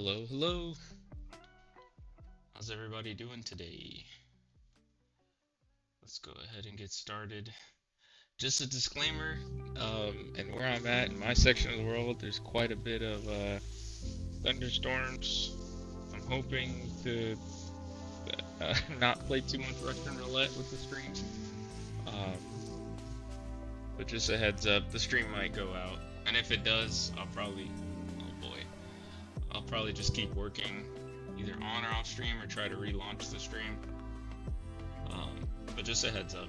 Hello, hello. How's everybody doing today? Let's go ahead and get started. Just a disclaimer, and where I'm at in my section of the world, there's quite a bit of thunderstorms. I'm hoping to not play too much Russian roulette with the stream. But just a heads up, the stream might go out. And if it does, I'll probably just keep working either on or off stream or try to relaunch the stream. But just a heads up.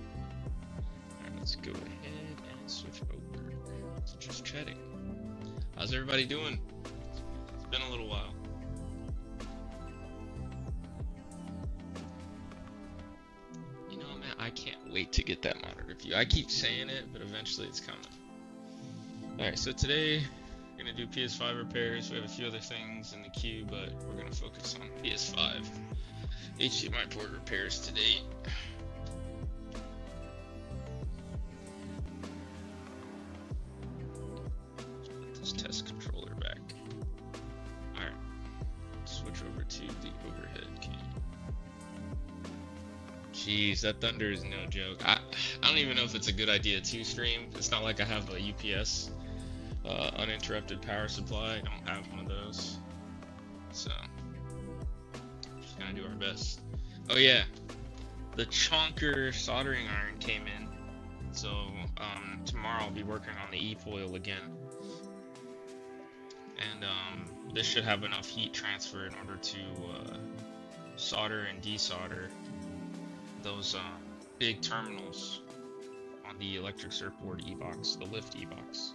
Alright, let's go ahead and switch over to just chatting. How's everybody doing? It's been a little while. You know, man, I can't wait to get that monitor view. I keep saying it, but eventually it's coming. Alright, so today we're going to do PS5 repairs. We have a few other things in the queue, but we're going to focus on PS5 HDMI port repairs today. Put this test controller back. Alright, switch over to the overhead cam. Jeez, that thunder is no joke. I don't even know if it's a good idea to stream. It's not like I have a UPS. Uninterrupted power supply. I don't have one of those, so just gonna do our best. Oh yeah, the chonker soldering iron came in, so tomorrow I'll be working on the e-foil again, and this should have enough heat transfer in order to solder and desolder those big terminals on the electric circuit board e-box, the lift e-box.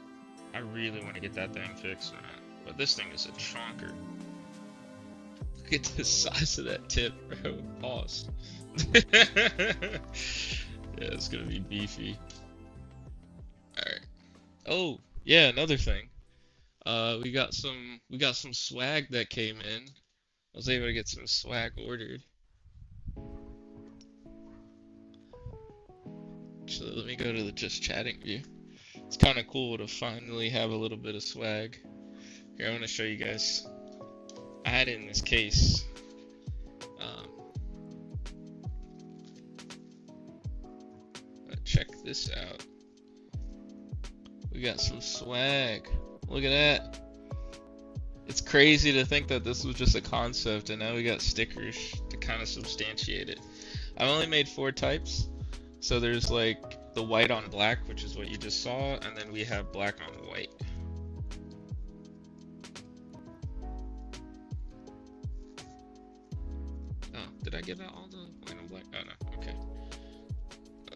I really want to get that thing fixed, man. But this thing is a chonker. Look at the size of that tip, bro. Pause. Yeah, it's gonna be beefy. Alright. Oh, yeah, another thing. We got some swag that came in. I was able to get some swag ordered. Actually, let me go to the just chatting view. It's kind of cool to finally have a little bit of swag. Here, I want to show you guys. I had it in this case. Check this out. We got some swag. Look at that. It's crazy to think that this was just a concept, and now we got stickers to kind of substantiate it. I've only made 4 types. So there's like the white on black, which is what you just saw, and then we have black on white. Oh, did I give out all the white and black? Oh no, okay.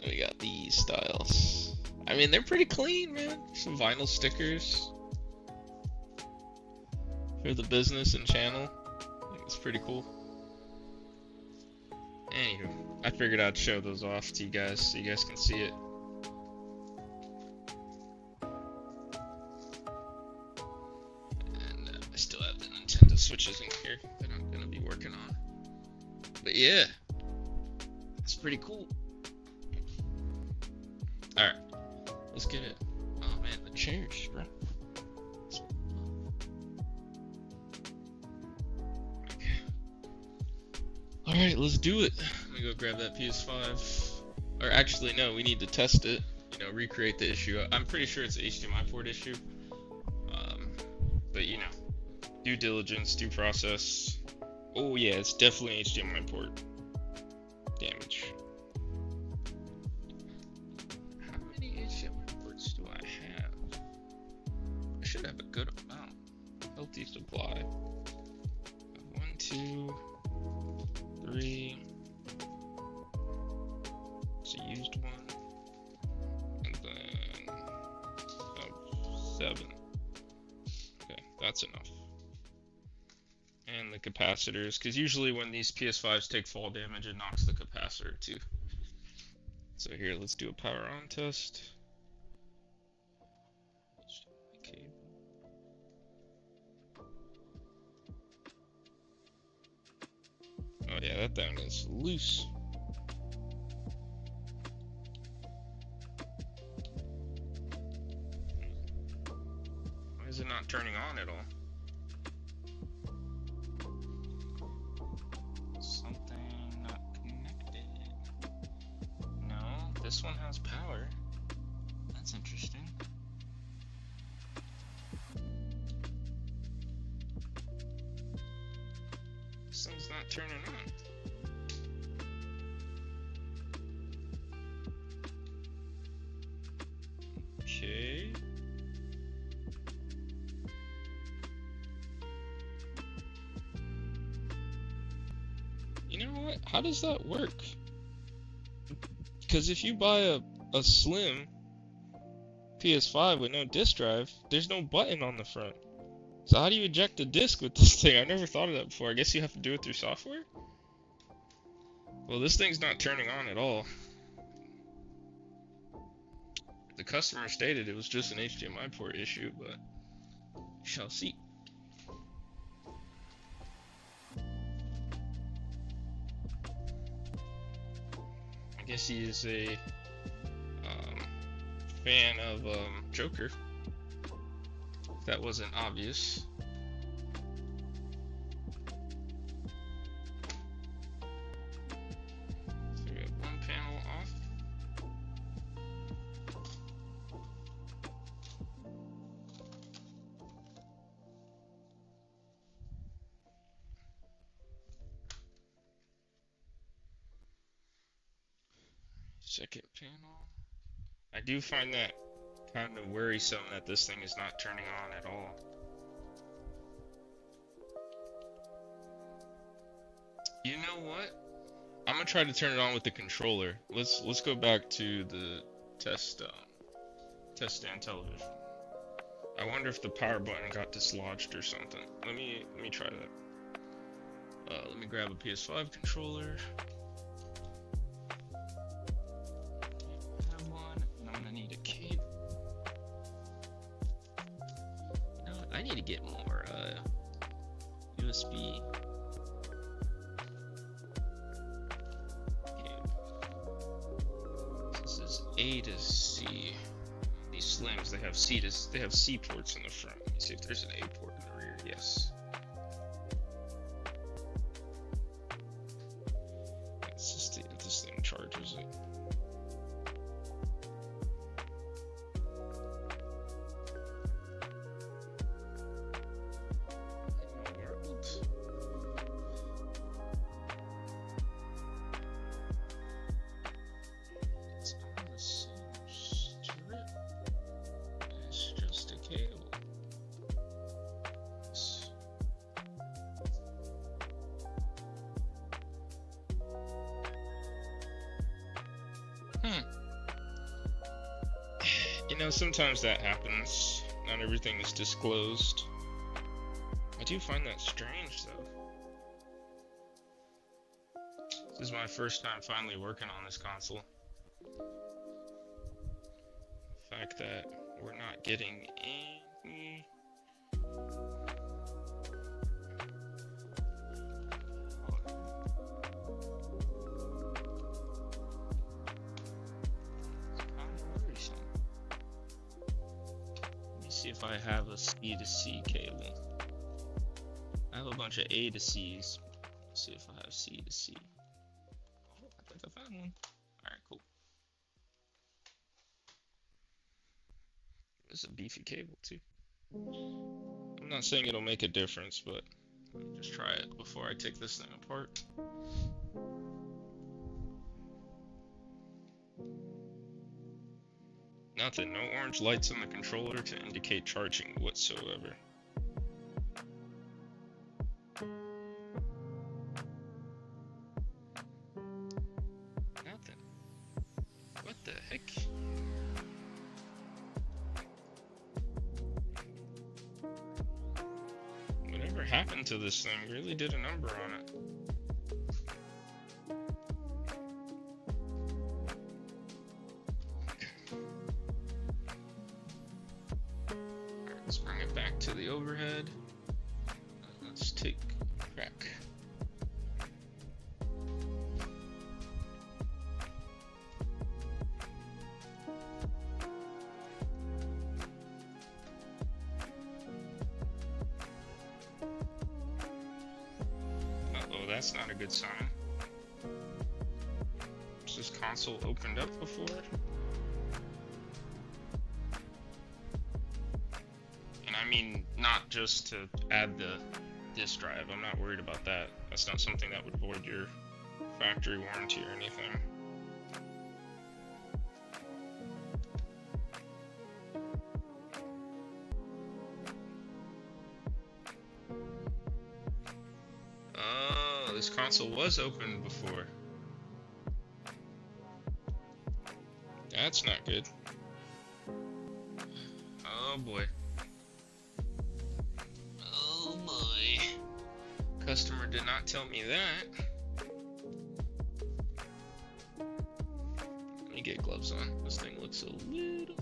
We got these styles. I mean, they're pretty clean, man. Some vinyl stickers for the business and channel. I think it's pretty cool. Anywho, I figured I'd show those off to you guys so you guys can see it. And I still have the Nintendo Switches in here that I'm gonna be working on. But yeah, it's pretty cool. Alright, let's get it. Oh man, the chairs, bro. Alright, let's do it. Let me go grab that PS5. Or actually, no, we need to test it. You know, recreate the issue. I'm pretty sure it's an HDMI port issue. But you know, due diligence, due process. Oh yeah, it's definitely an HDMI port damage. How many HDMI ports do I have? I should have a good amount. Healthy supply. 1, 2, 3. It's a used one. And then 7. Okay, that's enough. And the capacitors, because usually when these PS5s take fall damage, it knocks the capacitor too. So here, let's do a power on test. Oh yeah, that thing is loose. Why is it not turning on at all? This thing's not turning on. Okay. You know what? How does that work? Because if you buy a slim PS5 with no disk drive, there's no button on the front. So how do you eject a disc with this thing? I never thought of that before. I guess you have to do it through software? Well, this thing's not turning on at all. The customer stated it was just an HDMI port issue, but we shall see. I guess he is a fan of Joker. If that wasn't obvious. So we have one panel off. Second panel. I do find that kind of worrisome that this thing is not turning on at all. You know what? I'm gonna try to turn it on with the controller. Let's go back to the test stand television. I wonder if the power button got dislodged or something. Let me try that. Let me grab a PS5 controller. Have one, and I'm gonna need a cable. I need to get more USB. This is A to C. These slims, they have C ports in the front. Let me see if there's an A port in the rear. Yes. Let's just see if this thing charges it. You know, sometimes that happens. Not everything is disclosed. I do find that strange, though. This is my first time finally working on this console. The fact that we're not getting any... See if I have a C to C cable. I have a bunch of A to C's. Let's see if I have C to C. Oh, I think I found one. Alright, cool. This is a beefy cable too. I'm not saying it'll make a difference, but let me just try it before I take this thing apart. Nothing, no orange lights on the controller to indicate charging whatsoever. Nothing. What the heck? Whatever happened to this thing really did a number on it. Let's bring it back to the overhead. Let's take a crack. Uh-oh, that's not a good sign. Was this console opened up before? I mean, not just to add the disk drive. I'm not worried about that. That's not something that would void your factory warranty or anything. Oh, this console was open before. That's not good. Oh boy. Oh boy. Customer did not tell me that. Let me get gloves on. This thing looks a little...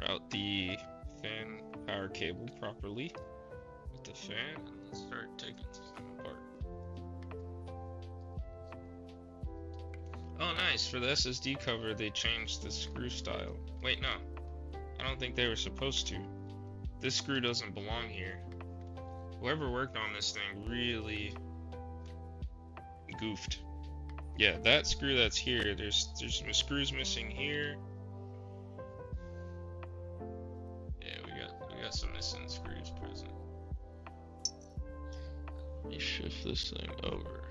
route the fan power cable properly with the fan, and let's start taking this thing apart. Oh nice, for the SSD cover they changed the screw style. Wait, no, I don't think they were supposed to. This screw doesn't belong here. Whoever worked on this thing really goofed. Yeah, that screw that's here, there's some screws missing here. Some missing screws present. Let me shift this thing over.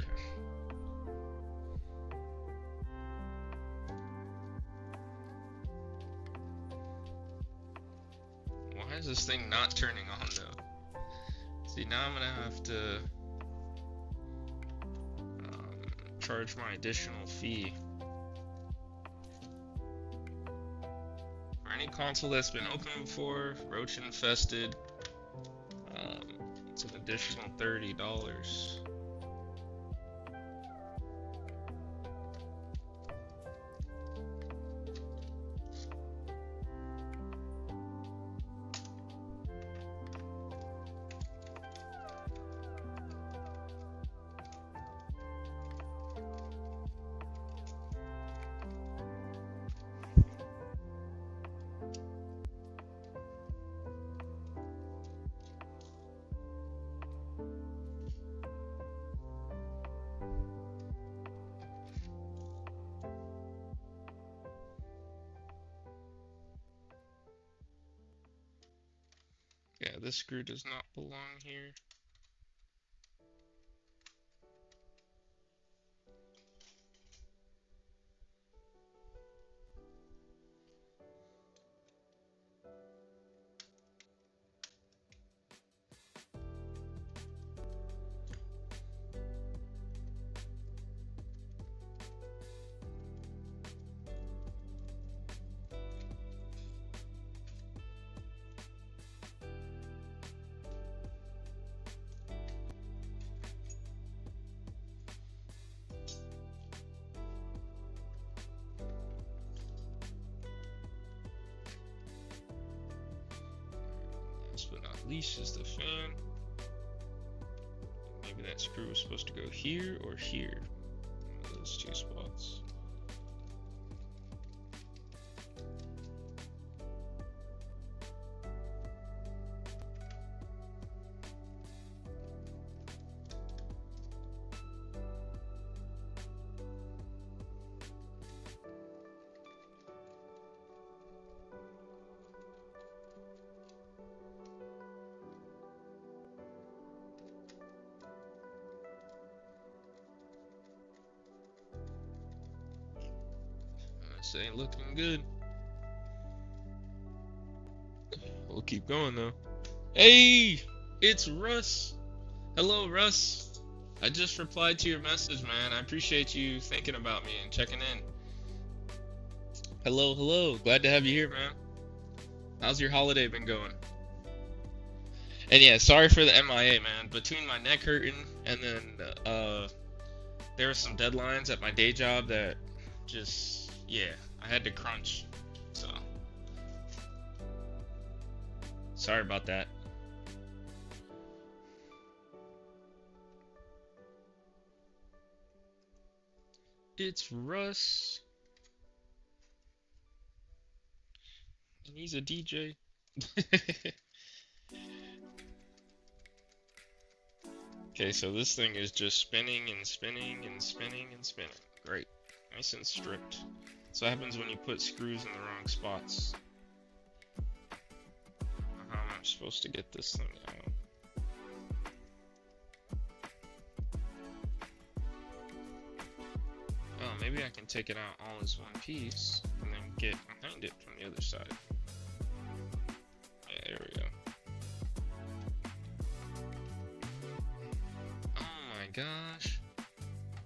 Okay. Why is this thing not turning on though? See, now I'm gonna have to charge my additional fee. For any console that's been open before, roach infested, it's an additional $30. Yeah, this screw does not belong here. Last but not least is the fan. Maybe that screw was supposed to go here or here. One of those two spots. This ain't looking good. We'll keep going though. Hey, it's Russ. Hello, Russ. I just replied to your message, man. I appreciate you thinking about me and checking in. Hello, hello. Glad to have you here, man. How's your holiday been going? And yeah, sorry for the MIA, man. Between my neck hurting and then there were some deadlines at my day job that just, yeah, I had to crunch. So sorry about that. It's Russ, and he's a DJ. Okay, so this thing is just spinning and spinning and spinning and spinning. Great. Nice and stripped. That's what happens when you put screws in the wrong spots. How am I supposed to get this thing out? Oh, maybe I can take it out all as one piece and then get behind it from the other side. Yeah, there we go. Oh my gosh.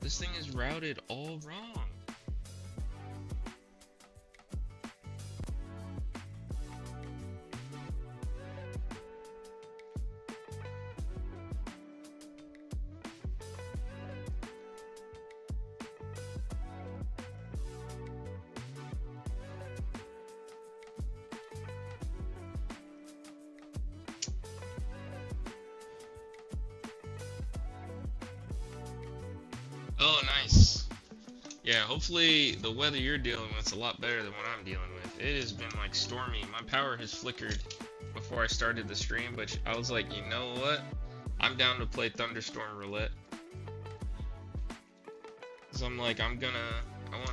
This thing is routed all wrong. Oh, nice. Yeah, hopefully the weather you're dealing with is a lot better than what I'm dealing with. It has been like stormy. My power has flickered before I started the stream, but I was like, you know what? I'm down to play Thunderstorm Roulette. So I'm like, I want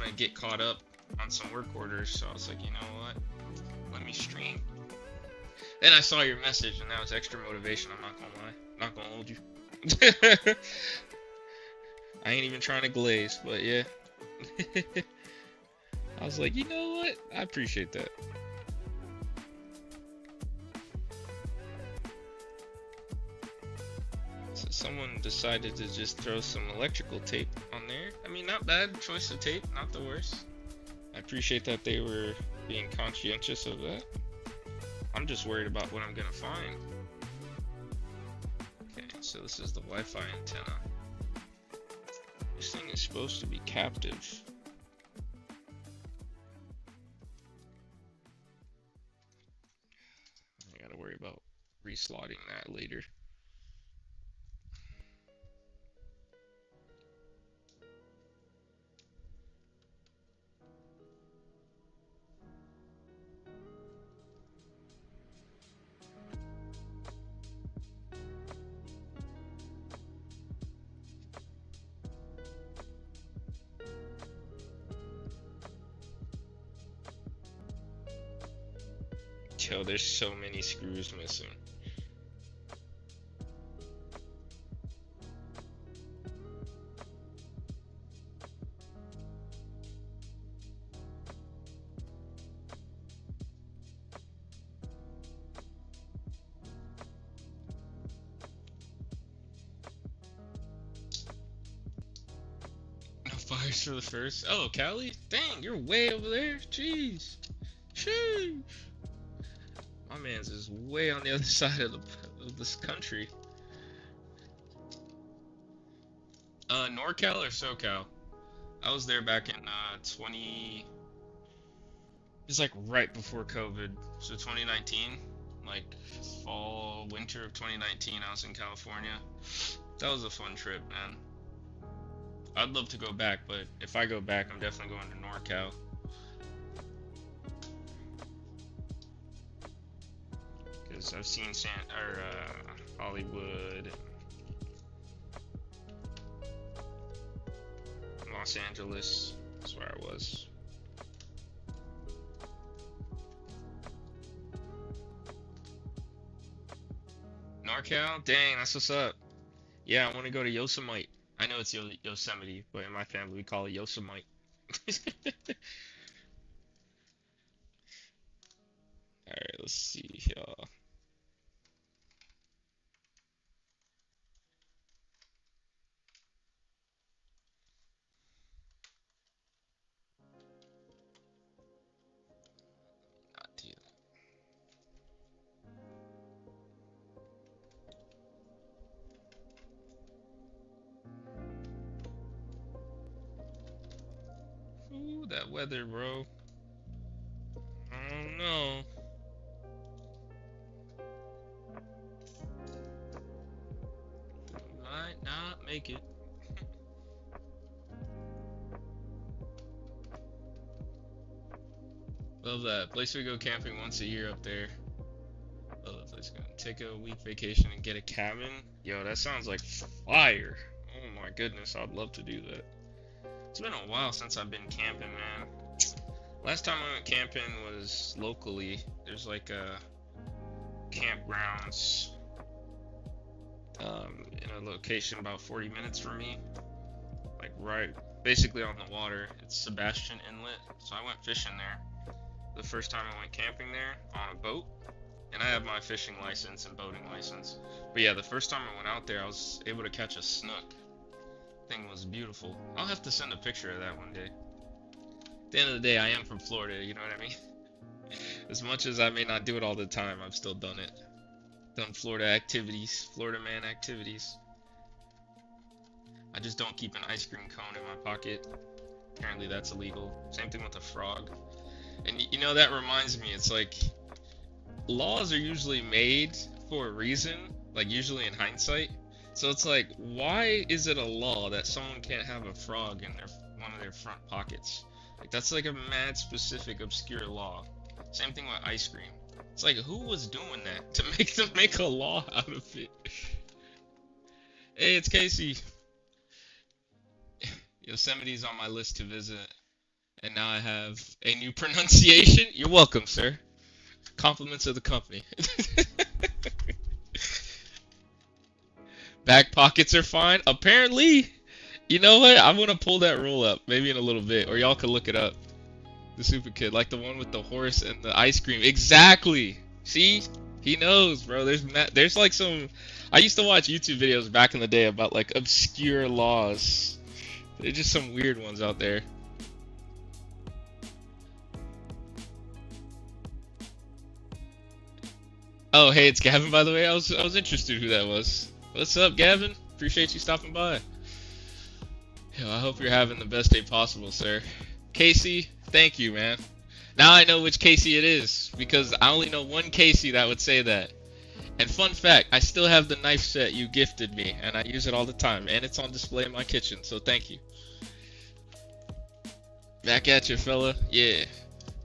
to get caught up on some work orders. So I was like, you know what? Let me stream. Then I saw your message, and that was extra motivation. I'm not gonna lie. Not gonna hold you. I ain't even trying to glaze, but yeah. I was like, you know what? I appreciate that. So someone decided to just throw some electrical tape on there. I mean, not bad choice of tape, not the worst. I appreciate that they were being conscientious of that. I'm just worried about what I'm gonna find. Okay, so this is the Wi-Fi antenna. This thing is supposed to be captive. I gotta worry about reslotting that later. Yo, there's so many screws missing. No fires for the first. Oh, Cali? Dang, you're way over there. Jeez. Sheesh. My man's is way on the other side of this country. NorCal or SoCal? I was there back in 20. It's like right before COVID, so 2019, like fall, winter of 2019. I was in California. That was a fun trip, man. I'd love to go back, but if I go back, I'm definitely going to NorCal. Because I've seen Hollywood, Los Angeles. That's where I was. NorCal? Dang, that's what's up. Yeah, I want to go to Yosemite. I know it's Yosemite, but in my family we call it Yosemite. Alright, let's see. Not deal. that weather, bro. I don't know. Might not make it. Love that. Place we go camping once a year up there. Love that place. Gonna take a week vacation and get a cabin. Yo, that sounds like fire. Oh my goodness, I'd love to do that. It's been a while since I've been camping, man. Last time I went camping was locally. There's like a campgrounds in a location about 40 minutes from me. Like right, basically on the water. It's Sebastian Inlet. So I went fishing there. The first time I went camping there on a boat. And I have my fishing license and boating license. But yeah, the first time I went out there, I was able to catch a snook. Thing was beautiful. I'll have to send a picture of that one day. At the end of the day, I am from Florida, you know what I mean? As much as I may not do it all the time, I've still done it. Done Florida activities, Florida man activities. I just don't keep an ice cream cone in my pocket. Apparently that's illegal. Same thing with a frog. And you know, that reminds me, it's like, laws are usually made for a reason, like usually in hindsight. So it's like, why is it a law that someone can't have a frog in one of their front pockets? Like, that's like a mad specific obscure law. Same thing with ice cream. It's like, who was doing that to make them make a law out of it? Hey, it's Casey. Yosemite's on my list to visit, and now I have a new pronunciation. You're welcome, sir. Compliments of the company. Back pockets are fine. Apparently, you know what? I'm gonna pull that rule up maybe in a little bit, or y'all can look it up. The super kid, like the one with the horse and the ice cream. Exactly. See, he knows, bro. There's like some. I used to watch YouTube videos back in the day about like obscure laws. There's just some weird ones out there. Oh, hey, it's Gavin, by the way. I was interested who that was. What's up, Gavin? Appreciate you stopping by. Yo, I hope you're having the best day possible, sir. Casey, thank you, man. Now I know which Casey it is, because I only know one Casey that would say that. And fun fact, I still have the knife set you gifted me, and I use it all the time, and it's on display in my kitchen, so thank you. Back at you, fella. Yeah,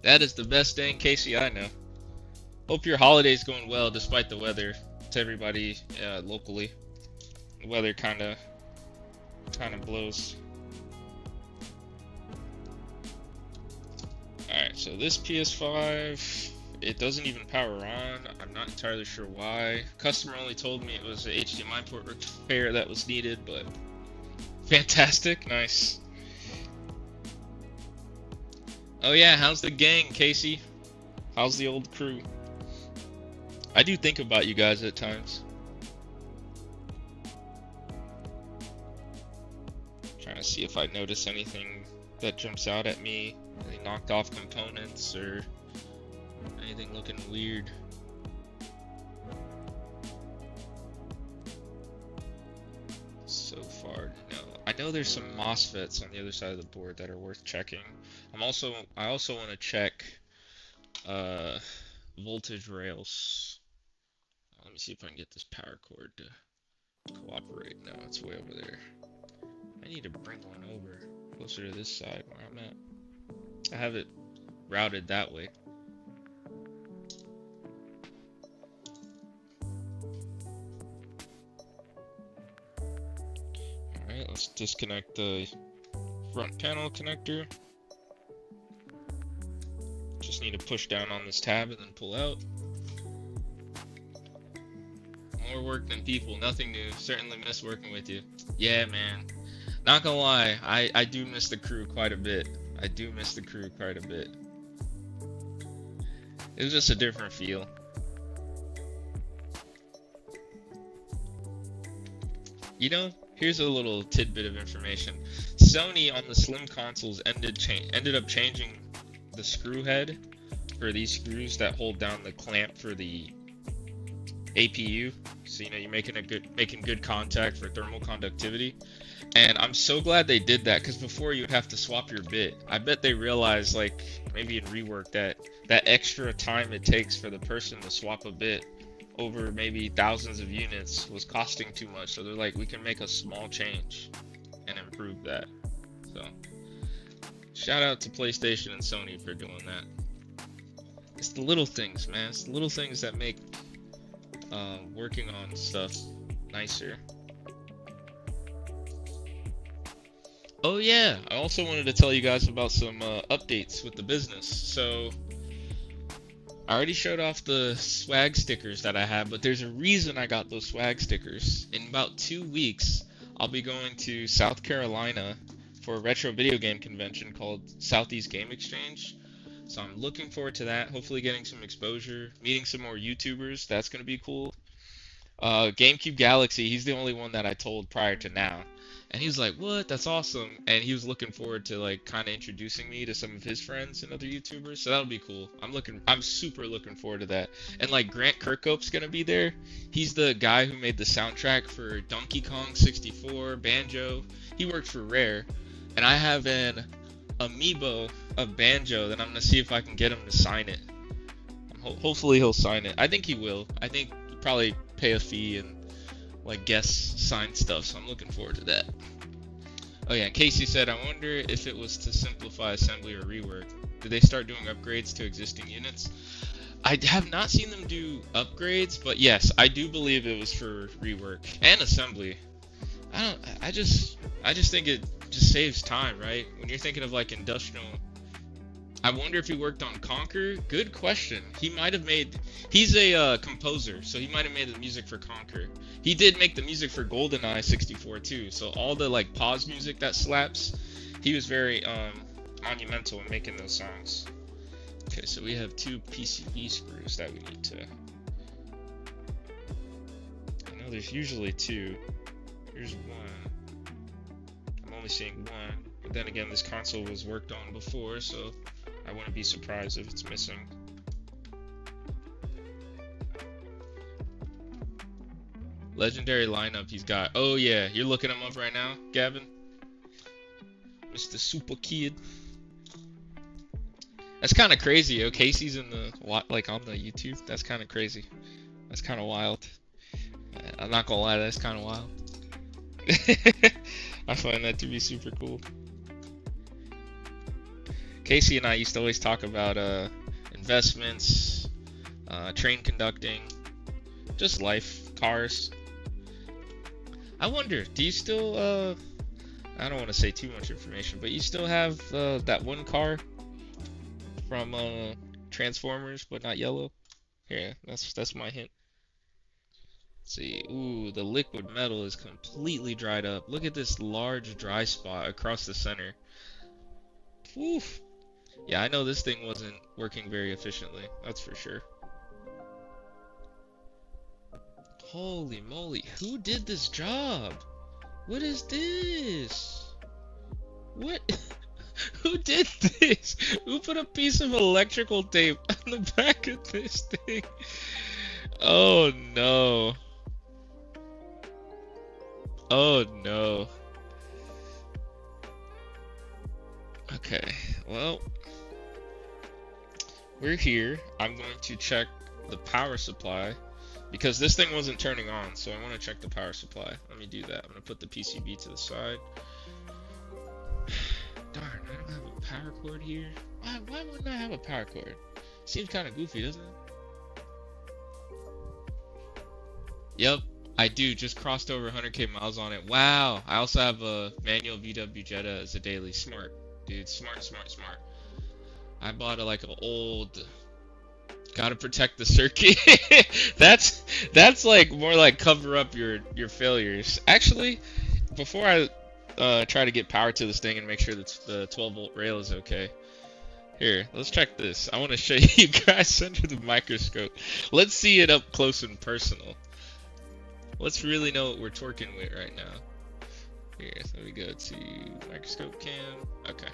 that is the best dang Casey I know. Hope your holiday's going well despite the weather. To everybody locally, the weather kind of blows. Alright, so this PS5, it doesn't even power on. I'm not entirely sure why. Customer only told me it was an HDMI port repair that was needed, but fantastic, nice. Oh yeah, how's the gang, Casey? How's the old crew? I do think about you guys at times. Trying to see if I notice anything that jumps out at me. Any knocked off components or anything looking weird. So far, no. I know there's some MOSFETs on the other side of the board that are worth checking. I also want to check voltage rails. Let me see if I can get this power cord to cooperate. No, it's way over there. I need to bring one over closer to this side where I'm at. I have it routed that way. Alright, let's disconnect the front panel connector. Just need to push down on this tab and then pull out. More work than people, nothing new. Certainly miss working with you. Yeah, man. Not gonna lie, I do miss the crew quite a bit. I do miss the crew quite a bit. It was just a different feel. You know, here's a little tidbit of information. Sony on the Slim consoles ended up changing the screw head for these screws that hold down the clamp for the APU, so you're making good contact for thermal conductivity. And I'm so glad they did that, because before you'd have to swap your bit. I bet they realized, like, maybe in rework, that extra time it takes for the person to swap a bit over maybe thousands of units was costing too much. So they're like, we can make a small change and improve that. So shout out to PlayStation and Sony for doing that. It's the little things, man. It's the little things that make working on stuff nicer. Oh yeah, I also wanted to tell you guys about some updates with the business. So I already showed off the swag stickers that I have, but there's a reason I got those swag stickers. In about 2 weeks, I'll be going to South Carolina for a retro video game convention called Southeast Game Exchange. So I'm looking forward to that, hopefully getting some exposure, meeting some more YouTubers. That's going to be cool. GameCube Galaxy, he's the only one that I told prior to now. And he was like, what? That's awesome. And he was looking forward to like kind of introducing me to some of his friends and other YouTubers. So that'll be cool. I'm super looking forward to that. And like Grant Kirkhope's gonna be there. He's the guy who made the soundtrack for Donkey Kong 64, Banjo. He worked for Rare. And I have an amiibo of Banjo that I'm gonna see if I can get him to sign it. Hopefully he'll sign it. I think he will. I think he'll probably pay a fee and like guest sign stuff, so I'm looking forward to that. Oh yeah, Casey said, I wonder if it was to simplify assembly or rework. Did they start doing upgrades to existing units? I have not seen them do upgrades, but yes, I do believe it was for rework and assembly. I just think it just saves time, right? When you're thinking of like industrial. I wonder if he worked on Conquer. Good question. He might have made. He's a composer, so he might have made the music for Conquer. He did make the music for GoldenEye 64 too. So all the like pause music that slaps, he was very monumental in making those songs. Okay, so we have 2 PCB screws that we need to. I know there's usually 2. Here's 1. I'm only seeing 1. But then again, this console was worked on before, so I wouldn't be surprised if it's missing. Legendary lineup he's got. Oh yeah, you're looking him up right now, Gavin? Mr. Super Kid. That's kind of crazy, yo. Casey's in the, like, on the YouTube. That's kind of crazy. That's kind of wild. I'm not gonna lie, that's kind of wild. I find that to be super cool. Casey and I used to always talk about investments, train conducting, just life, cars. I wonder, do you still, I don't want to say too much information, but you still have that one car from Transformers, but not yellow? Here, that's my hint. Let's see, ooh, the liquid metal is completely dried up. Look at this large dry spot across the center. Oof. Yeah, I know this thing wasn't working very efficiently, that's for sure. Holy moly, who did this job? What is this? What? Who did this? Who put a piece of electrical tape on the back of this thing? Oh no. Oh no. Okay, well, we're here. I'm going to check the power supply because this thing wasn't turning on, so I want to check the power supply. Let me do that. I'm going to put the PCB to the side. Darn, I don't have a power cord here. Why wouldn't I have a power cord? Seems kind of goofy, doesn't it? Yep, I do. Just crossed over 100k miles on it. Wow. I also have a manual VW Jetta as a daily. Smart, dude. Smart. I bought like an old. Gotta protect the circuit. that's like more like cover up your failures. Actually, before I try to get power to this thing and make sure that the 12-volt rail is okay. Here, let's check this. I want to show you guys under the microscope. Let's see it up close and personal. Let's really know what we're torquing with right now. Here, so we go to microscope cam. Okay.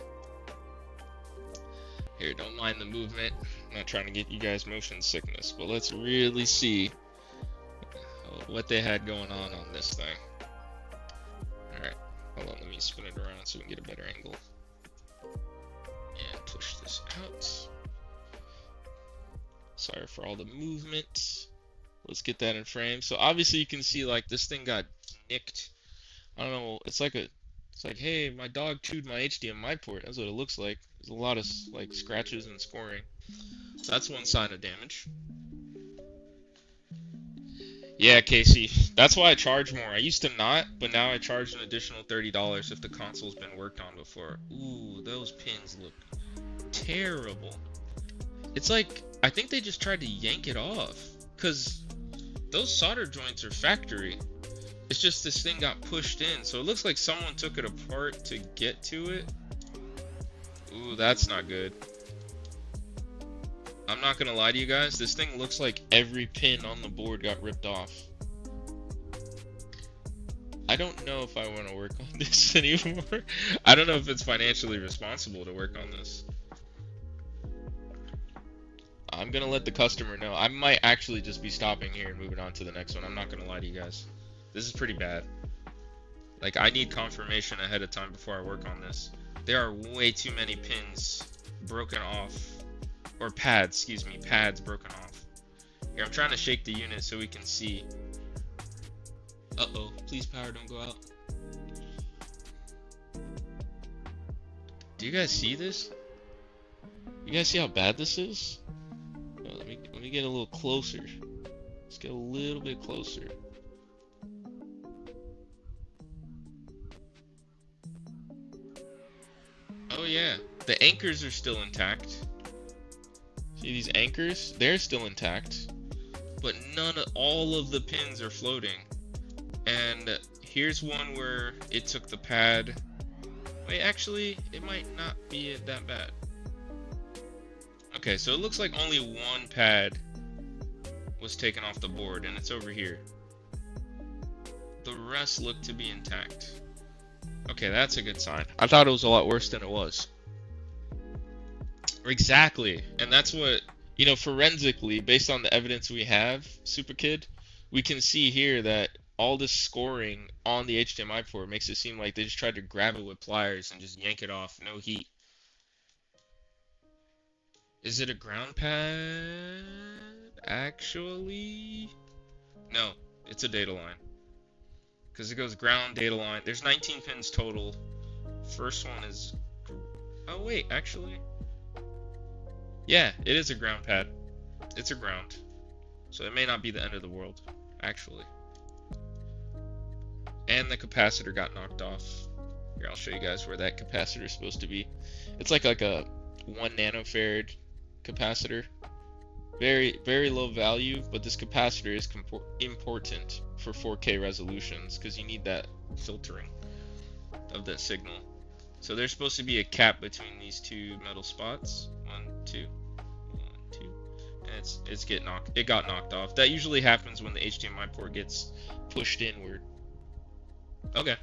Here, don't mind the movement. I'm not trying to get you guys motion sickness, but let's really see what they had going on this thing. Alright, hold on, let me spin it around so we can get a better angle. And push this out. Sorry for all the movement. Let's get that in frame. So obviously you can see like this thing got nicked. I don't know, it's like, hey, my dog chewed my HDMI port. That's what it looks like. There's a lot of like scratches and scoring. So that's one sign of damage. Yeah, Casey, that's why I charge more. I used to not, but now I charge an additional $30 if the console's been worked on before. Ooh, those pins look terrible. It's like, I think they just tried to yank it off, because those solder joints are factory. It's just this thing got pushed in, so it looks like someone took it apart to get to it. Ooh, that's not good. I'm not gonna lie to you guys, this thing looks like every pin on the board got ripped off. I don't know if I want to work on this anymore. I don't know if it's financially responsible to work on this. I'm gonna let the customer know. I might actually just be stopping here and moving on to the next one. I'm not gonna lie to you guys. This is pretty bad. Like, I need confirmation ahead of time before I work on this. There are way too many pins broken off. Or pads, excuse me, pads broken off. Here, I'm trying to shake the unit so we can see. Uh-oh, please power don't go out. Do you guys see this? You guys see how bad this is? Oh, let me get a little closer. Let's get a little bit closer. Oh yeah, the anchors are still intact. See these anchors? They're still intact, but all of the pins are floating. And here's one where it took the pad. Wait, actually, it might not be that bad. Okay, so it looks like only one pad was taken off the board, and it's over here. The rest look to be intact. Okay, that's a good sign. I thought it was a lot worse than it was. Exactly, and that's what, you know, forensically, based on the evidence we have, Super Kid, we can see here that all this scoring on the HDMI port makes it seem like they just tried to grab it with pliers and just yank it off, no heat. Is it a ground pad? Actually, no, it's a data line. Because it goes ground, data line. There's 19 pins total. First one is... Oh, wait, actually... Yeah, it is a ground pad. It's a ground. So it may not be the end of the world, actually. And the capacitor got knocked off. Here, I'll show you guys where that capacitor is supposed to be. It's like a 1 nanofarad capacitor. Very, very low value, but this capacitor is important for 4K resolutions because you need that filtering of that signal. So there's supposed to be a cap between these two metal spots. 1, 2, 1, 2, and it got knocked off. That usually happens when the HDMI port gets pushed inward. Okay.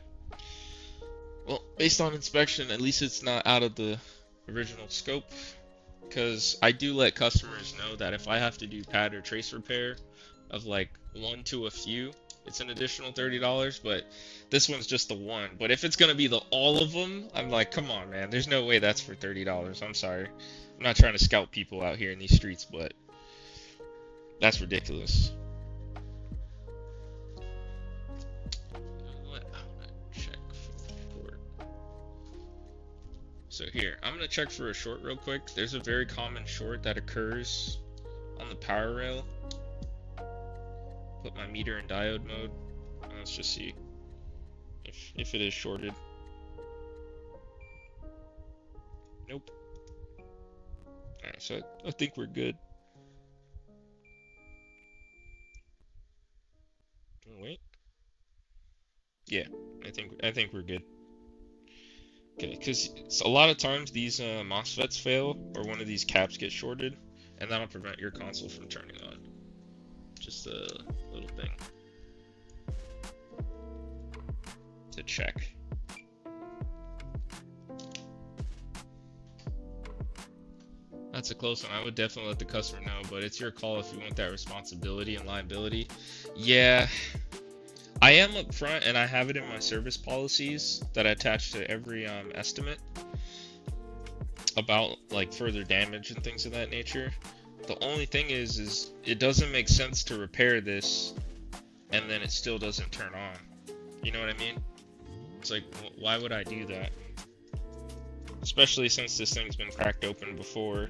Well, based on inspection, at least it's not out of the original scope. Because I do let customers know that if I have to do pad or trace repair of like 1 to a few, it's an additional $30, but this one's just the one. But if it's gonna be all of them, I'm like, come on, man, there's no way that's for $30. I'm sorry. I'm not trying to scalp people out here in these streets, but that's ridiculous. So here, I'm going to check for a short real quick. There's a very common short that occurs on the power rail. Put my meter in diode mode. Let's just see if it is shorted. Nope. Alright, so I think we're good. Wait. Yeah, I think we're good. Okay, because a lot of times these MOSFETs fail, or one of these caps gets shorted, and that'll prevent your console from turning on. Just a little thing to check. That's a close one. I would definitely let the customer know, but it's your call if you want that responsibility and liability. Yeah, I am upfront, and I have it in my service policies that I attach to every estimate about like further damage and things of that nature. The only thing is it doesn't make sense to repair this and then it still doesn't turn on. You know what I mean? It's like, why would I do that? Especially since this thing's been cracked open before.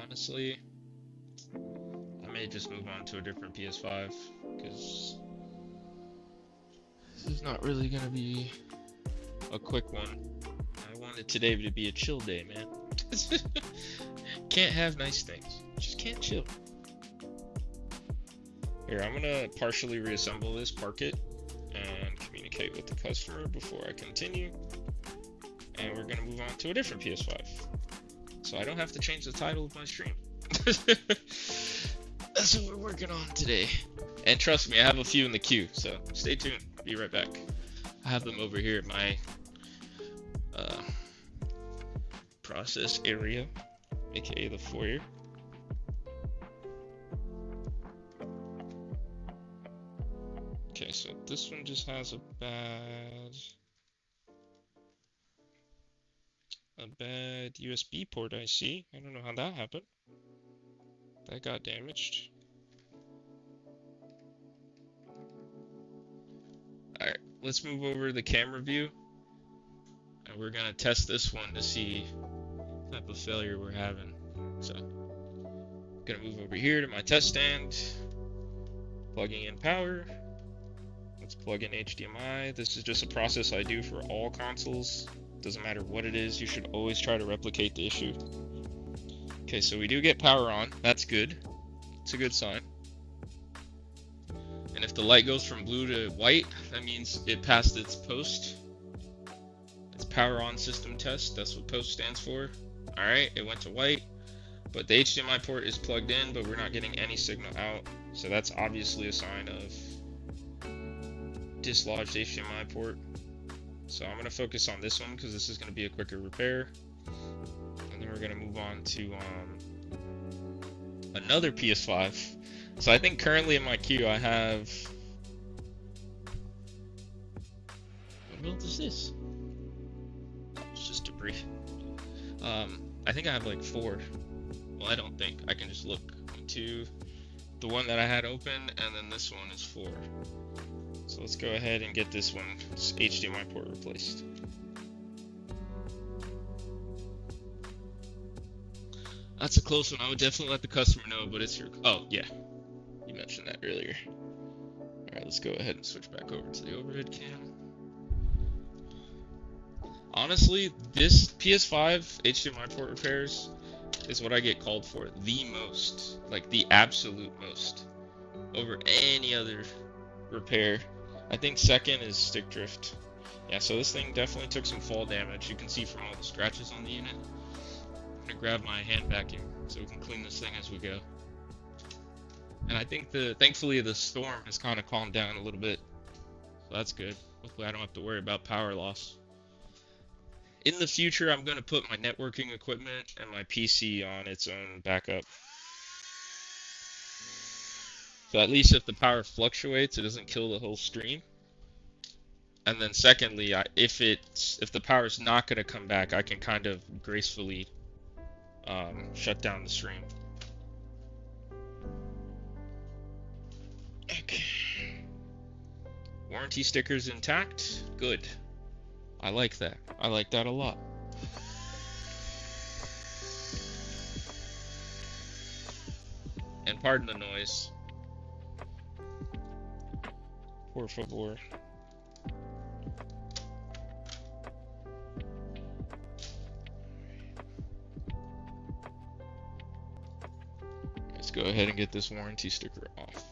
Honestly, I may just move on to a different PS5 because this is not really gonna be a quick one. I wanted today to be a chill day, man. Can't have nice things. Just can't chill. Here, I'm gonna partially reassemble this, park it, and communicate with the customer before I continue. And we're gonna move on to a different PS5. So I don't have to change the title of my stream. That's what we're working on today. And trust me, I have a few in the queue, so stay tuned. Be right back. I have them over here at my process area, aka the foyer. Okay, so this one just has a bad USB port IC. I don't know how that happened. That got damaged. Alright, let's move over to the camera view. And we're gonna test this one to see what type of failure we're having. So, gonna move over here to my test stand. Plugging in power. Let's plug in HDMI. This is just a process I do for all consoles. Doesn't matter what it is, you should always try to replicate the issue. Okay, so we do get power on. That's good. It's a good sign. And if the light goes from blue to white, that means it passed its post. It's power on system test. That's what post stands for. Alright, it went to white. But the HDMI port is plugged in, but we're not getting any signal out. So that's obviously a sign of dislodged HDMI port. So I'm going to focus on this one because this is going to be a quicker repair. And then we're going to move on to another PS5. So I think currently in my queue I have... What build is this? It's just debris. I think I have like 4. Well, I don't think. I can just look. 1, 2. The one that I had open, and then this one is 4. So let's go ahead and get this one's HDMI port replaced. That's a close one. I would definitely let the customer know, but it's your... Oh, yeah. You mentioned that earlier. Alright, let's go ahead and switch back over to the overhead cam. Honestly, this PS5 HDMI port repairs is what I get called for the most. Like, the absolute most. Over any other repair. I think second is stick drift. Yeah, so this thing definitely took some fall damage. You can see from all the scratches on the unit. I'm gonna grab my hand vacuum so we can clean this thing as we go. And I think thankfully the storm has kind of calmed down a little bit. So that's good. Hopefully I don't have to worry about power loss. In the future, I'm gonna put my networking equipment and my PC on its own backup. So at least if the power fluctuates, it doesn't kill the whole stream. And then secondly, if the power's not going to come back, I can kind of gracefully shut down the stream. Okay. Warranty stickers intact. Good. I like that. I like that a lot. And pardon the noise. Por favor. Let's go ahead and get this warranty sticker off.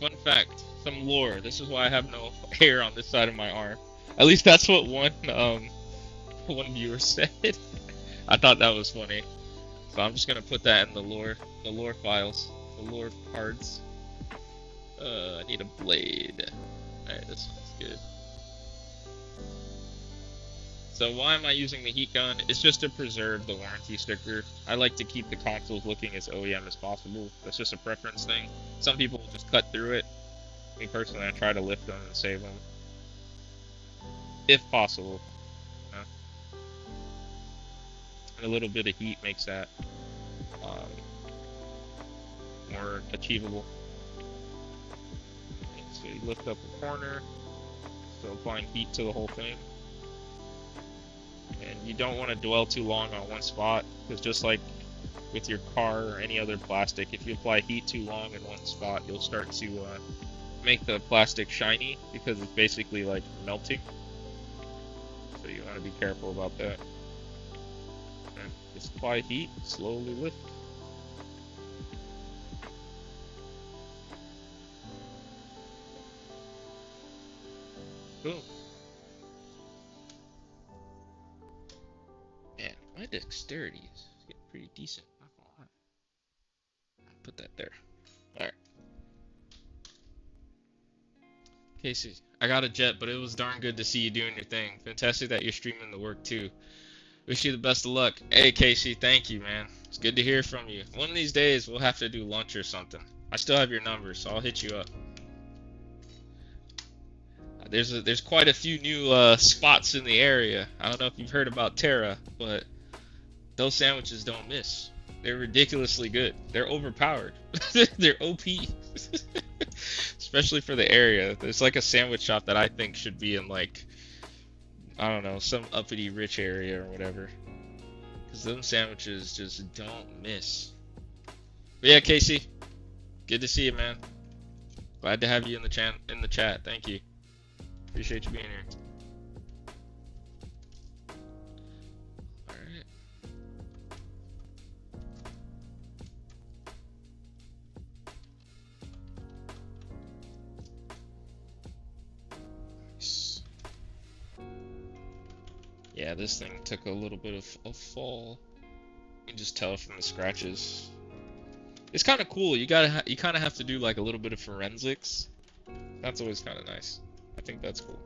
Fun fact, some lore. This is why I have no hair on this side of my arm. At least that's what one viewer said. I thought that was funny. So I'm just gonna put that in the lore files, the lore cards. I need a blade. Alright, this one's good. So why am I using the heat gun? It's just to preserve the warranty sticker. I like to keep the consoles looking as OEM as possible. That's just a preference thing. Some people will just cut through it. Me personally, I try to lift them and save them. If possible. You know? And a little bit of heat makes that more achievable. Okay, so you lift up a corner, so applying heat to the whole thing. And you don't want to dwell too long on one spot, because just like with your car or any other plastic, if you apply heat too long in one spot, you'll start to make the plastic shiny, because it's basically like melting. So you want to be careful about that. And just apply heat, slowly lift. Boom. Man, my dexterity is getting pretty decent. Not gonna lie. Put that there. Alright. Casey, I got a jet, but it was darn good to see you doing your thing. Fantastic that you're streaming the work too. Wish you the best of luck. Hey Casey, thank you, man. It's good to hear from you. One of these days we'll have to do lunch or something. I still have your number, so I'll hit you up. There's quite a few new spots in the area. I don't know if you've heard about Terra, but those sandwiches don't miss. They're ridiculously good. They're overpowered. They're OP. Especially for the area. There's like a sandwich shop that I think should be in like, I don't know, some uppity rich area or whatever. Because them sandwiches just don't miss. But yeah, Casey, good to see you, man. Glad to have you in the chat. Thank you. Appreciate you being here. Alright. Nice. Yeah, this thing took a little bit of a fall. You can just tell from the scratches. It's kind of cool. You kind of have to do like a little bit of forensics. That's always kind of nice. I think that's cool.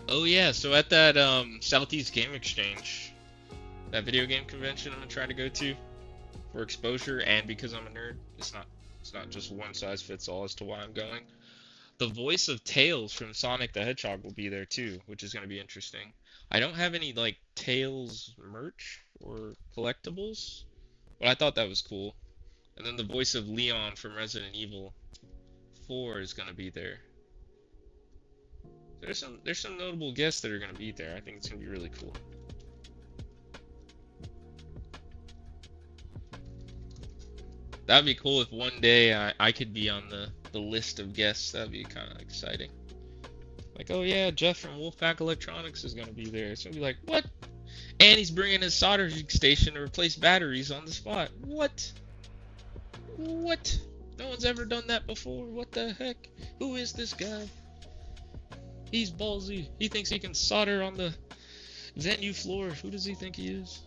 Oh yeah, so at that Southeast Game Exchange, that video game convention I'm gonna try to go to for exposure, and because I'm a nerd, it's not just one size fits all as to why I'm going. The voice of Tails from Sonic the Hedgehog will be there too, which is gonna be interesting. I don't have any like Tails merch or collectibles, but I thought that was cool. And then the voice of Leon from Resident Evil 4 is gonna be there. There's some notable guests that are gonna be there. I think it's gonna be really cool. That'd be cool if one day I could be on the list of guests. That'd be kind of exciting. Like, oh yeah, Jeff from WolfPackElectronics is gonna be there. It's gonna be like, what? And he's bringing his soldering station to replace batteries on the spot. What? What? No one's ever done that before. What the heck? Who is this guy? He's ballsy. He thinks he can solder on the venue floor. Who does he think he is?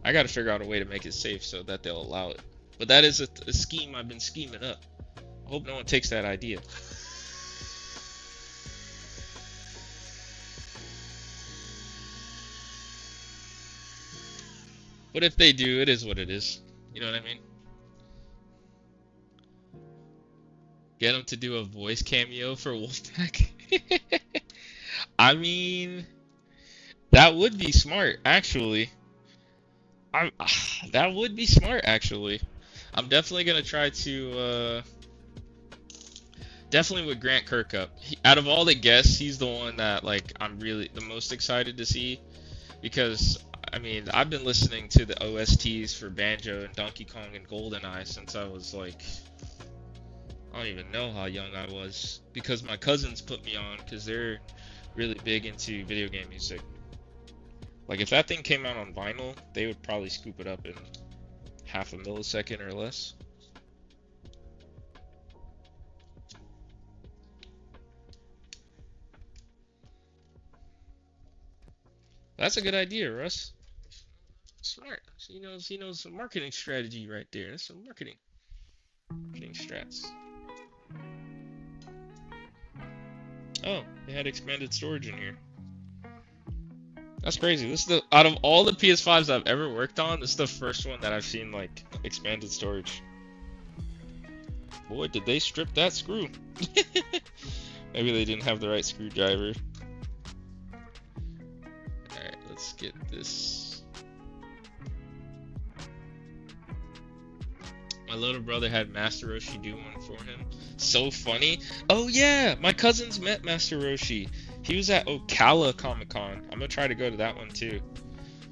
I gotta figure out a way to make it safe so that they'll allow it. But that is a scheme I've been scheming up. I hope no one takes that idea. But if they do, it is what it is. You know what I mean? Get them to do a voice cameo for Wolfpack. I mean, that would be smart, actually. That would be smart, actually. I'm definitely gonna try to, definitely with Grant Kirkup. Out of all the guests, he's the one that, like, I'm really the most excited to see, because I mean, I've been listening to the OSTs for Banjo and Donkey Kong and GoldenEye since I was like, I don't even know how young I was, because my cousins put me on because they're really big into video game music. Like if that thing came out on vinyl, they would probably scoop it up in half a millisecond or less. That's a good idea, Russ. Smart. He knows some marketing strategy right there. That's some marketing strats. Oh, they had expanded storage in here. That's crazy. This is the out of all the PS5s I've ever worked on, this is the first one that I've seen like expanded storage. Boy, did they strip that screw. Maybe they didn't have the right screwdriver. Alright, let's get this. My little brother had Master Roshi do one for him. So funny. Oh yeah, my cousins met Master Roshi. He was at Ocala Comic Con. I'm gonna try to go to that one too.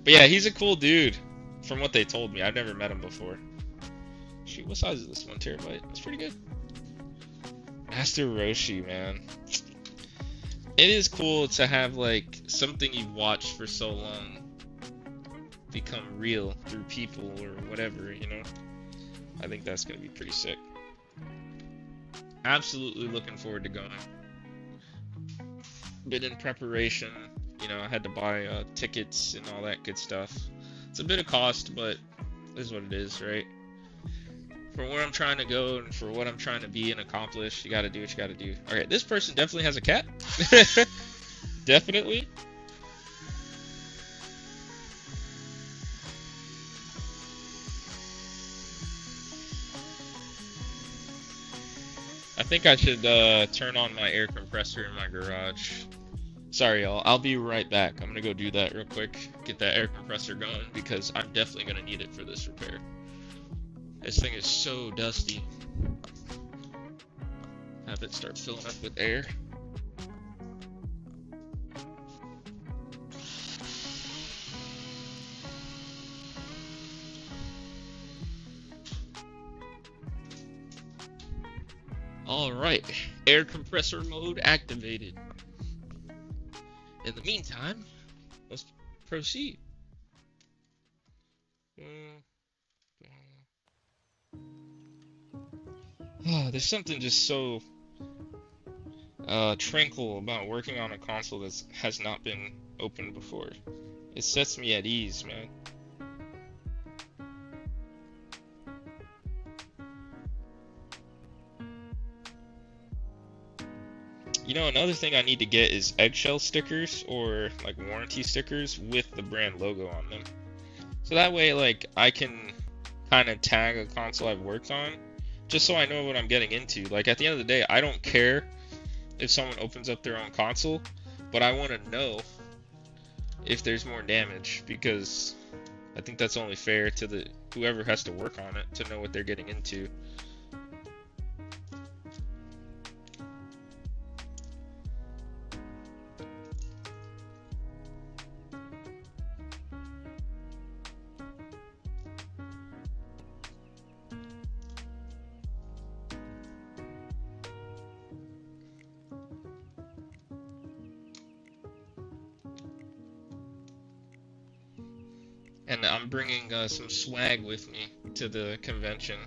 But yeah, he's a cool dude. From what they told me, I've never met him before. Shoot, what size is this? 1 terabyte. That's pretty good. Master Roshi, man. It is cool to have like something you've watched for so long become real through people or whatever, you know? I think that's gonna be pretty sick. Absolutely looking forward to going. Been in preparation, you know, I had to buy tickets and all that good stuff. It's a bit of cost, but it is what it is, right? For where I'm trying to go and for what I'm trying to be and accomplish, you gotta do what you gotta do. Okay, this person definitely has a cat. Definitely. I think I should turn on my air compressor in my garage. Sorry, y'all. I'll be right back. I'm gonna go do that real quick. Get that air compressor going because I'm definitely gonna need it for this repair. This thing is so dusty. Have it start filling up with air. Alright, air compressor mode activated. In the meantime, let's proceed. There's something just so tranquil about working on a console that has not been opened before. It sets me at ease, man. You know, another thing I need to get is eggshell stickers or like warranty stickers with the brand logo on them. So that way, like, I can kind of tag a console I've worked on, just so I know what I'm getting into. Like, at the end of the day, I don't care if someone opens up their own console, but I want to know if there's more damage, because I think that's only fair to the whoever has to work on it to know what they're getting into. And I'm bringing some swag with me to the convention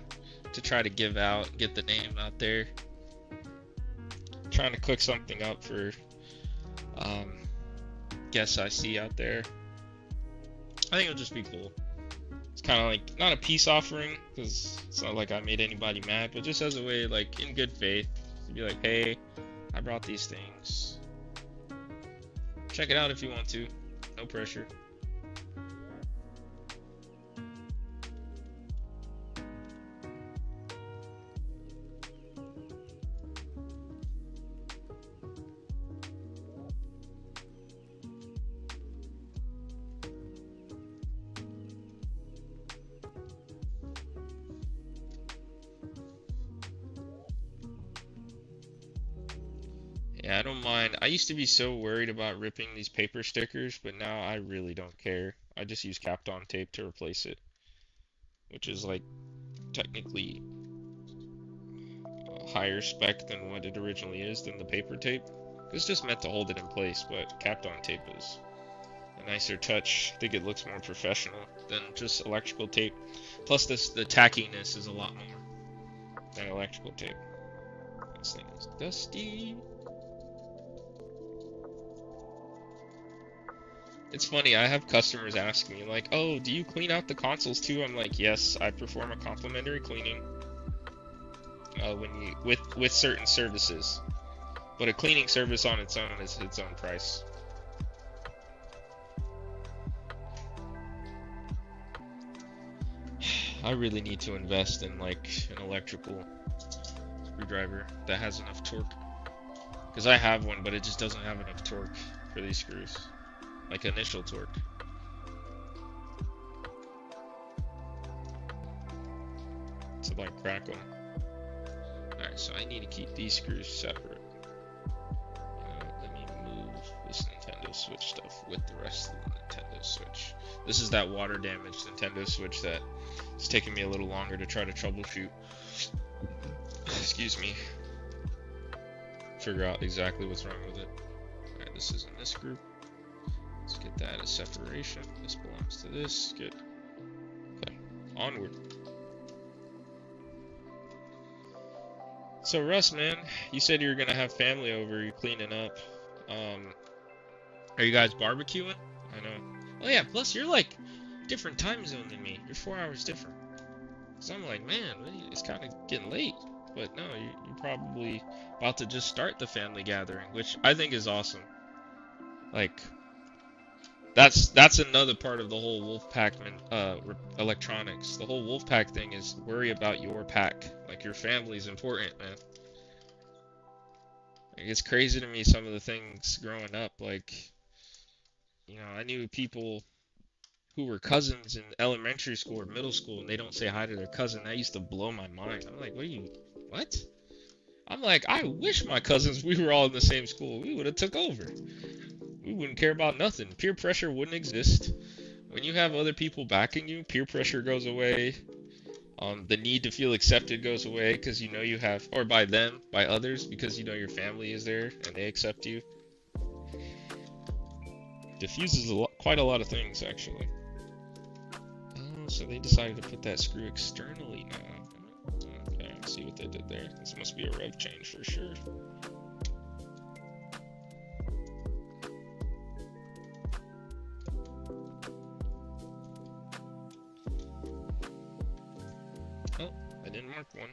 to try to give out, get the name out there. Trying to cook something up for guests I see out there. I think it'll just be cool. It's kind of like, not a peace offering, because it's not like I made anybody mad, but just as a way, like, in good faith, to be like, hey, I brought these things. Check it out if you want to. No pressure. Yeah, I don't mind. I used to be so worried about ripping these paper stickers, but now I really don't care. I just use Kapton tape to replace it, which is like technically a higher spec than what it originally is than the paper tape. It's just meant to hold it in place, but Kapton tape is a nicer touch. I think it looks more professional than just electrical tape. Plus, the tackiness is a lot more than electrical tape. This thing is dusty. It's funny, I have customers ask me, like, oh, do you clean out the consoles too? I'm like, yes, I perform a complimentary cleaning with certain services. But a cleaning service on its own is its own price. I really need to invest in like an electrical screwdriver that has enough torque. Because I have one, but it just doesn't have enough torque for these screws. Like initial torque. To like crack them. Alright, so I need to keep these screws separate. Let me move this Nintendo Switch stuff with the rest of the Nintendo Switch. This is that water damaged Nintendo Switch that it's taking me a little longer to try to troubleshoot. Excuse me. Figure out exactly what's wrong with it. Alright, this is in this group. Let's get that as separation. This belongs to this. Good. Okay. Onward. So Russ, man, you said you were gonna have family over. You're cleaning up. Are you guys barbecuing? I know. Oh yeah. Plus, you're like different time zone than me. You're 4 hours different. So I'm like, man, it's kind of getting late. But no, you're probably about to just start the family gathering, which I think is awesome. Like, that's another part of the whole Wolfpack electronics. The whole Wolfpack thing is worry about your pack. Like, your family's important, man. Like, it's crazy to me, some of the things growing up. Like, you know, I knew people who were cousins in elementary school or middle school, and they don't say hi to their cousin. That used to blow my mind. I'm like, what? I'm like, I wish my cousins, we were all in the same school. We would have took over. We wouldn't care about nothing. Peer pressure wouldn't exist. When you have other people backing you, peer pressure goes away. The need to feel accepted goes away because you know you have, or by them, by others, because you know your family is there and they accept you. Diffuses quite a lot of things, actually. Oh, so they decided to put that screw externally now. Okay, let's see what they did there. This must be a rev change for sure. Oh, I didn't mark one.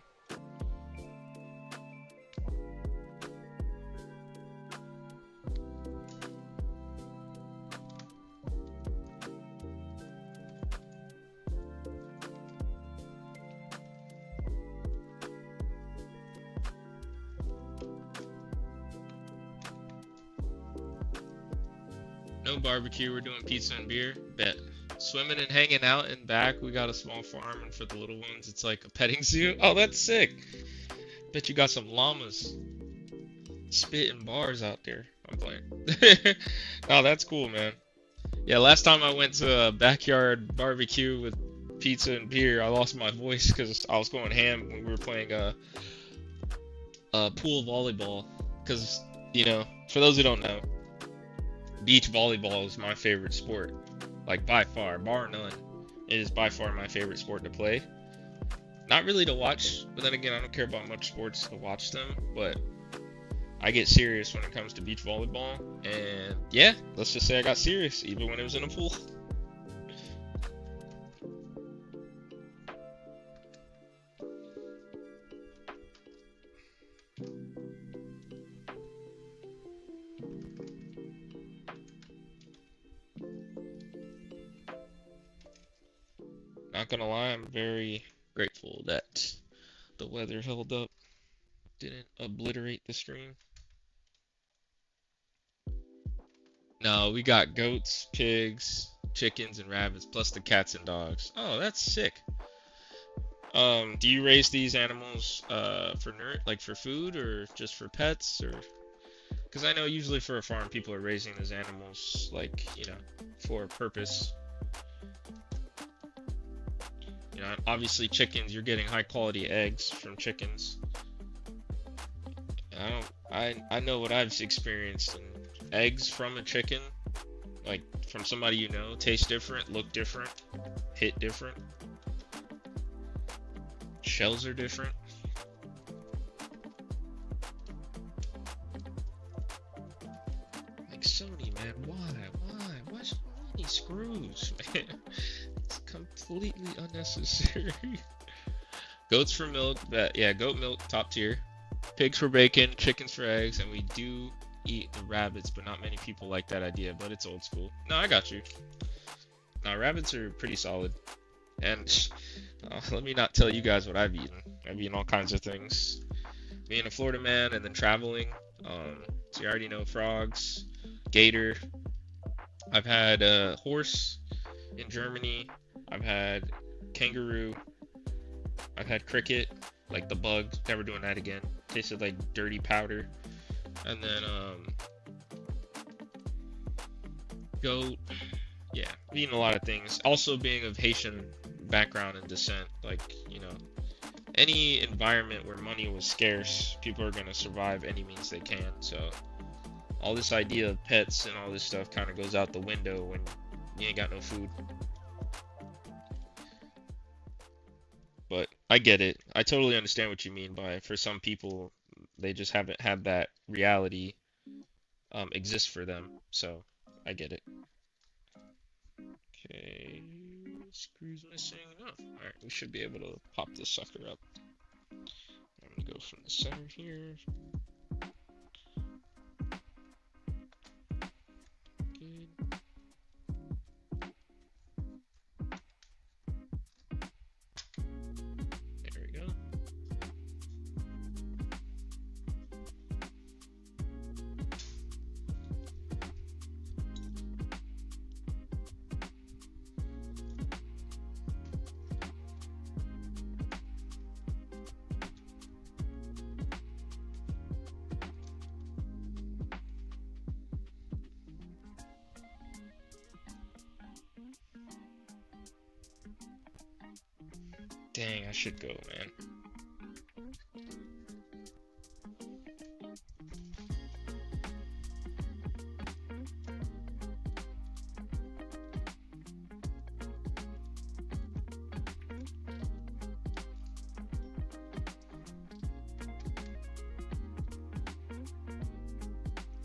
No barbecue, we're doing pizza and beer. Bet. Swimming and hanging out in back. We got a small farm, and for the little ones, it's like a petting zoo. Oh, that's sick. Bet you got some llamas spitting bars out there. I'm playing. Oh, that's cool, man. Yeah, last time I went to a backyard barbecue with pizza and beer, I lost my voice because I was going ham when we were playing pool volleyball. Because, you know, for those who don't know, beach volleyball is my favorite sport. Like, by far, bar none. It is by far my favorite sport to play. Not really to watch, but then again, I don't care about much sports to watch them, but I get serious when it comes to beach volleyball. And yeah, let's just say I got serious, even when it was in a pool. Not gonna lie, I'm very grateful that the weather held up, didn't obliterate the stream. No, we got goats, pigs, chickens, and rabbits, plus the cats and dogs. Oh, that's sick. Do you raise these animals for food or just for pets, or? Because I know usually for a farm, people are raising these animals like, you know, for a purpose. know, obviously chickens, you're getting high quality eggs from chickens. I know what I've experienced, and eggs from a chicken, like from somebody you know, taste different, look different, hit different. Shells are different. Like Sony, man, why so many screws, man? It's completely unnecessary. Goats for milk, yeah, goat milk, top tier. Pigs for bacon, chickens for eggs, and we do eat the rabbits, but not many people like that idea, but it's old school. No, I got you. Now, rabbits are pretty solid. And let me not tell you guys what I've eaten. I've eaten all kinds of things. Being a Florida man and then traveling, so you already know frogs, gator. I've had a horse in Germany. I've had kangaroo. I've had cricket, like the bug. Never doing that again. Tasted like dirty powder. And then goat. Yeah, I've eaten a lot of things. Also, being of Haitian background and descent, like, you know, any environment where money was scarce, people are gonna survive any means they can. So all this idea of pets and all this stuff kind of goes out the window when you ain't got no food. But I get it. I totally understand what you mean by, for some people, they just haven't had that reality exist for them. So I get it. Okay, screws missing. Oh, alright, we should be able to pop this sucker up. I'm gonna go from the center here. Good. There we go. Dang, I should go, man.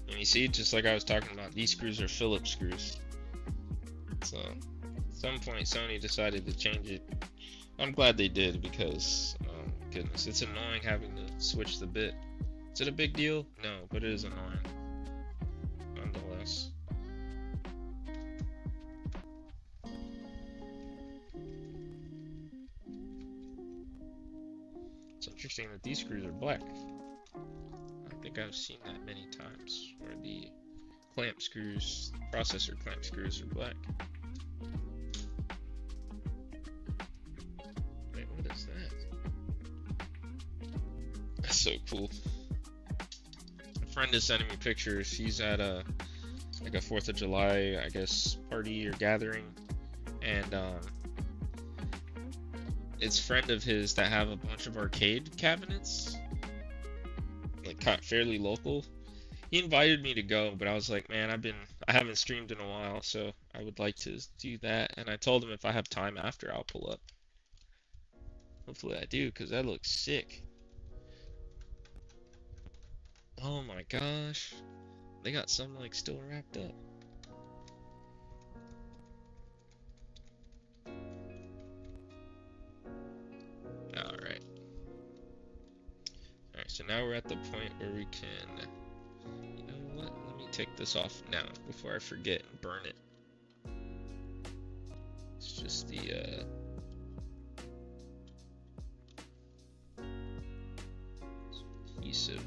And you see, just like I was talking about, these screws are Phillips screws. So, at some point, Sony decided to change it. I'm glad they did, because, oh goodness, it's annoying having to switch the bit. Is it a big deal? No, but it is annoying, nonetheless. It's interesting that these screws are black. I don't think I've seen that many times, where the clamp screws, processor clamp screws are black. So cool. A friend is sending me pictures. He's at like a 4th of July, I guess, party or gathering, and it's a friend of his that have a bunch of arcade cabinets, like fairly local. He invited me to go, but I was like, man, I haven't streamed in a while, so I would like to do that. And I told him if I have time after, I'll pull up. Hopefully I do, because that looks sick. Oh my gosh, they got some like still wrapped up. Alright, so now we're at the point where we can, you know what, let me take this off now before I forget and burn it. It's just the adhesive.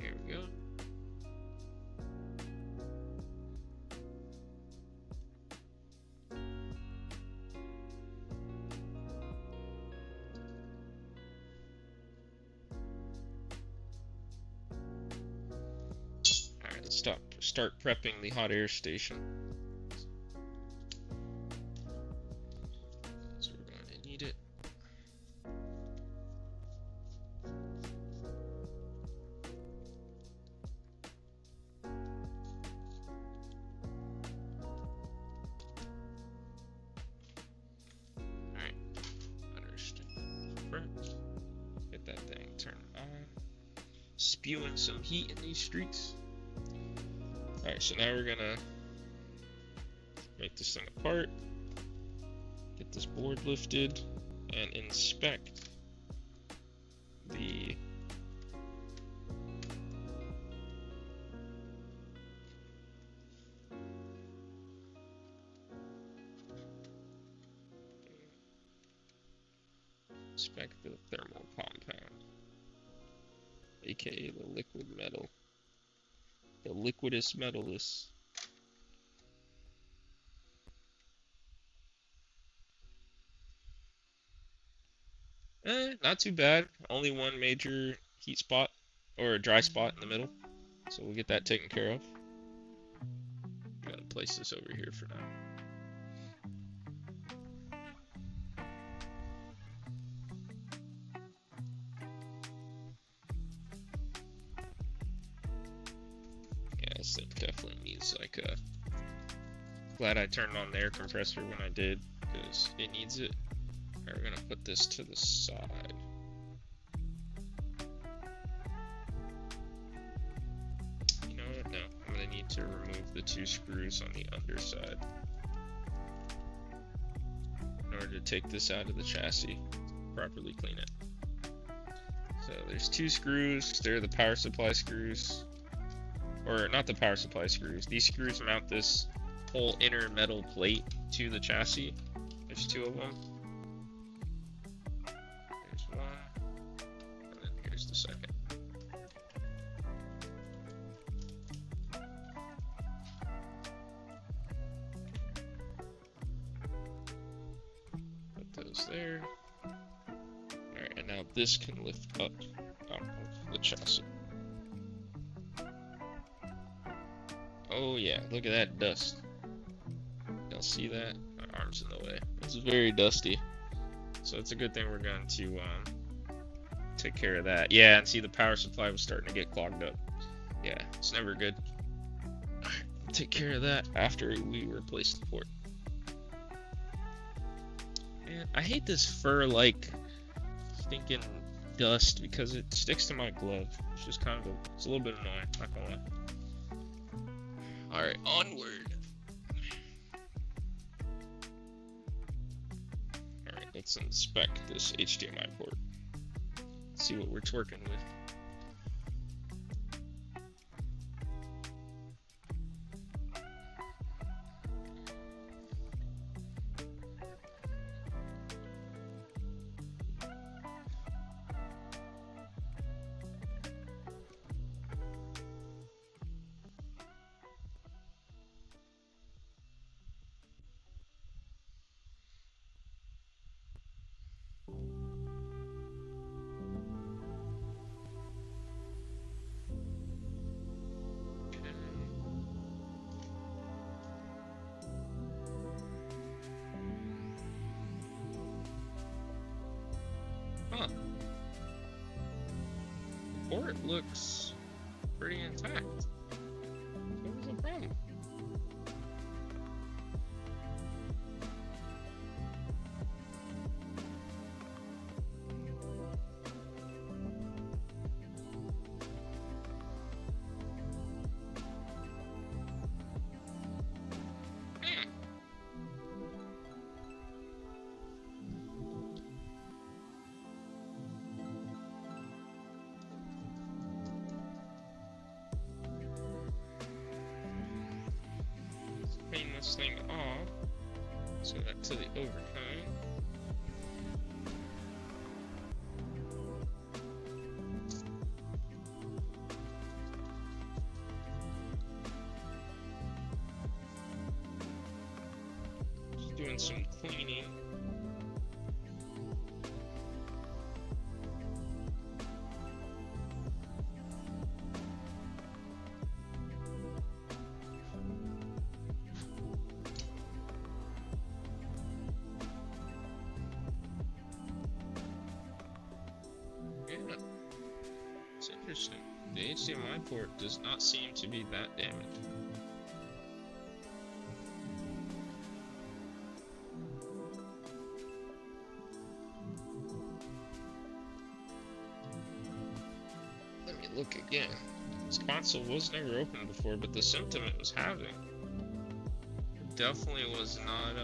Here we go. Alright, let's start prepping the hot air station. need it. Alright. Understand. Get that thing turned on. Spewing some heat in these streets. Alright, so now we're gonna make this thing apart. Get this board lifted and inspect the thermal compound, aka the liquid metal, the liquidus metalus. Not too bad. Only one major heat spot, or a dry spot in the middle. So we'll get that taken care of. Gotta place this over here for now. Yeah, this thing definitely needs like a... Glad I turned on the air compressor when I did, because it needs it. We're gonna put this to the side. You know what? No, I'm gonna need to remove the 2 screws on the underside in order to take this out of the chassis, properly clean it. So there's 2 screws. They're the power supply screws, or not the power supply screws. These screws mount this whole inner metal plate to the chassis. There's 2 of them. The second. Put those there. Alright, and now this can lift up out of the chassis. Oh yeah, look at that dust. Y'all see that? My arm's in the way. It's very dusty. So it's a good thing we're going to take care of that. Yeah, and see the power supply was starting to get clogged up. Yeah, it's never good. Alright, take care of that after we replace the port. Man, I hate this fur-like stinking dust because it sticks to my glove. It's just kind of it's a little bit annoying, not gonna lie. Alright, onward. Alright, let's inspect this HDMI port. See what we're twerking with. Huh. The port looks pretty intact. What was the problem? Clean this thing off. So that to the overtime. Just doing some cleaning. interesting. The HDMI port does not seem to be that damaged. Let me look again. This console was never opened before, but the symptom it was having definitely was not,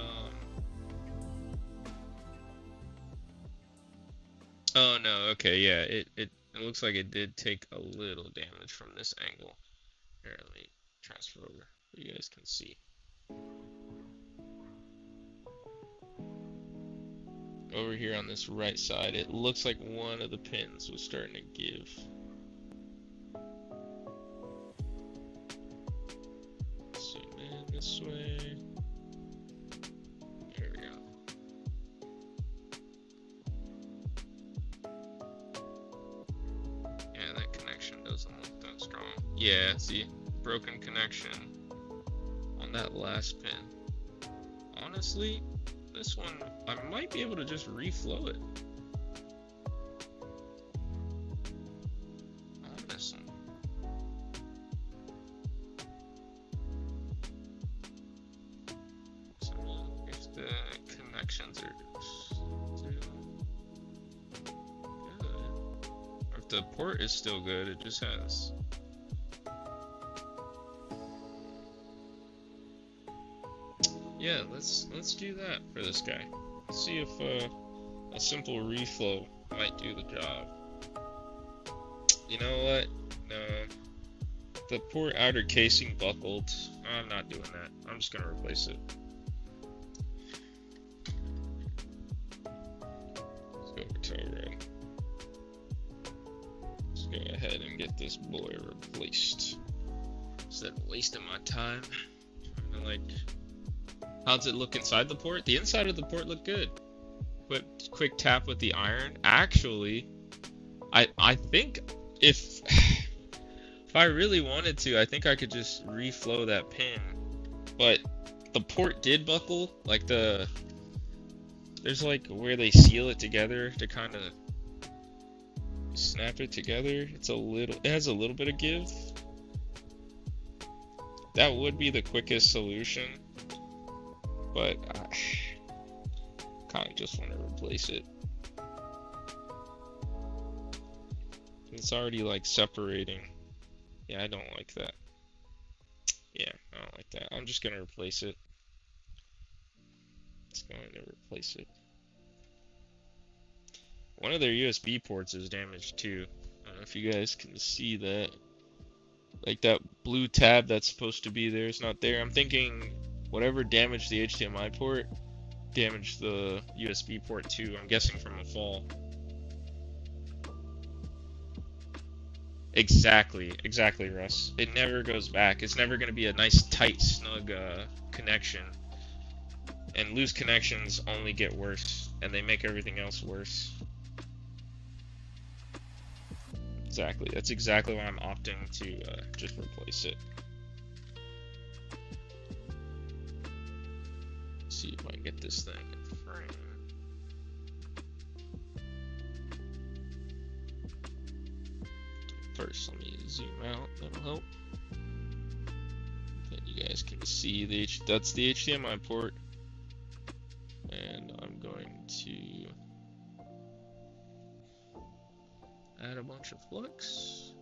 Oh no, okay, yeah, it looks like it did take a little damage from this angle. Here, let me transfer over so you guys can see. Over here on this right side, it looks like one of the pins was starting to give. Zoom in this way. There we go. Yeah, that connection doesn't look that strong. Yeah, see, broken connection on that last pin. Honestly, this one, I might be able to just reflow it. Honestly. So, if the connections are still good, or if the port is still good, it just has. Yeah, let's do that for this guy. See if a simple reflow might do the job. You know what? No. The poor outer casing buckled. I'm not doing that. I'm just gonna replace it. Let's go over tow road. Let's go ahead and get this boy replaced. Instead of wasting my time trying to, like, how's it look inside the port? The inside of the port looked good. But quick tap with the iron. Actually, I think if I really wanted to, I think I could just reflow that pin. But the port did buckle. Like there's like where they seal it together to kind of snap it together. It has a little bit of give. That would be the quickest solution. But I kind of just want to replace it. It's already like separating. Yeah, I don't like that. Yeah, I don't like that. I'm just going to replace it. It's going to replace it. One of their USB ports is damaged too. I don't know if you guys can see that. Like that blue tab that's supposed to be there is not there. I'm thinking whatever damaged the HDMI port damaged the USB port too. I'm guessing from a fall. Exactly, Russ. It never goes back. It's never going to be a nice, tight, snug connection. And loose connections only get worse, and they make everything else worse. Exactly. That's exactly why I'm opting to just replace it. Let's see if I can get this thing in frame. First, let me zoom out. That'll help. Then you guys can see that's the HDMI port. And I'm going to add a bunch of flux.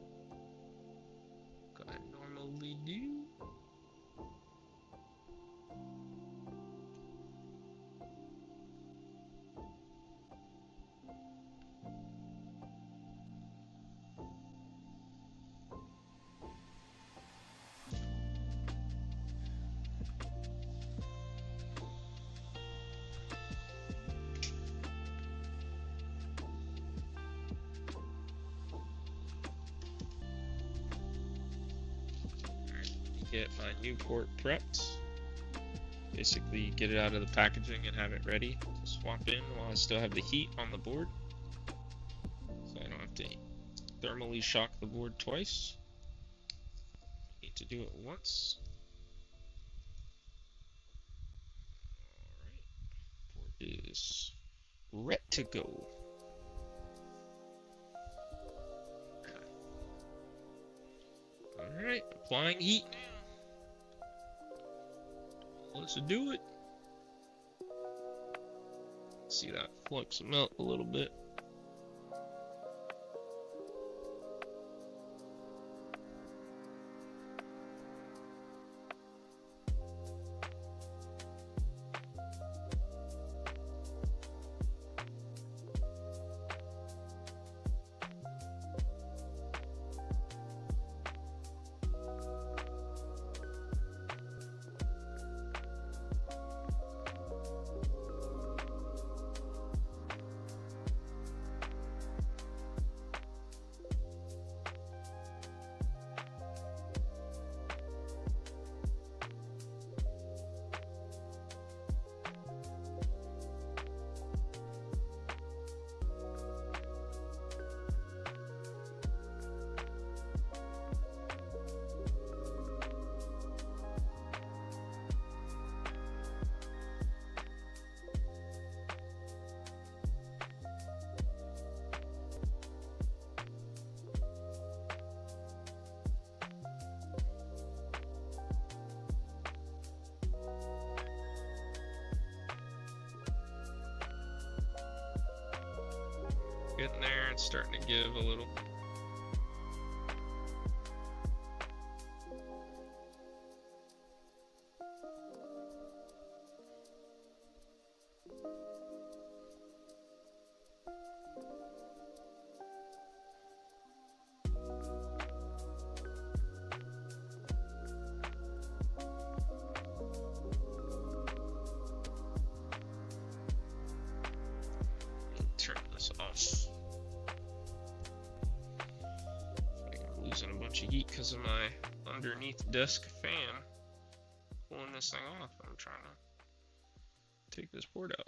Like I normally do. Get my new port prepped. Basically get it out of the packaging and have it ready to swap in while I still have the heat on the board. So I don't have to thermally shock the board twice. Need to do it once. Alright. Board is ready to go. Alright, applying heat now. Let's do it. See that flux melt a little bit. Getting there, it's starting to give a little. Turn this off. I'm losing a bunch of heat because of my underneath desk fan pulling this thing off. I'm trying to take this board out.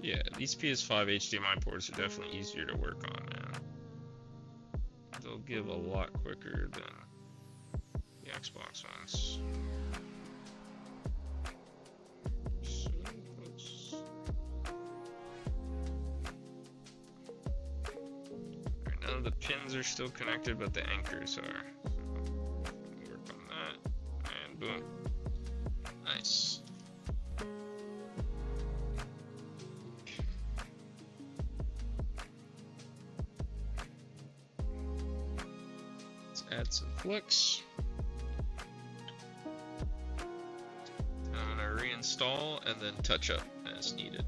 Yeah, these PS5 HDMI ports are definitely easier to work on, man. They'll give a lot quicker than the Xbox ones. So right, none of the pins are still connected, but the anchors are. So work on that, and boom. Nice. Add some flux. I'm going to reinstall and then touch up as needed.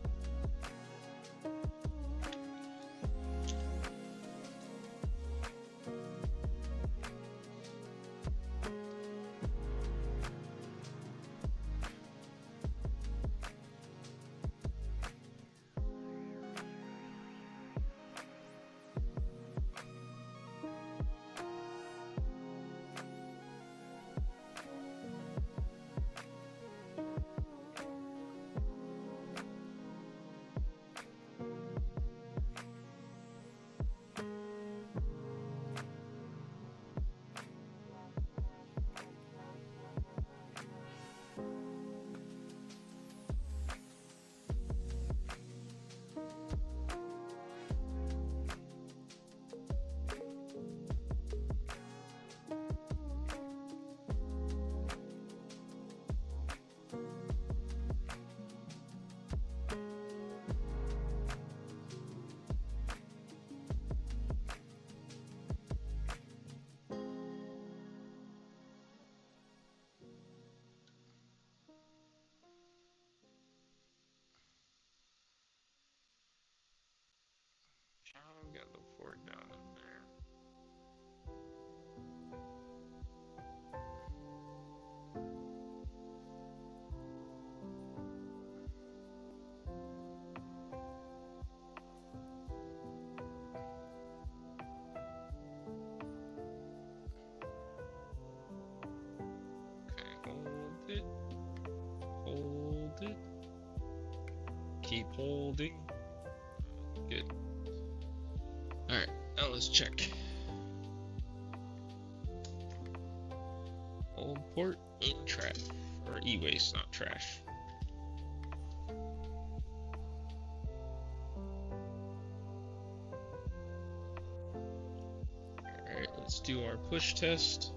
Got the port down in there. Okay, hold it. Hold it. Keep holding. Good. check. Old port in trash. Or e-waste, not trash. Alright, let's do our push test.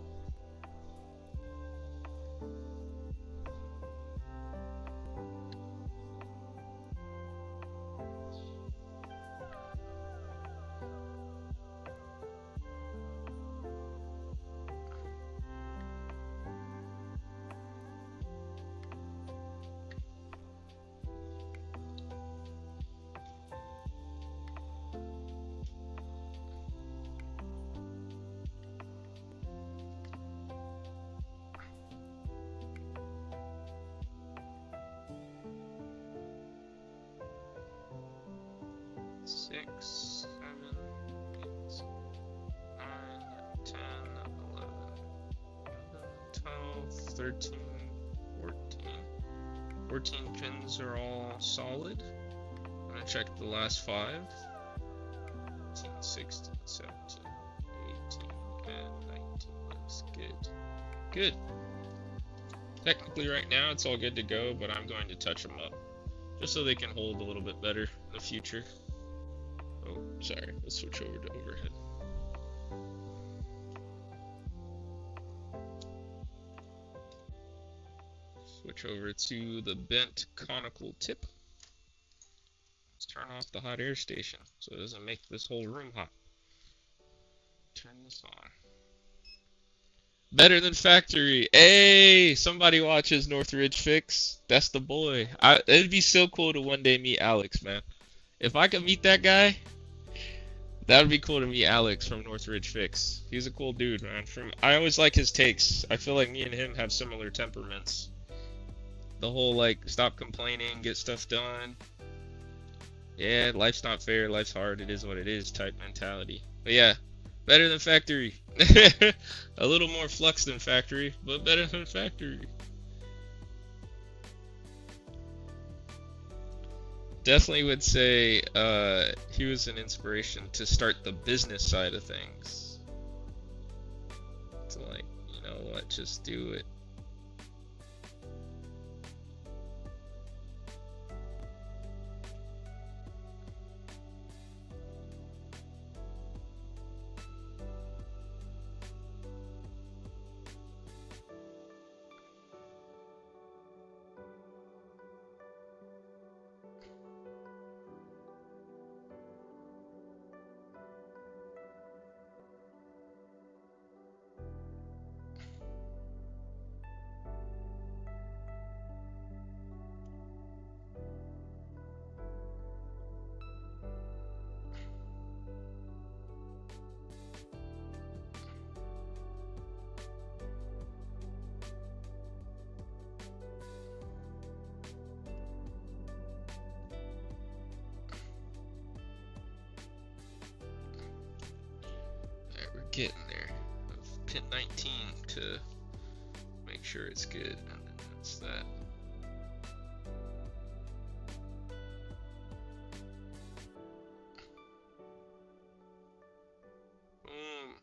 Six, 7, 8, 9, 10, 11, 12, 13, 14. 14 pins are all solid. I'm gonna check the last 5. 15, 16, 17, 18, and 19. Looks good. Good. Technically right now it's all good to go, but I'm going to touch them up. Just so they can hold a little bit better in the future. Oh, sorry. Let's switch over to overhead. Switch over to the bent conical tip. Let's turn off the hot air station so it doesn't make this whole room hot. Turn this on. Better than factory. Hey, somebody watches Northridge Fix. That's the boy. It'd be so cool to one day meet Alex, man. If I could meet that guy, that would be cool to meet Alex from Northridge Fix. He's a cool dude, man. I always like his takes. I feel like me and him have similar temperaments. The whole, like, stop complaining, get stuff done. Yeah, life's not fair, life's hard, it is what it is type mentality. But yeah, better than factory. A little more flux than factory, but better than factory. Definitely would say he was an inspiration to start the business side of things. To, like, you know what, just do it. Getting there. Pin 19 to make sure it's good, and then that's that. Boom.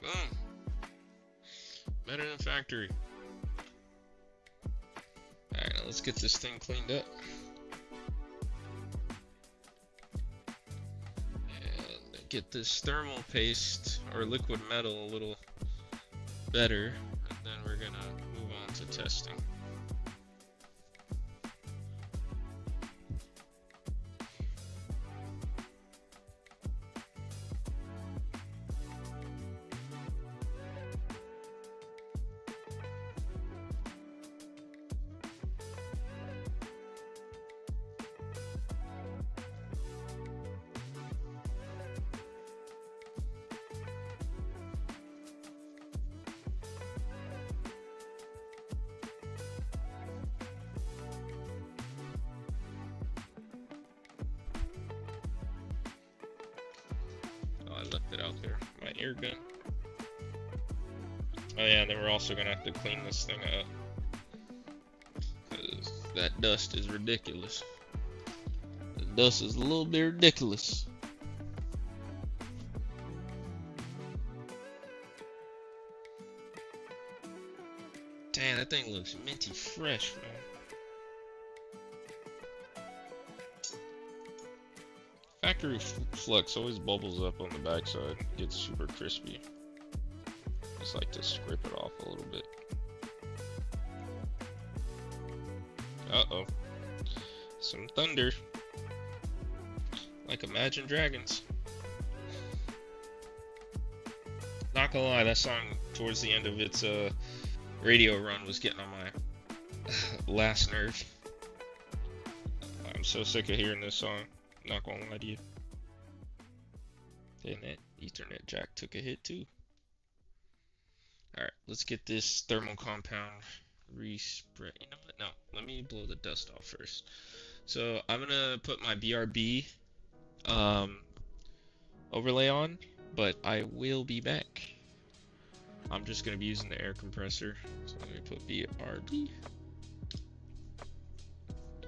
Boom. Better than factory. Alright, now let's get this thing cleaned up. And get this thermal paste or liquid metal a little better. And then we're gonna move on to testing. left it out there. My air gun. Oh yeah, and then we're also gonna have to clean this thing up. Cause that dust is ridiculous. The dust is a little bit ridiculous. Damn, that thing looks minty fresh, man. Factory flux always bubbles up on the backside, gets super crispy. Just like to scrape it off a little bit. Uh-oh. Some thunder. Like Imagine Dragons. Not gonna lie, that song towards the end of its radio run was getting on my last nerve. I'm so sick of hearing this song. Not gonna lie to you. And that Ethernet jack took a hit too. Alright, let's get this thermal compound respray. You know what? No, let me blow the dust off first. So I'm gonna put my BRB overlay on, but I will be back. I'm just gonna be using the air compressor. So let me put BRB.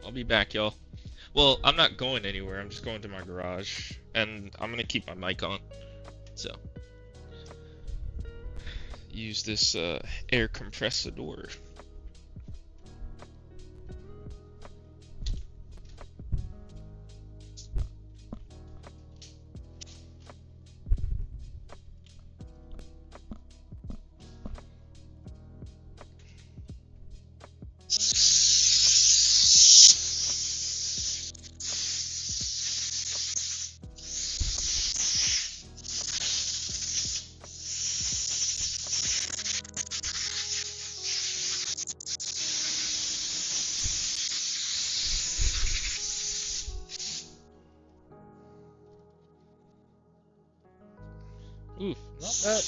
I'll be back, y'all. Well, I'm not going anywhere. I'm just going to my garage, and I'm gonna keep my mic on. So use this air compressor. Oof, not bad.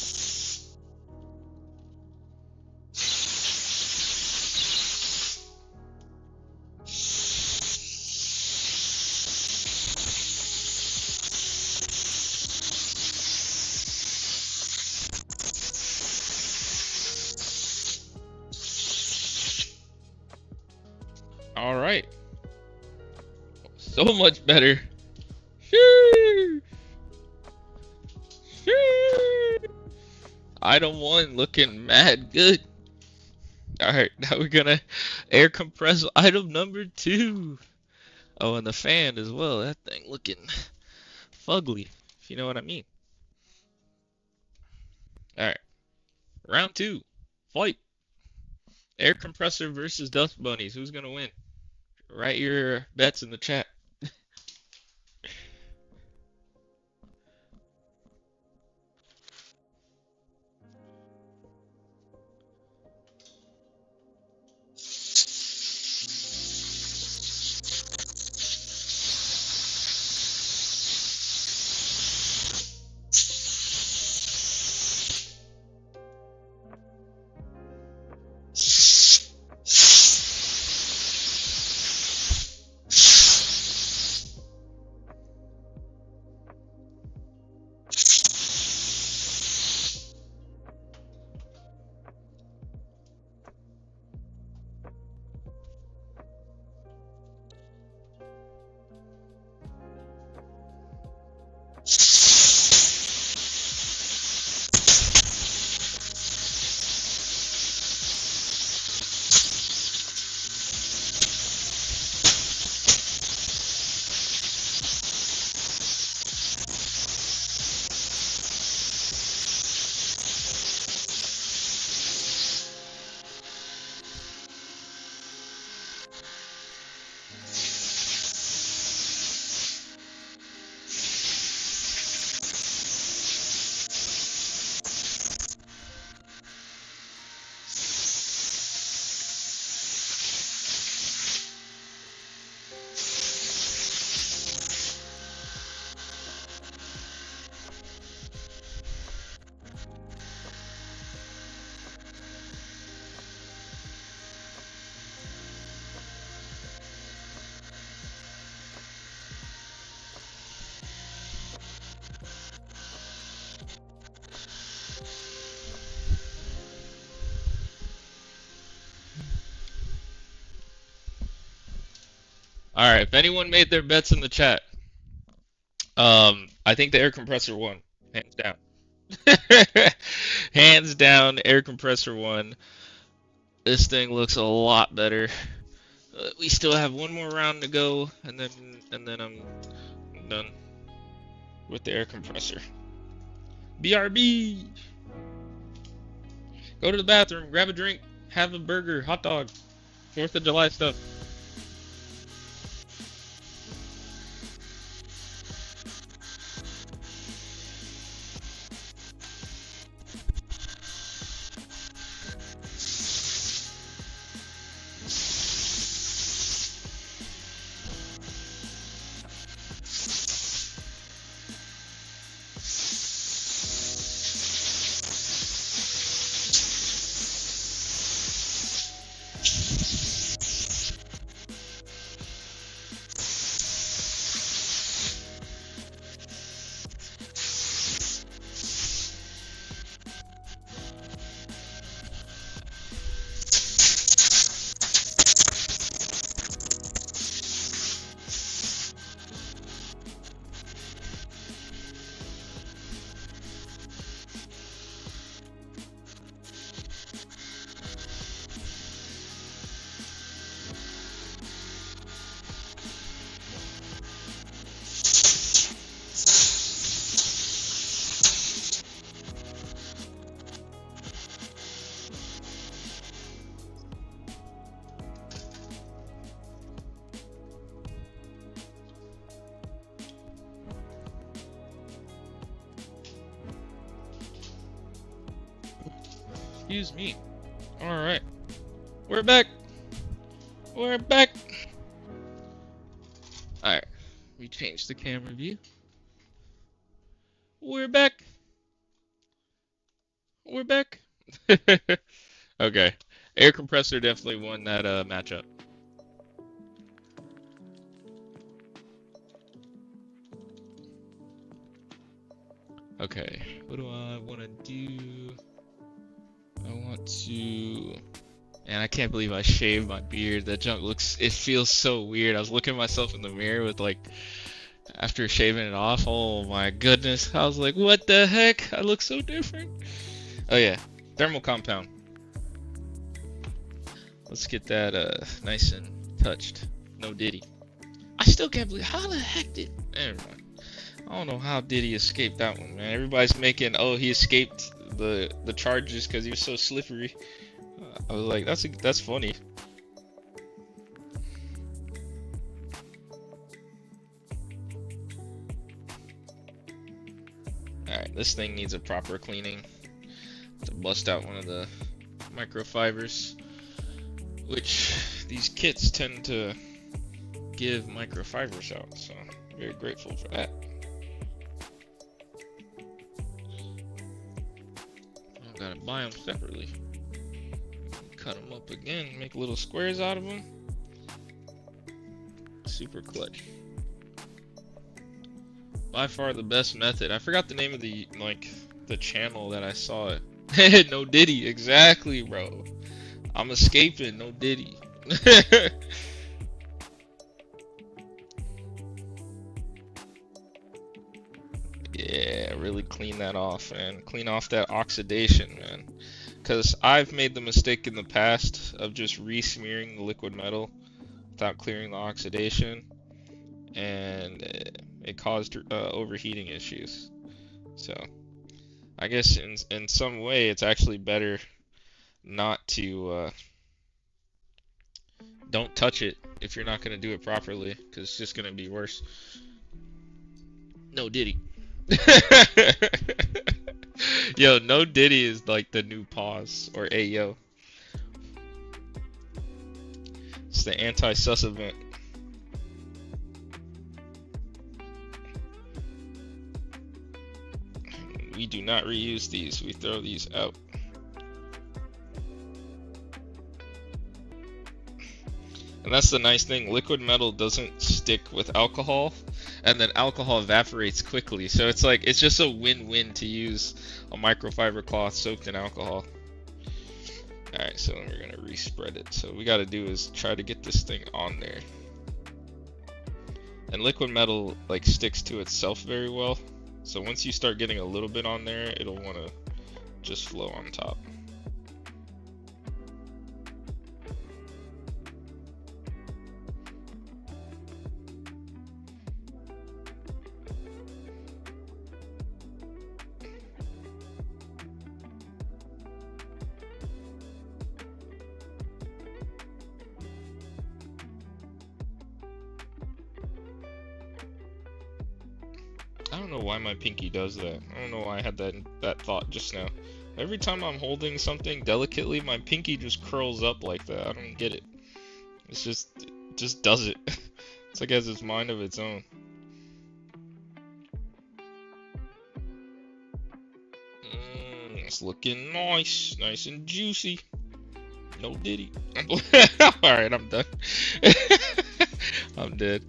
All right. So much better. Sheesh. Item 1 looking mad good. Alright, now we're gonna air compress item number 2. Oh, and the fan as well. That thing looking fugly, if you know what I mean. Alright, round 2. Fight. Air compressor versus dust bunnies. Who's gonna win? Write your bets in the chat. All right, if anyone made their bets in the chat, I think the air compressor won, hands down. Hands down, air compressor won. This thing looks a lot better. We still have one more round to go, and then I'm done with the air compressor. BRB. Go to the bathroom, grab a drink, have a burger, hot dog, 4th of July stuff. Excuse me. Alright. We're back. We're back. Alright. We changed the camera view. We're back. We're back. Okay. Air compressor definitely won that matchup. Okay. What do I want to do? I want to... And I can't believe I shaved my beard. That junk looks... It feels so weird. I was looking at myself in the mirror with like... After shaving it off, oh my goodness. I was like, what the heck? I look so different. Oh yeah. Thermal compound. Let's get that nice and touched. No Diddy. I still can't believe... How the heck did... Never mind. I don't know how Diddy escaped that one, man. Everybody's making... Oh, he escaped... the charges because he was so slippery. I was like, that's funny. Alright, this thing needs a proper cleaning. To bust out one of the microfibers, which these kits tend to give microfibers out, so I'm very grateful for that. Gotta buy them separately. Cut them up again, make little squares out of them. Super clutch. By far the best method. I forgot the name of the channel that I saw it. No Diddy, exactly, bro. I'm escaping, no Diddy. Yeah, really clean that off, man. Clean off that oxidation, man. Because I've made the mistake in the past of just re-smearing the liquid metal without clearing the oxidation, and it caused overheating issues. So I guess in some way it's actually better not to don't touch it if you're not going to do it properly, because it's just going to be worse. No Diddy. Yo, no Diddy is like the new pause or Ayo. It's the anti-sus event. We do not reuse these, we throw these out. And that's the nice thing, liquid metal doesn't stick with alcohol, and then alcohol evaporates quickly. So it's like, it's just a win-win to use a microfiber cloth soaked in alcohol. Alright, so then we're gonna respread it. So what we gotta do is try to get this thing on there. And liquid metal like sticks to itself very well. So once you start getting a little bit on there, it'll want to just flow on top. I don't know why my pinky does that. I don't know why I had that thought just now. Every time I'm holding something delicately, my pinky just curls up like that. I don't get it. It just does it. It's like it has its mind of its own. It's looking nice, nice and juicy. No diddy. Alright, I'm done. I'm dead.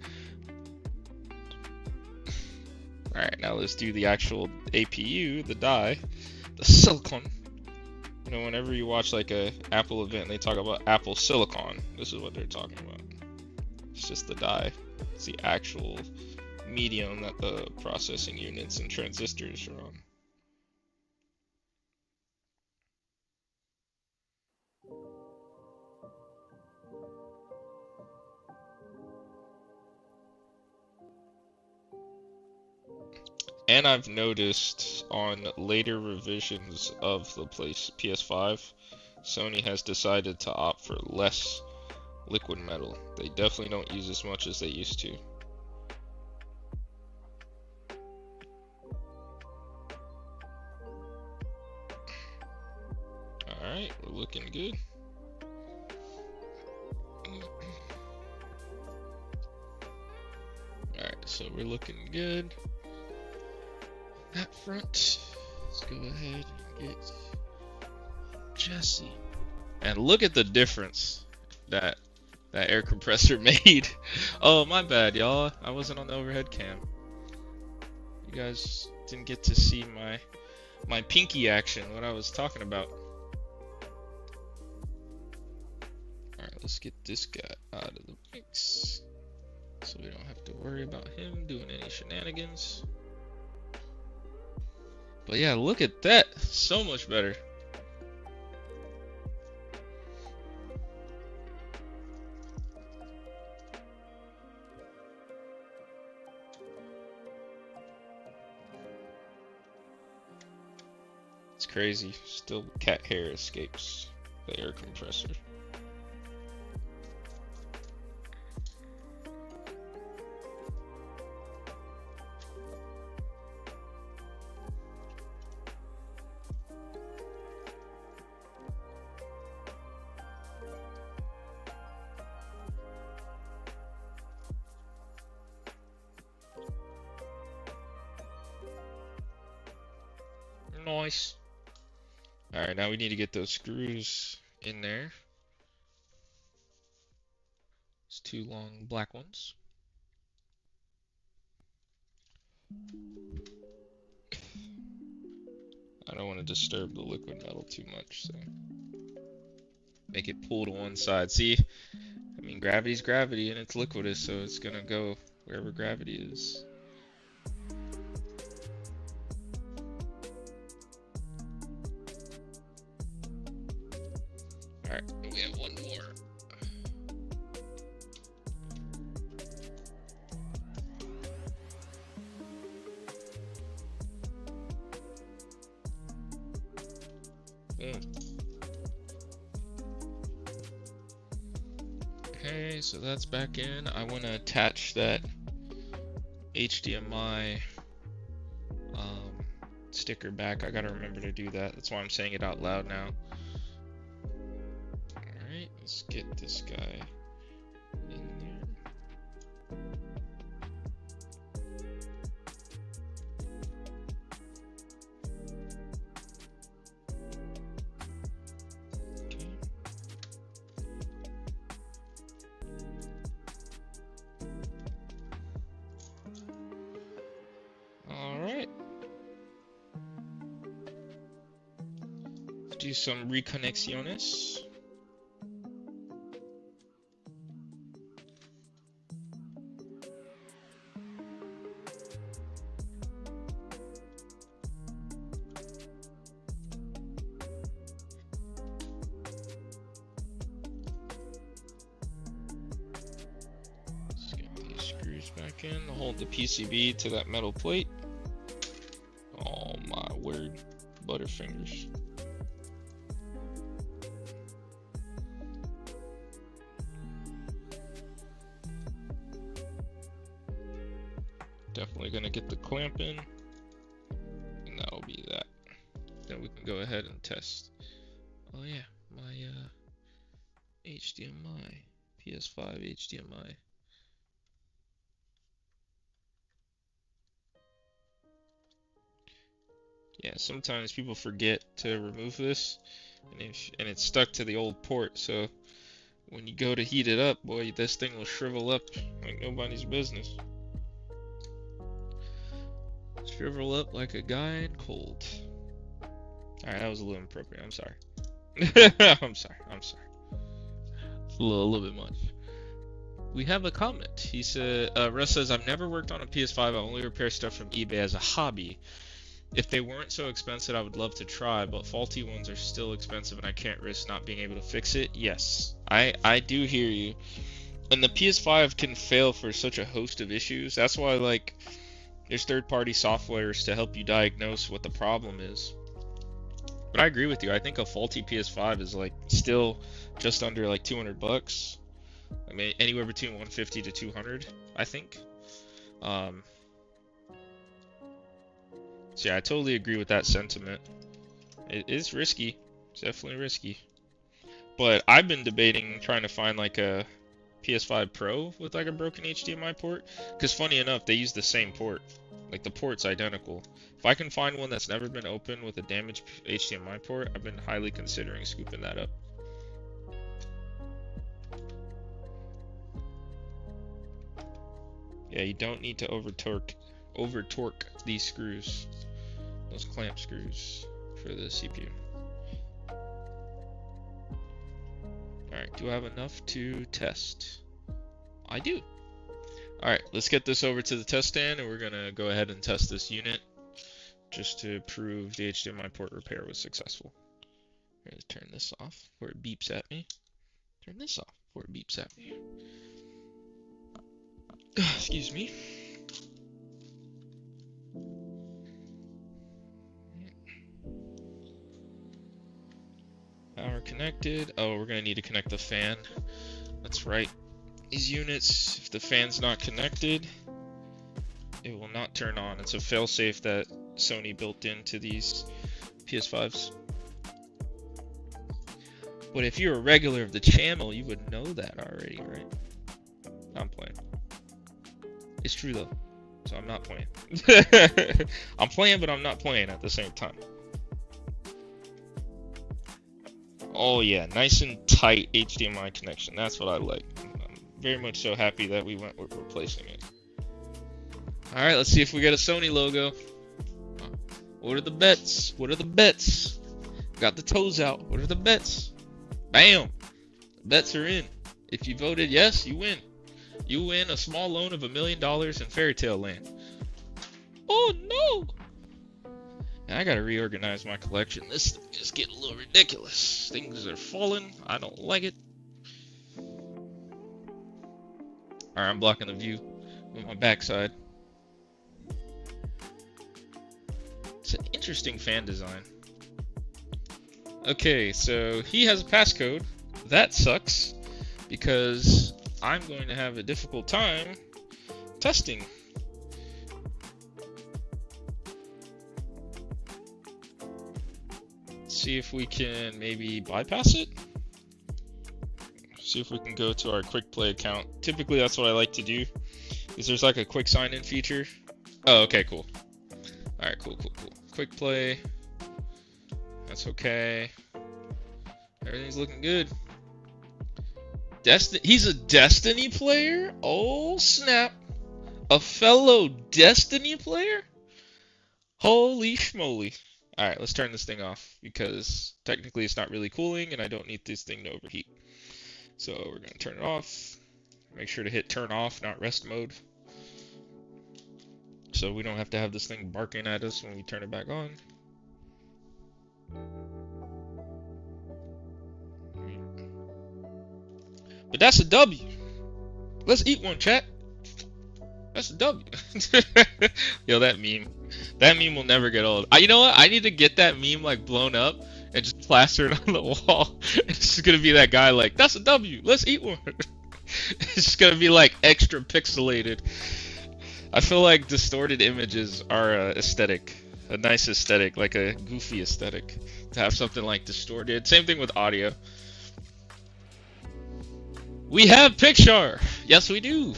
Alright, now let's do the actual APU, the die, the silicon. You know, whenever you watch like a Apple event and they talk about Apple silicon, this is what they're talking about. It's just the die. It's the actual medium that the processing units and transistors are on. And I've noticed on later revisions of the PS5, Sony has decided to opt for less liquid metal. They definitely don't use as much as they used to. Alright, we're looking good. Alright, so we're looking good. That front. Let's go ahead and get Jesse. And look at the difference that air compressor made. Oh, my bad, y'all. I wasn't on the overhead cam. You guys didn't get to see my pinky action, what I was talking about. Alright, let's get this guy out of the mix, so we don't have to worry about him doing any shenanigans. But yeah, look at that. So much better. It's crazy. Still cat hair escapes the air compressor. Nice. Alright, now we need to get those screws in there. It's two long black ones. I don't want to disturb the liquid metal too much, so make it pull to one side. See, I mean, gravity's gravity and it's liquidous, so it's gonna go wherever gravity is. Alright, we have one more. Okay, so that's back in. I want to attach that HDMI sticker back. I gotta remember to do that. That's why I'm saying it out loud now. Alright, let's get this guy in there. Okay. Alright. Let's do some reconexiones. back in. Hold the PCB to that metal plate. Oh my word. Butterfingers. Definitely gonna get the clamp in. And that'll be that. Then we can go ahead and test. Oh yeah, my HDMI. PS5 HDMI. Yeah, sometimes people forget to remove this, and it's stuck to the old port, so when you go to heat it up, boy, this thing will shrivel up like nobody's business. Shrivel up like a guy in cold. Alright, that was a little inappropriate, I'm sorry. I'm sorry. It's a little bit much. We have a comment. He said, Russ says, I've never worked on a PS5, I only repair stuff from eBay as a hobby. If they weren't so expensive, I would love to try, but faulty ones are still expensive and I can't risk not being able to fix it. Yes, I do hear you. And the PS5 can fail for such a host of issues. That's why, like, there's third-party softwares to help you diagnose what the problem is. But I agree with you. I think a faulty PS5 is, like, still just under, like, 200 bucks. I mean, anywhere between 150 to 200, I think. So yeah, I totally agree with that sentiment. It is risky. It's definitely risky. But I've been debating trying to find like a PS5 Pro with like a broken HDMI port. Because funny enough, they use the same port. Like the port's identical. If I can find one that's never been opened with a damaged HDMI port, I've been highly considering scooping that up. Yeah, you don't need to over torque these screws, those clamp screws for the CPU. Alright, do I have enough to test? I do. Alright, let's get this over to the test stand and we're gonna go ahead and test this unit just to prove the HDMI port repair was successful. I'm gonna turn this off before it beeps at me. Turn this off before it beeps at me. Excuse me. Power connected. Oh, we're gonna need to connect the fan. That's right. These units, if the fan's not connected, it will not turn on. It's a failsafe that Sony built into these PS5s. But if you're a regular of the channel, you would know that already, right? I'm playing. It's true though, so I'm not playing. I'm playing, but I'm not playing at the same time. Oh yeah, nice and tight HDMI connection. That's what I like. I'm very much so happy that we went with replacing it. Alright, let's see if we get a Sony logo. What are the bets? What are the bets? Got the toes out. What are the bets? Bam! The bets are in. If you voted yes, you win. You win a small loan of $1 million in Fairy Tale Land. Oh no! I gotta reorganize my collection. This is getting a little ridiculous. Things are falling. I don't like it. Alright, I'm blocking the view with my backside. It's an interesting fan design. Okay, so he has a passcode. That sucks because I'm going to have a difficult time testing. See if we can maybe bypass it. See if we can go to our quick play account. Typically that's what I like to do, is there's like a quick sign in feature. Oh, okay, cool. Alright, cool. Quick play. That's okay. Everything's looking good. He's a Destiny player? Oh snap. A fellow Destiny player? Holy schmoly. Alright, let's turn this thing off because technically it's not really cooling and I don't need this thing to overheat. So we're going to turn it off. Make sure to hit turn off, not rest mode. So we don't have to have this thing barking at us when we turn it back on. But that's a W. Let's eat one, chat. That's a W. Yo, that meme. That meme will never get old. You know what? I need to get that meme like blown up and just plaster it on the wall. It's just gonna be that guy like, that's a W. Let's eat one. It's just gonna be like extra pixelated. I feel like distorted images are aesthetic, a nice aesthetic, like a goofy aesthetic. To have something like distorted. Same thing with audio. We have Picture. Yes, we do.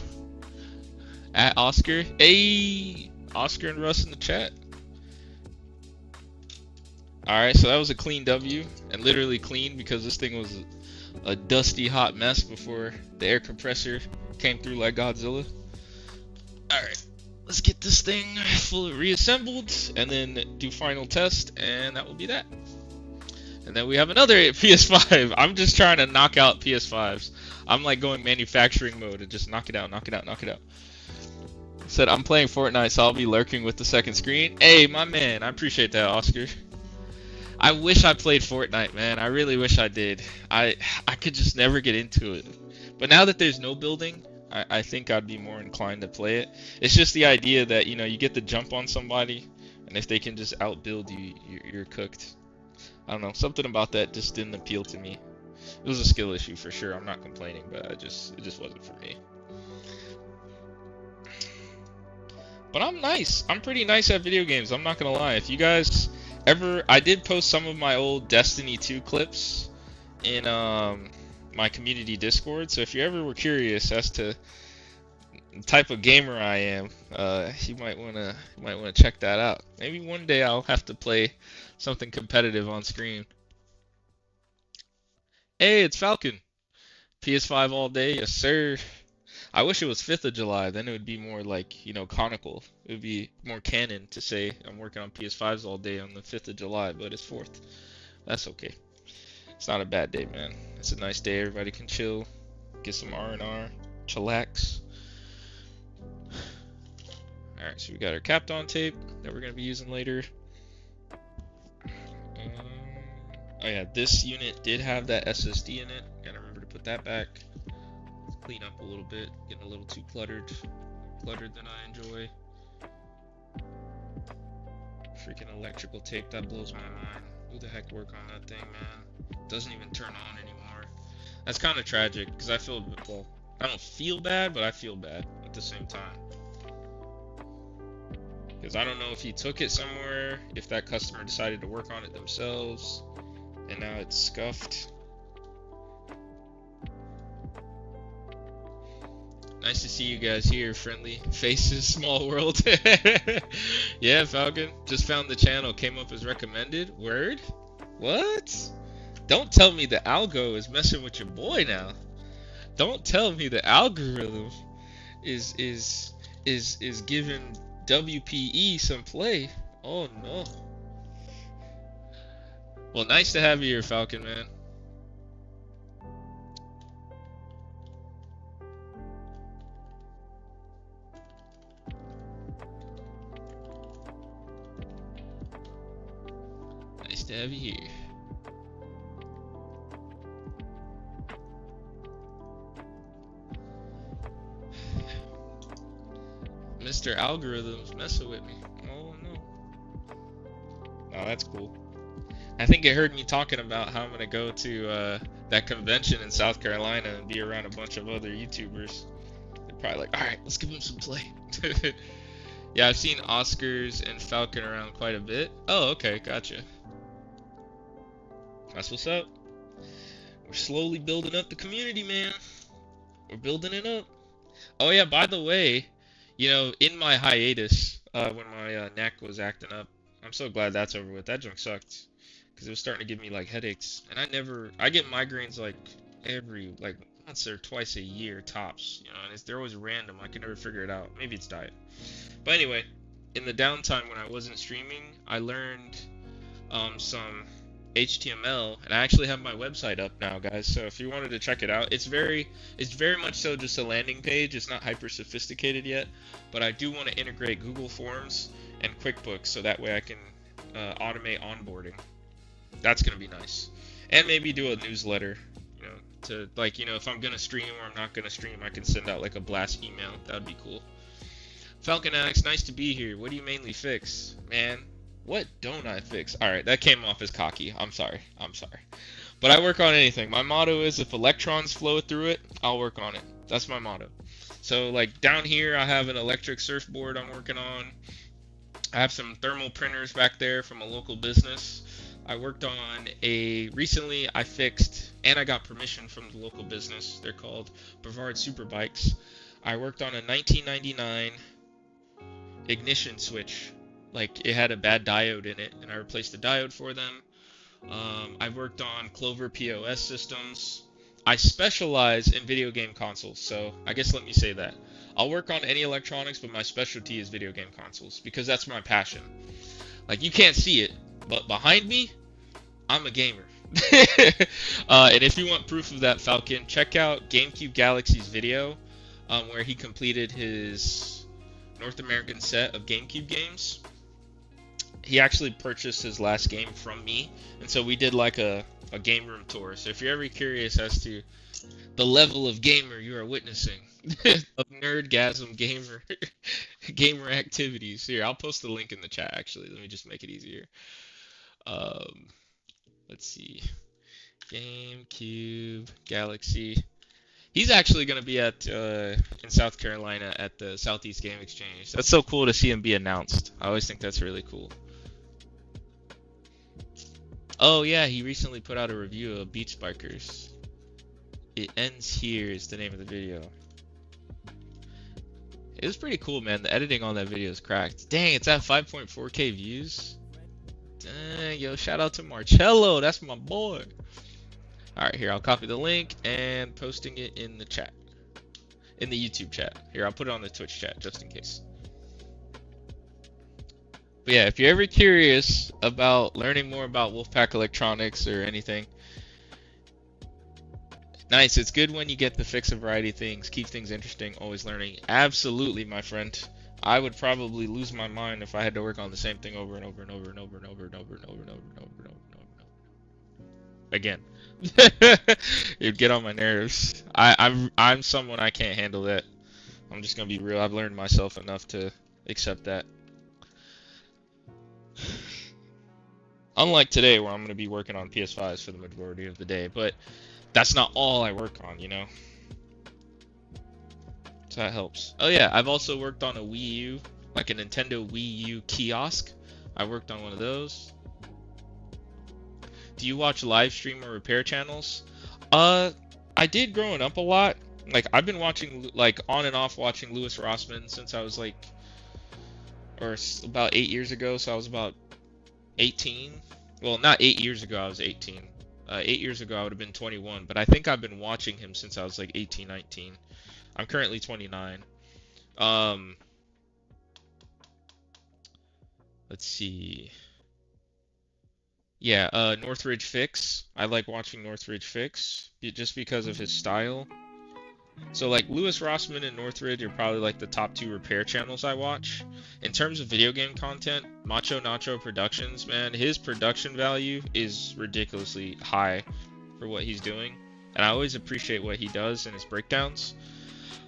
At Oscar. Hey, Oscar and Russ in the chat. Alright, so that was a clean W. And literally clean because this thing was a dusty, hot mess before the air compressor came through like Godzilla. Alright, let's get this thing fully reassembled and then do final test, and that will be that. And then we have another PS5. I'm just trying to knock out PS5s. I'm like going manufacturing mode and just knock it out, knock it out, knock it out. Said I'm playing Fortnite, so I'll be lurking with the second screen. Hey, my man, I appreciate that, Oscar. I wish I played Fortnite, man. I really wish I did. I could just never get into it. But now that there's no building, I think I'd be more inclined to play it. It's just the idea that, you know, you get the jump on somebody, and if they can just outbuild you, you're cooked. I don't know, something about that just didn't appeal to me. It was a skill issue for sure. I'm not complaining, but it just wasn't for me. But I'm nice. I'm pretty nice at video games. I'm not gonna lie. If you guys ever, I did post some of my old Destiny 2 clips in my community Discord. So if you ever were curious as to the type of gamer I am, you might wanna check that out. Maybe one day I'll have to play something competitive on screen. Hey, it's Falcon. PS5 all day, yes sir. I wish it was 5th of July, then it would be more like, you know, conical. It would be more canon to say I'm working on PS5s all day on the 5th of July, but it's 4th. That's okay. It's not a bad day, man. It's a nice day, everybody can chill, get some R&R, chillax. Alright, so we got our Kapton tape that we're going to be using later. Oh yeah, this unit did have that SSD in it. Gotta remember to put that back. Let's clean up a little bit. Getting a little too cluttered. Cluttered than I enjoy. Freaking electrical tape, that blows my mind. Who the heck work on that thing, man? It doesn't even turn on anymore. That's kind of tragic, because I feel, well, I don't feel bad, but I feel bad at the same time. Because I don't know if he took it somewhere, if that customer decided to work on it themselves, and now it's scuffed. Nice to see you guys here, friendly faces, small world. Yeah, Falcon, just found the channel, came up as recommended. Word? What? Don't tell me the algo is messing with your boy now. Don't tell me the algorithm is giving WPE some play. Oh no. Well, nice to have you here, Falcon, man. Nice to have you here. Mr. Algorithm's messing with me. Oh no. Oh, that's cool. I think it heard me talking about how I'm gonna go to that convention in South Carolina and be around a bunch of other YouTubers. They're probably like, alright, let's give them some play. Yeah, I've seen Oscars and Falcon around quite a bit. Oh, okay, gotcha. That's what's up. We're slowly building up the community, man. We're building it up. Oh yeah, by the way, you know, in my hiatus, when my neck was acting up, I'm so glad that's over with. That junk sucked. Because it was starting to give me, like, headaches. And I get migraines, like, like, once or twice a year, tops. You know, and they're always random. I can never figure it out. Maybe it's diet. But anyway, in the downtime when I wasn't streaming, I learned some HTML, and I actually have my website up now, guys. So if you wanted to check it out, it's very much so just a landing page. It's not hyper sophisticated yet, but I do want to integrate Google Forms and QuickBooks so that way I can automate onboarding. That's gonna be nice, and maybe do a newsletter, you know, to, like, you know, if I'm gonna stream or I'm not gonna stream, I can send out like a blast email. That would be cool. Falcon Addicts, nice to be here. What do you mainly fix? Man, what don't I fix? Alright, that came off as cocky. I'm sorry. I'm sorry. But I work on anything. My motto is if electrons flow through it, I'll work on it. That's my motto. So like down here, I have an electric surfboard I'm working on. I have some thermal printers back there from a local business. I worked on recently I fixed, and I got permission from the local business. They're called Brevard Superbikes. I worked on a 1999 ignition switch. Like it had a bad diode in it, and I replaced the diode for them. I worked on Clover POS systems. I specialize in video game consoles, so I guess let me say that. I'll work on any electronics, but my specialty is video game consoles because that's my passion. Like you can't see it, but behind me, I'm a gamer. And if you want proof of that, Falcon, check out GameCube Galaxy's video where he completed his North American set of GameCube games. He actually purchased his last game from me, and so we did like a game room tour. So if you're ever curious as to the level of gamer you are witnessing, of nerdgasm gamer activities, here, I'll post the link in the chat actually. Let me just make it easier. Let's see. GameCube Galaxy. He's actually going to be at in South Carolina at the Southeast Game Exchange. That's so cool to see him be announced. I always think that's really cool. Oh yeah, he recently put out a review of Beach Bikers. It Ends Here is the name of the video. It was pretty cool, man. The editing on that video is cracked. Dang, it's at 5.4K views. Dang, yo, shout out to Marcello. That's my boy. Alright, here, I'll copy the link and posting it in the chat. In the YouTube chat. Here, I'll put it on the Twitch chat just in case. But yeah, if you're ever curious about learning more about WolfPackElectronics or anything, nice. It's good when you get to fix a variety of things, keep things interesting, always learning. Absolutely, my friend. I would probably lose my mind if I had to work on the same thing over and over and over and over and over and over and over and over and over and over and over. Again. It'd get on my nerves. I'm someone I can't handle that. I'm just gonna be real. I've learned myself enough to accept that. Unlike today, where I'm going to be working on PS5s for the majority of the day, but that's not all I work on, you know? So that helps. Oh yeah, I've also worked on a Wii U, like a Nintendo Wii U kiosk. I worked on one of those. Do you watch live stream or repair channels? I did growing up a lot. Like, I've been watching, like, on and off watching Louis Rossmann since I was, like, or about 8 years ago, so I was about 18. Well, not 8 years ago, I was 18. 8 years ago, I would have been 21, but I think I've been watching him since I was like 18, 19. I'm currently 29. Let's see. Yeah, Northridge Fix. I like watching Northridge Fix just because of his style. So like Louis Rossmann and Northridge are probably like the top 2 repair channels I watch. In terms of video game content, Macho Nacho Productions, man, his production value is ridiculously high for what he's doing. And I always appreciate what he does in his breakdowns.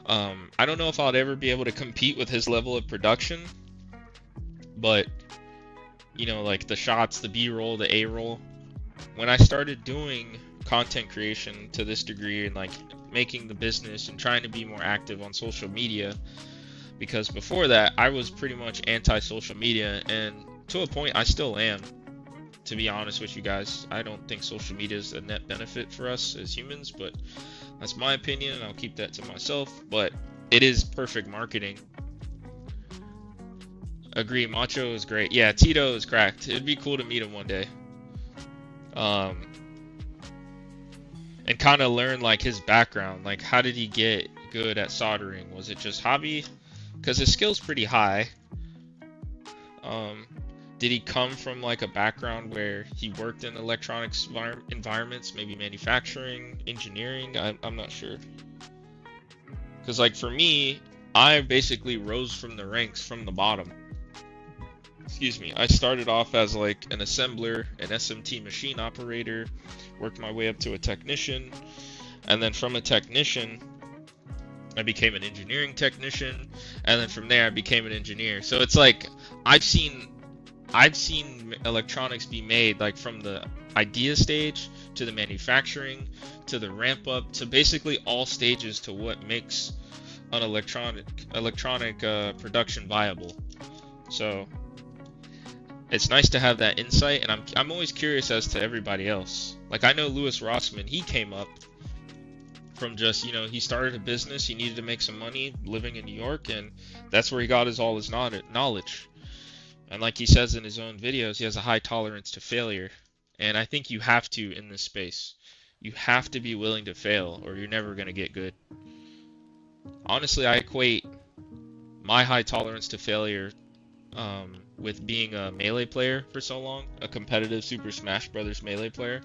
I don't know if I'll ever be able to compete with his level of production, but you know, like the shots, the B-roll, the A-roll. When I started doing content creation to this degree and like making the business and trying to be more active on social media, because before that I was pretty much anti-social media, and to a point I still am, to be honest with you guys. I don't think social media is a net benefit for us as humans, but that's my opinion and I'll keep that to myself. But it is perfect marketing. Agree, Macho is great. Yeah, Tito is cracked. It'd be cool to meet him one day. And kind of learn like his background. Like, how did he get good at soldering? Was it just hobby? Because his skill's pretty high. Did he come from like a background where he worked in electronics environments, maybe manufacturing, engineering? I'm not sure. Because like for me, I basically rose from the ranks from the bottom. Excuse me. I started off as like an assembler, an SMT machine operator, worked my way up to a technician, and then from a technician, I became an engineering technician, and then from there I became an engineer. So it's like I've seen electronics be made, like from the idea stage to the manufacturing to the ramp up to basically all stages to what makes an electronic production viable. So it's nice to have that insight, and I'm always curious as to everybody else. Like I know Louis Rossmann, he came up from just, he started a business, he needed to make some money living in New York, and that's where he got all his knowledge. And like he says in his own videos, he has a high tolerance to failure. And I think you have to in this space. You have to be willing to fail, or you're never going to get good. Honestly, I equate my high tolerance to failure with being a Melee player for so long, a competitive Super Smash Bros. Melee player,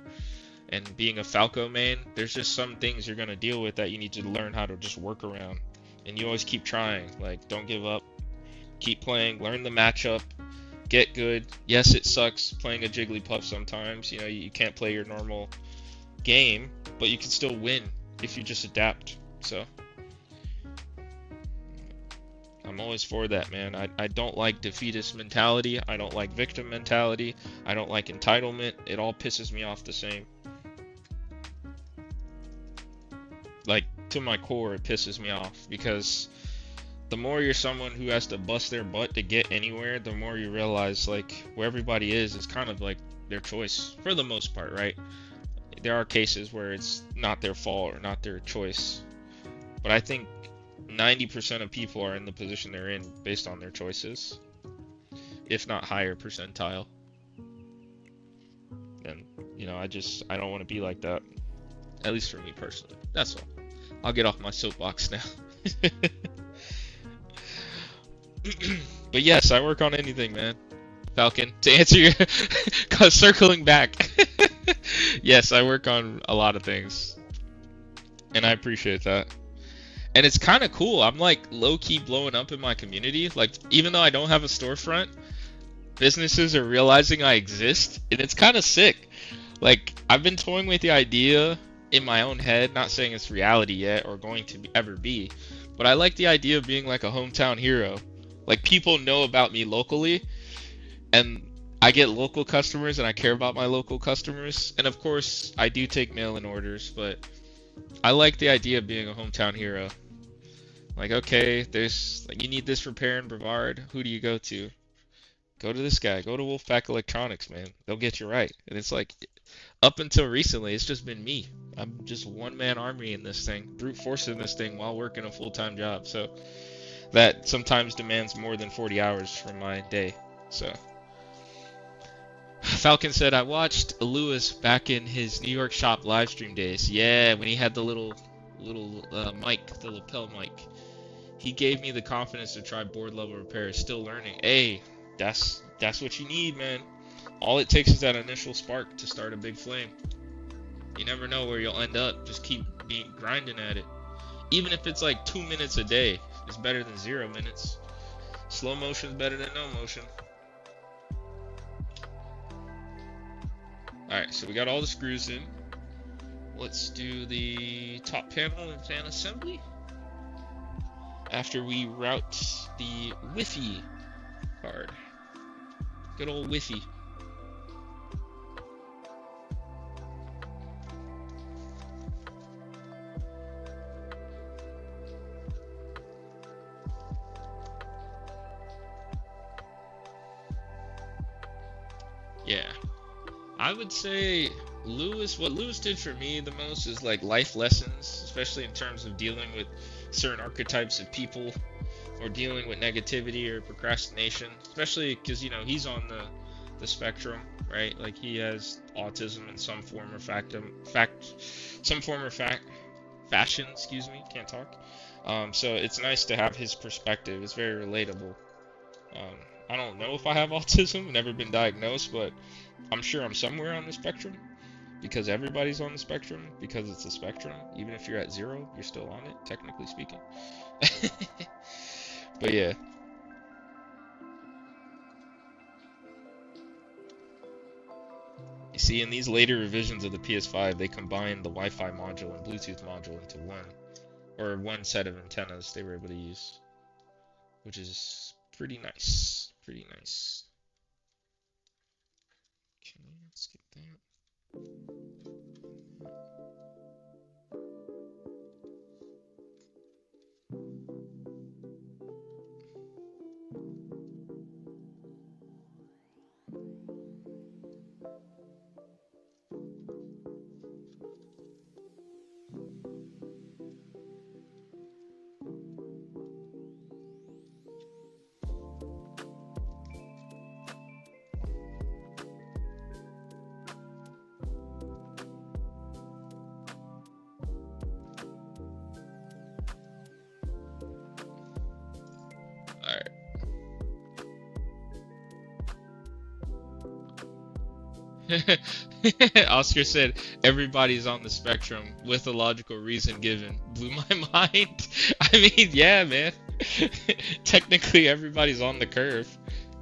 and being a Falco main. There's just some things you're going to deal with that you need to learn how to just work around. And you always keep trying. Like, don't give up. Keep playing. Learn the matchup. Get good. Yes, it sucks playing a Jigglypuff sometimes. You can't play your normal game, but you can still win if you just adapt. So I'm always for that, man. I don't like defeatist mentality. I don't like victim mentality. I don't like entitlement. It all pisses me off the same. Like, to my core, it pisses me off, because the more you're someone who has to bust their butt to get anywhere, the more you realize, like, where everybody is kind of like their choice for the most part, right? There are cases where it's not their fault or not their choice, but I think 90% of people are in the position they're in based on their choices, if not higher percentile. And I don't want to be like that, at least for me personally. That's all. I'll get off my soapbox now. But yes, I work on anything, man. Falcon, to answer your circling back. Yes, I work on a lot of things, and I appreciate that. And it's kind of cool. I'm like low-key blowing up in my community. Like, even though I don't have a storefront, businesses are realizing I exist, and it's kind of sick. Like, I've been toying with the idea in my own head, not saying it's reality yet or going to ever be, but I like the idea of being like a hometown hero. Like, people know about me locally, and I get local customers, and I care about my local customers. And of course, I do take mail-in orders, but I like the idea of being a hometown hero. Like, okay, you need this repair in Brevard. Who do you go to? Go to this guy. Go to WolfPackElectronics, man. They'll get you right. And it's like, up until recently, it's just been me. I'm just one-man army in this thing, brute forcing this thing while working a full-time job. So that sometimes demands more than 40 hours from my day. So Falcon said, I watched Lewis back in his New York shop live stream days. Yeah, when he had the little mic, the lapel mic. He gave me the confidence to try board level repairs. Still learning. Hey, that's what you need, man. All it takes is that initial spark to start a big flame. You never know where you'll end up. Just keep grinding at it. Even if it's like 2 minutes a day, it's better than 0 minutes. Slow motion is better than no motion. Alright, so we got all the screws in. Let's do the top panel and fan assembly. After we route the Wi-Fi card. Good old Wi-Fi. Yeah. I would say what Lewis did for me the most is like life lessons, especially in terms of dealing with certain archetypes of people or dealing with negativity or procrastination, especially because, he's on the spectrum, right? Like, he has autism in some form or fashion, excuse me, can't talk. So it's nice to have his perspective. It's very relatable. I don't know if I have autism, never been diagnosed, but I'm sure I'm somewhere on the spectrum, because everybody's on the spectrum, because it's a spectrum. Even if you're at 0, you're still on it, technically speaking. But yeah. You see, in these later revisions of the PS5, they combine the Wi-Fi module and Bluetooth module into one. or one set of antennas they were able to use, which is pretty nice. Pretty nice. Okay, let's get that. Oscar said, everybody's on the spectrum with a logical reason given. Blew my mind. I mean, yeah, man. Technically, everybody's on the curve.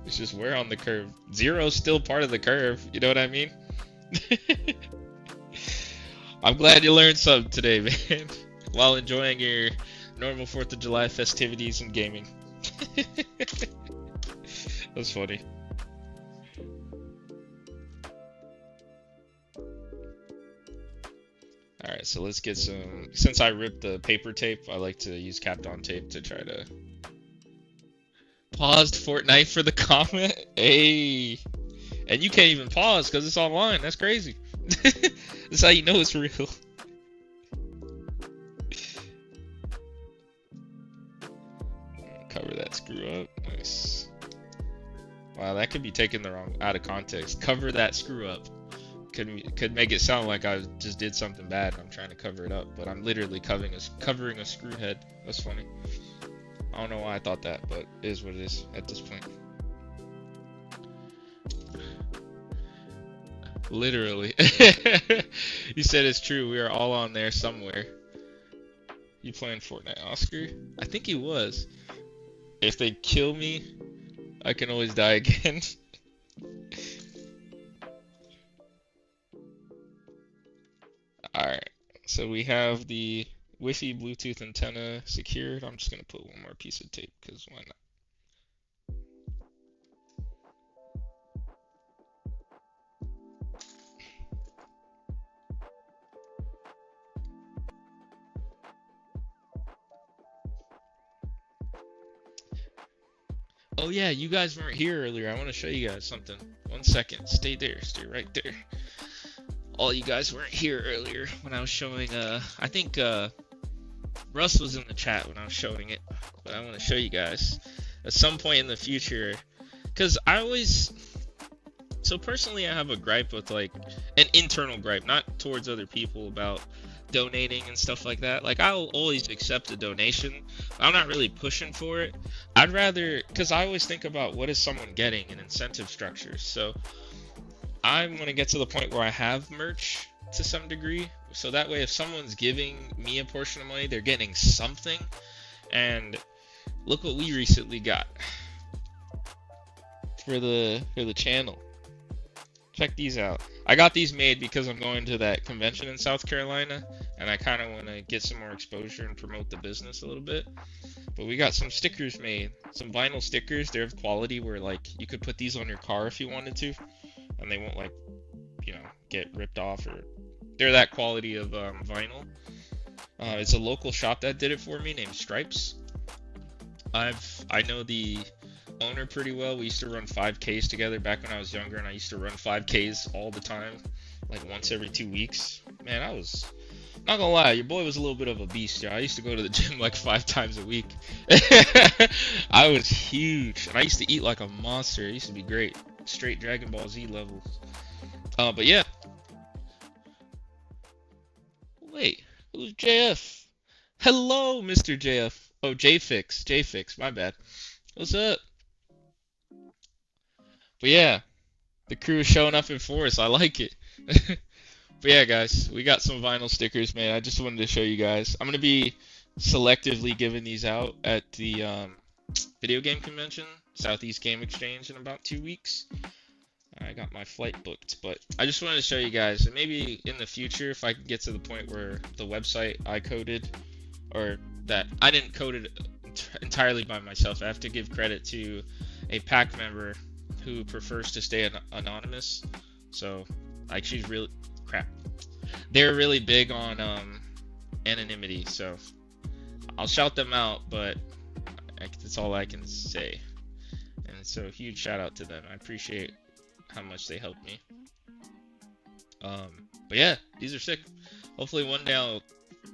It's just we're on the curve. Zero's still part of the curve. You know what I mean? I'm glad you learned something today, man. While enjoying your normal 4th of July festivities and gaming. That's funny. Alright, so let's get some... Since I ripped the paper tape, I like to use Kapton tape to try to... Paused Fortnite for the comment? Hey! And you can't even pause because it's online. That's crazy. That's how you know it's real. Cover that screw up. Nice. Wow, that could be taken the wrong... out of context. Cover that screw up. Could make it sound like I just did something bad and I'm trying to cover it up, but I'm literally covering a screw head. That's funny. I don't know why I thought that, but it is what it is at this point. Literally. You said it's true. We are all on there somewhere. You playing Fortnite, Oscar? I think he was. If they kill me, I can always die again. Alright, so we have the Wi-Fi Bluetooth antenna secured. I'm just going to put one more piece of tape, because why not? Oh yeah, you guys weren't here earlier. I want to show you guys something. 1 second. Stay there. Stay right there. All you guys weren't here earlier when I was showing, I think, Russ was in the chat when I was showing it, but I want to show you guys at some point in the future, because so personally I have a gripe with, like, an internal gripe, not towards other people, about donating and stuff like that. Like, I'll always accept a donation. I'm not really pushing for it. I'd rather, because I always think about what is someone getting in incentive structures, so I want to get to the point where I have merch to some degree, so that way if someone's giving me a portion of money, they're getting something. And look what we recently got for the channel. Check these out. I got these made because I'm going to that convention in South Carolina, and I kind of want to get some more exposure and promote the business a little bit. But we got some stickers made, some vinyl stickers. They're of quality where, like, you could put these on your car if you wanted to, and they won't, like, you know, get ripped off, or they're that quality of vinyl. It's a local shop that did it for me named Stripes. I know the owner pretty well. We used to run 5Ks together back when I was younger, and I used to run 5Ks all the time, like once every 2 weeks. Man, I was not gonna lie, your boy was a little bit of a beast. Yeah, I used to go to the gym like 5 times a week. I was huge, and I used to eat like a monster. It used to be great. Straight Dragon Ball Z levels. But yeah. Wait, who's JF? Hello, Mr. JF. Oh, JFix. JFix, my bad. What's up? But yeah, the crew is showing up in force. I like it. But yeah, guys, we got some vinyl stickers, man. I just wanted to show you guys. I'm going to be selectively giving these out at the video game convention, Southeast Game Exchange, in about 2 weeks. I got my flight booked, but I just wanted to show you guys, and maybe in the future, if I can get to the point where the website I coded or that I didn't code it entirely by myself. I have to give credit to a pack member who prefers to stay anonymous. So, like, she's really crap. They're really big on anonymity. So, I'll shout them out, but that's all I can say. And so, huge shout out to them. I appreciate how much they helped me. But yeah, these are sick. Hopefully one day I'll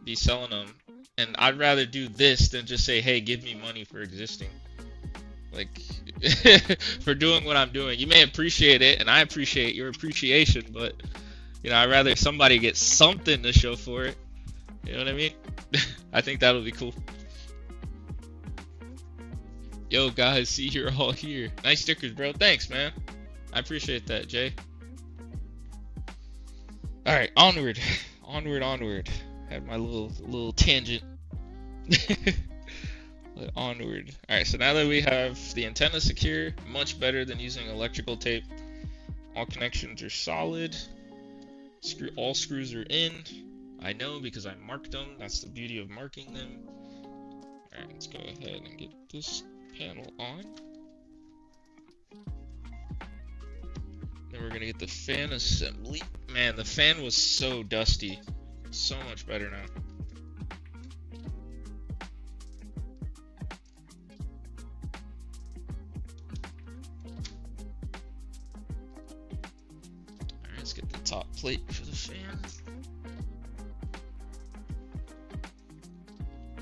be selling them. And I'd rather do this than just say, hey, give me money for existing. Like, for doing what I'm doing. You may appreciate it, and I appreciate your appreciation, but, you know, I'd rather somebody get something to show for it. You know what I mean? I think that'll be cool. Yo, guys, see you're all here. Nice stickers, bro. Thanks, man. I appreciate that, Jay. Alright, onward. Onward. Had my little tangent. Onward. Alright, so now that we have the antenna secure, much better than using electrical tape. All connections are solid. All screws are in. I know because I marked them. That's the beauty of marking them. Alright, let's go ahead and get this panel on. Then we're gonna get the fan assembly. Man, the fan was so dusty. So much better now. Alright, let's get the top plate for the fan.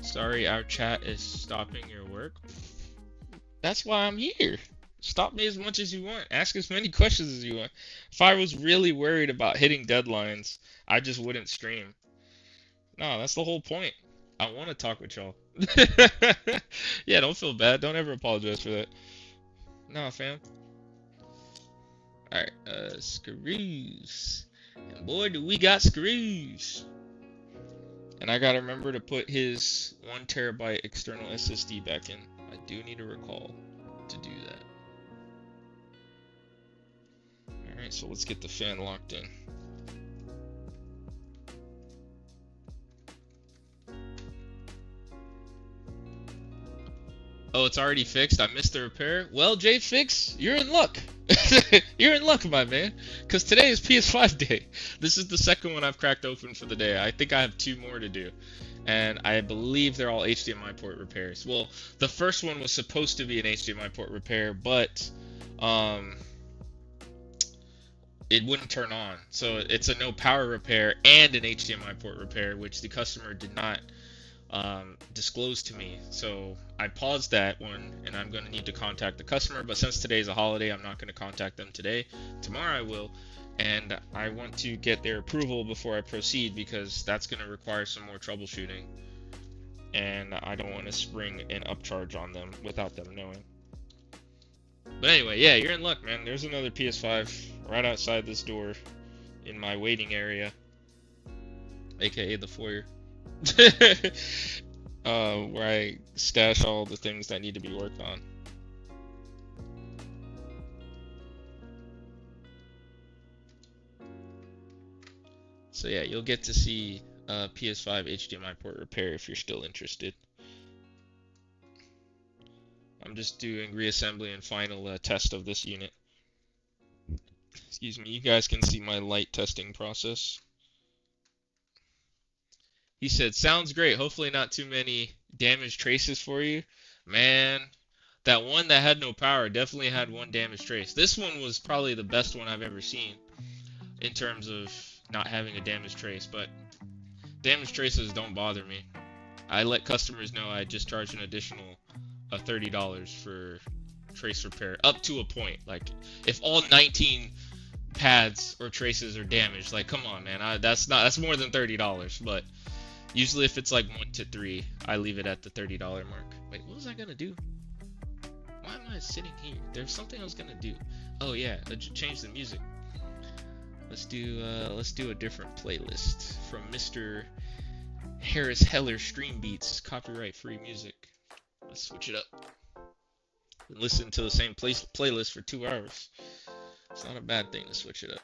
Sorry, our chat is stopping your work. That's why I'm here. Stop me as much as you want. Ask as many questions as you want. If I was really worried about hitting deadlines, I just wouldn't stream. No, that's the whole point. I want to talk with y'all. Yeah, don't feel bad. Don't ever apologize for that. Nah, fam. Alright, screws. And boy, do we got screws. And I gotta remember to put his 1 terabyte external SSD back in. I do need to recall to do that. Alright, so let's get the fan locked in. Oh, it's already fixed? I missed the repair? Well, JFix, you're in luck. You're in luck, my man. Because today is PS5 day. This is the second one I've cracked open for the day. I think I have 2 more to do. And I believe they're all HDMI port repairs. Well, the first one was supposed to be an HDMI port repair, but it wouldn't turn on. So it's a no power repair and an HDMI port repair, which the customer did not disclose to me. So I paused that one, and I'm going to need to contact the customer. But since today's a holiday, I'm not going to contact them today. Tomorrow I will. And I want to get their approval before I proceed, because that's going to require some more troubleshooting. And I don't want to spring an upcharge on them without them knowing. But anyway, yeah, you're in luck, man. There's another PS5 right outside this door in my waiting area, aka the foyer, where I stash all the things that need to be worked on. So yeah, you'll get to see PS5 HDMI port repair if you're still interested. I'm just doing reassembly and final test of this unit. Excuse me, you guys can see my light testing process. He said, sounds great. Hopefully not too many damaged traces for you. Man, that one that had no power definitely had one damaged trace. This one was probably the best one I've ever seen in terms of not having a damaged trace, but damaged traces don't bother me. I let customers know I just charge an additional $30 for trace repair up to a point. Like, if all 19 pads or traces are damaged, like, come on, man, that's more than $30. But usually if it's like 1 to 3, I leave it at the $30 mark. Wait, what was I gonna do? Why am I sitting here? There's something I was gonna do. Oh yeah, change the music. Let's do a different playlist from Mr. Harris Heller Stream Beats, copyright free music. Let's switch it up. Listen to the same playlist for 2 hours. It's not a bad thing to switch it up.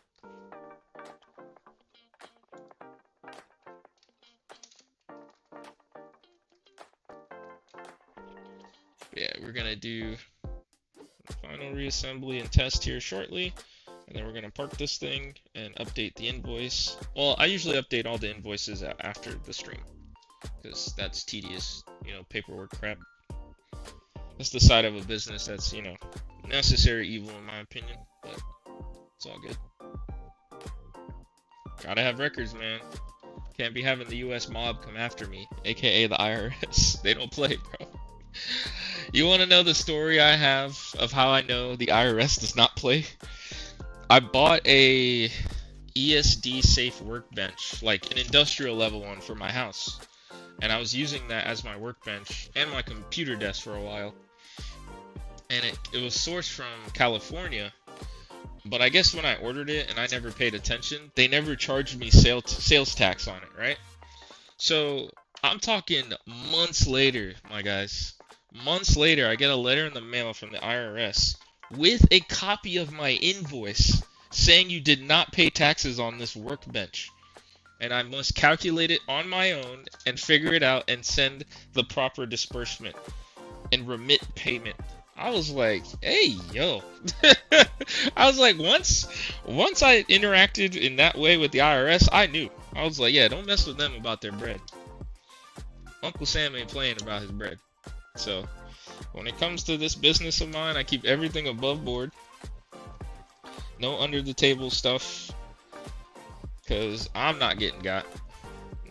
we're gonna do final reassembly and test here shortly. And then we're gonna park this thing and update the invoice. Well, I usually update all the invoices after the stream, because that's tedious, you know, paperwork crap. That's the side of a business that's, you know, necessary evil in my opinion, but it's all good. Gotta have records, man. Can't be having the US mob come after me, aka the IRS. They don't play, bro. You want to know the story I have of how I know the IRS does not play? I bought a ESD safe workbench, like an industrial level one for my house. And I was using that as my workbench and my computer desk for a while. And it was sourced from California. But I guess when I ordered it and I never paid attention, they never charged me sales tax on it, right? So I'm talking months later, my guys. Months later, I get a letter in the mail from the IRS with a copy of my invoice saying you did not pay taxes on this workbench. And I must calculate it on my own and figure it out and send the proper disbursement and remit payment. I was like, hey, yo. I was like, once I interacted in that way with the IRS, I knew. I was like, yeah, don't mess with them about their bread. Uncle Sam ain't playing about his bread. So, when it comes to this business of mine, I keep everything above board. No under the table stuff. Because I'm not getting got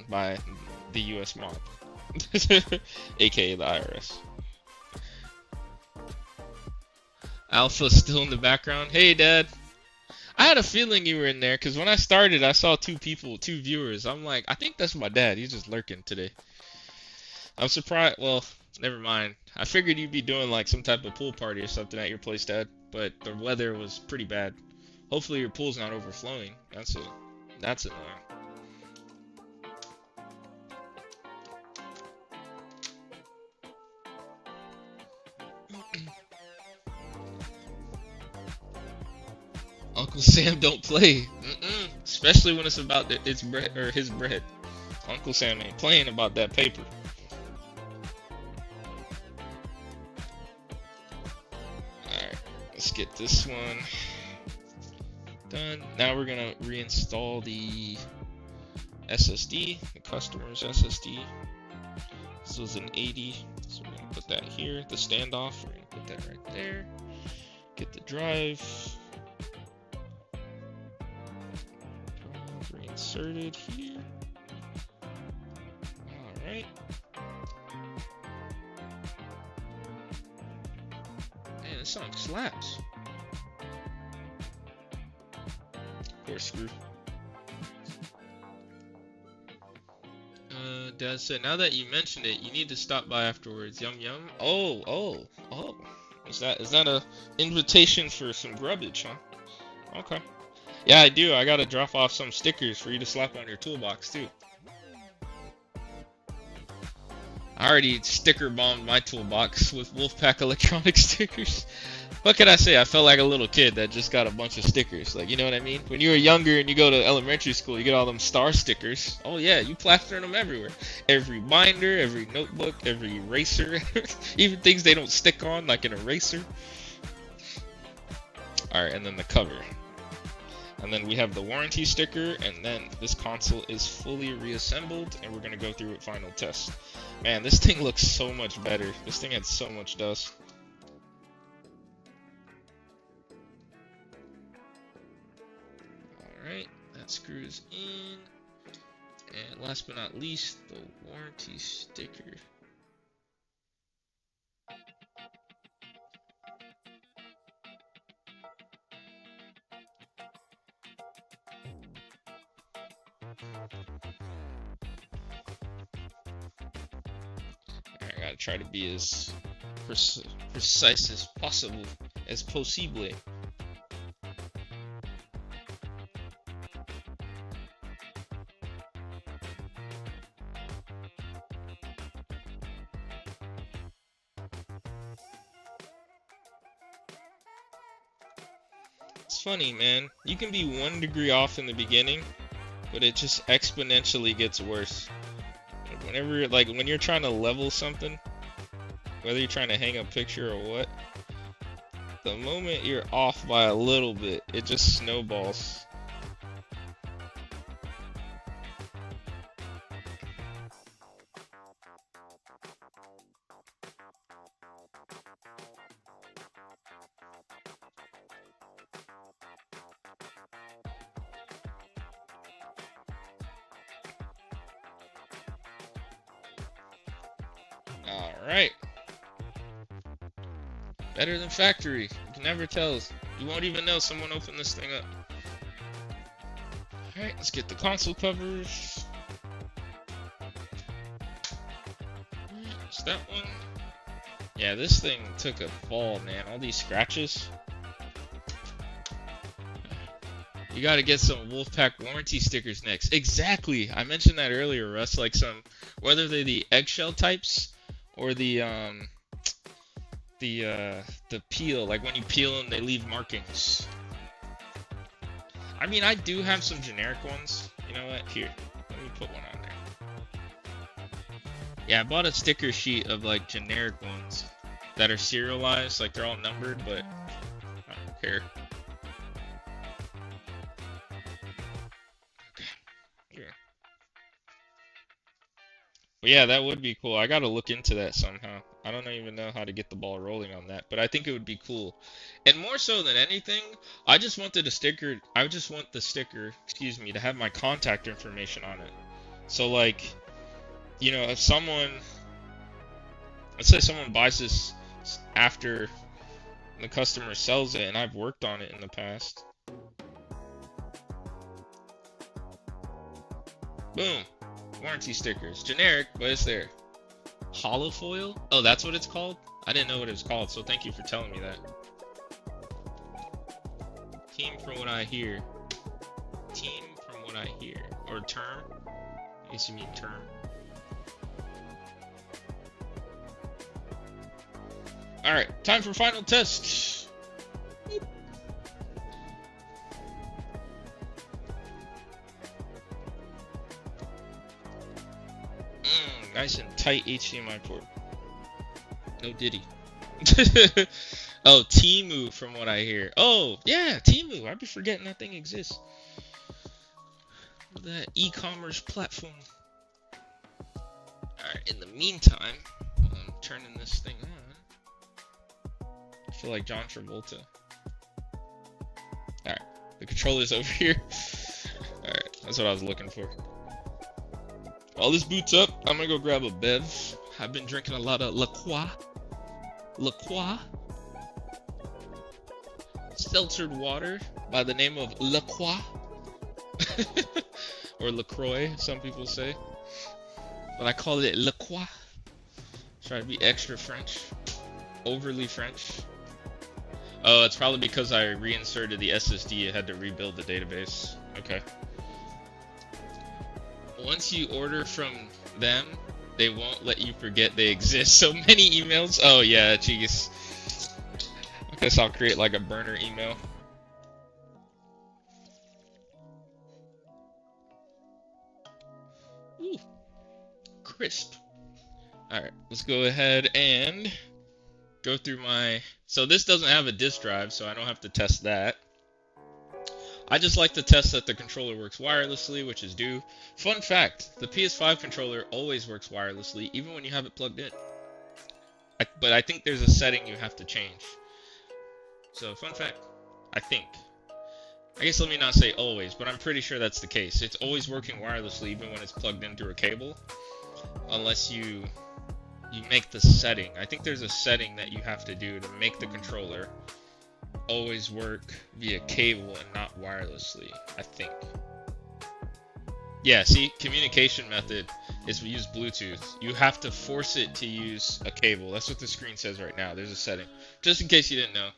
by the US mob. AKA the IRS. Alpha still in the background. Hey, Dad. I had a feeling you were in there because when I started, I saw two viewers. I'm like, I think that's my dad. He's just lurking today. I'm surprised. Well, never mind. I figured you'd be doing like some type of pool party or something at your place, Dad. But the weather was pretty bad. Hopefully your pool's not overflowing. That's annoying. Uncle Sam don't play. Especially when it's about its bread or his bread. Uncle Sam ain't playing about that paper. Alright, let's get this one done. Now we're gonna reinstall the SSD, the customer's SSD. This was an 80, so we're gonna put that here. The standoff, we're gonna put that right there. Get the drive. Reinserted here. Alright. Man, this song slaps. Screw. Dad said, now that you mentioned it, you need to stop by afterwards. Yum yum. Oh. Is that a invitation for some grubbage, huh? Okay. Yeah, I do. I gotta drop off some stickers for you to slap on your toolbox too. I already sticker bombed my toolbox with WolfPackElectronics stickers. What can I say? I felt like a little kid that just got a bunch of stickers. Like, you know what I mean? When you were younger and you go to elementary school, you get all them star stickers. Oh yeah, you plastering them everywhere. Every binder, every notebook, every eraser. Even things they don't stick on, like an eraser. Alright, and then the cover. And then we have the warranty sticker, and then this console is fully reassembled, and we're going to go through it final test. Man, this thing looks so much better. This thing had so much dust. Alright, that screws in. And last but not least, the warranty sticker. I gotta try to be as precise as possible, as possible. It's funny, man. You can be 1 degree off in the beginning, but it just exponentially gets worse. Whenever, like, when you're trying to level something, whether you're trying to hang a picture or what, the moment you're off by a little bit, it just snowballs. Alright. Better than factory. You can never tell. You won't even know someone opened this thing up. Alright, let's get the console covers. Is that one? Yeah, this thing took a fall, man. All these scratches. You gotta get some Wolfpack warranty stickers next. Exactly! I mentioned that earlier, Russ. Like some, whether they're the eggshell types or the peel. Like when you peel them, they leave markings. I mean, I do have some generic ones. You know what? Here, let me put one on there. Yeah, I bought a sticker sheet of like generic ones that are serialized. Like they're all numbered, but I don't care. Well, yeah, that would be cool. I gotta look into that somehow. I don't even know how to get the ball rolling on that, but I think it would be cool. And more so than anything, I just wanted a sticker. I just want the sticker, excuse me, to have my contact information on it. So like, you know, if someone, let's say someone buys this after the customer sells it, and I've worked on it in the past. Boom. Warranty stickers. Generic, but it's there. Hollow foil? Oh, that's what it's called? I didn't know what it was called, so thank you for telling me that. Team from what I hear. Team from what I hear. Or term? I guess you mean term. Alright, time for final test. Nice and tight HDMI port. No Diddy. Oh, Temu from what I hear. Oh, yeah, Temu. I'd be forgetting that thing exists. That e-commerce platform. Alright, in the meantime, I'm turning this thing on. I feel like John Travolta. Alright, the controller's over here. Alright, that's what I was looking for. While this boots up, I'm gonna go grab a bev. I've been drinking a lot of La Croix. Seltzered water by the name of La Croix. Or LaCroix, some people say. But I call it La Croix. Try to be extra French. Overly French. Oh, it's probably because I reinserted the SSD. I had to rebuild the database. Okay. Once you order from them, they won't let you forget they exist. So many emails. Oh yeah, jeez. I guess I'll create like a burner email. Ooh, crisp. Alright, let's go ahead and go through my... So this doesn't have a disk drive, so I don't have to test that. I just like to test that the controller works wirelessly, which is due. Fun fact, the PS5 controller always works wirelessly, even when you have it plugged in. But I think there's a setting you have to change. So, fun fact, I think. I guess let me not say always, but I'm pretty sure that's the case. It's always working wirelessly, even when it's plugged in through a cable. Unless you make the setting. I think there's a setting that you have to do to make the controller always work via cable and not wirelessly, I think. Yeah, see, communication method is we use Bluetooth. You have to force it to use a cable. That's what the screen says right now. There's a setting. Just in case you didn't know.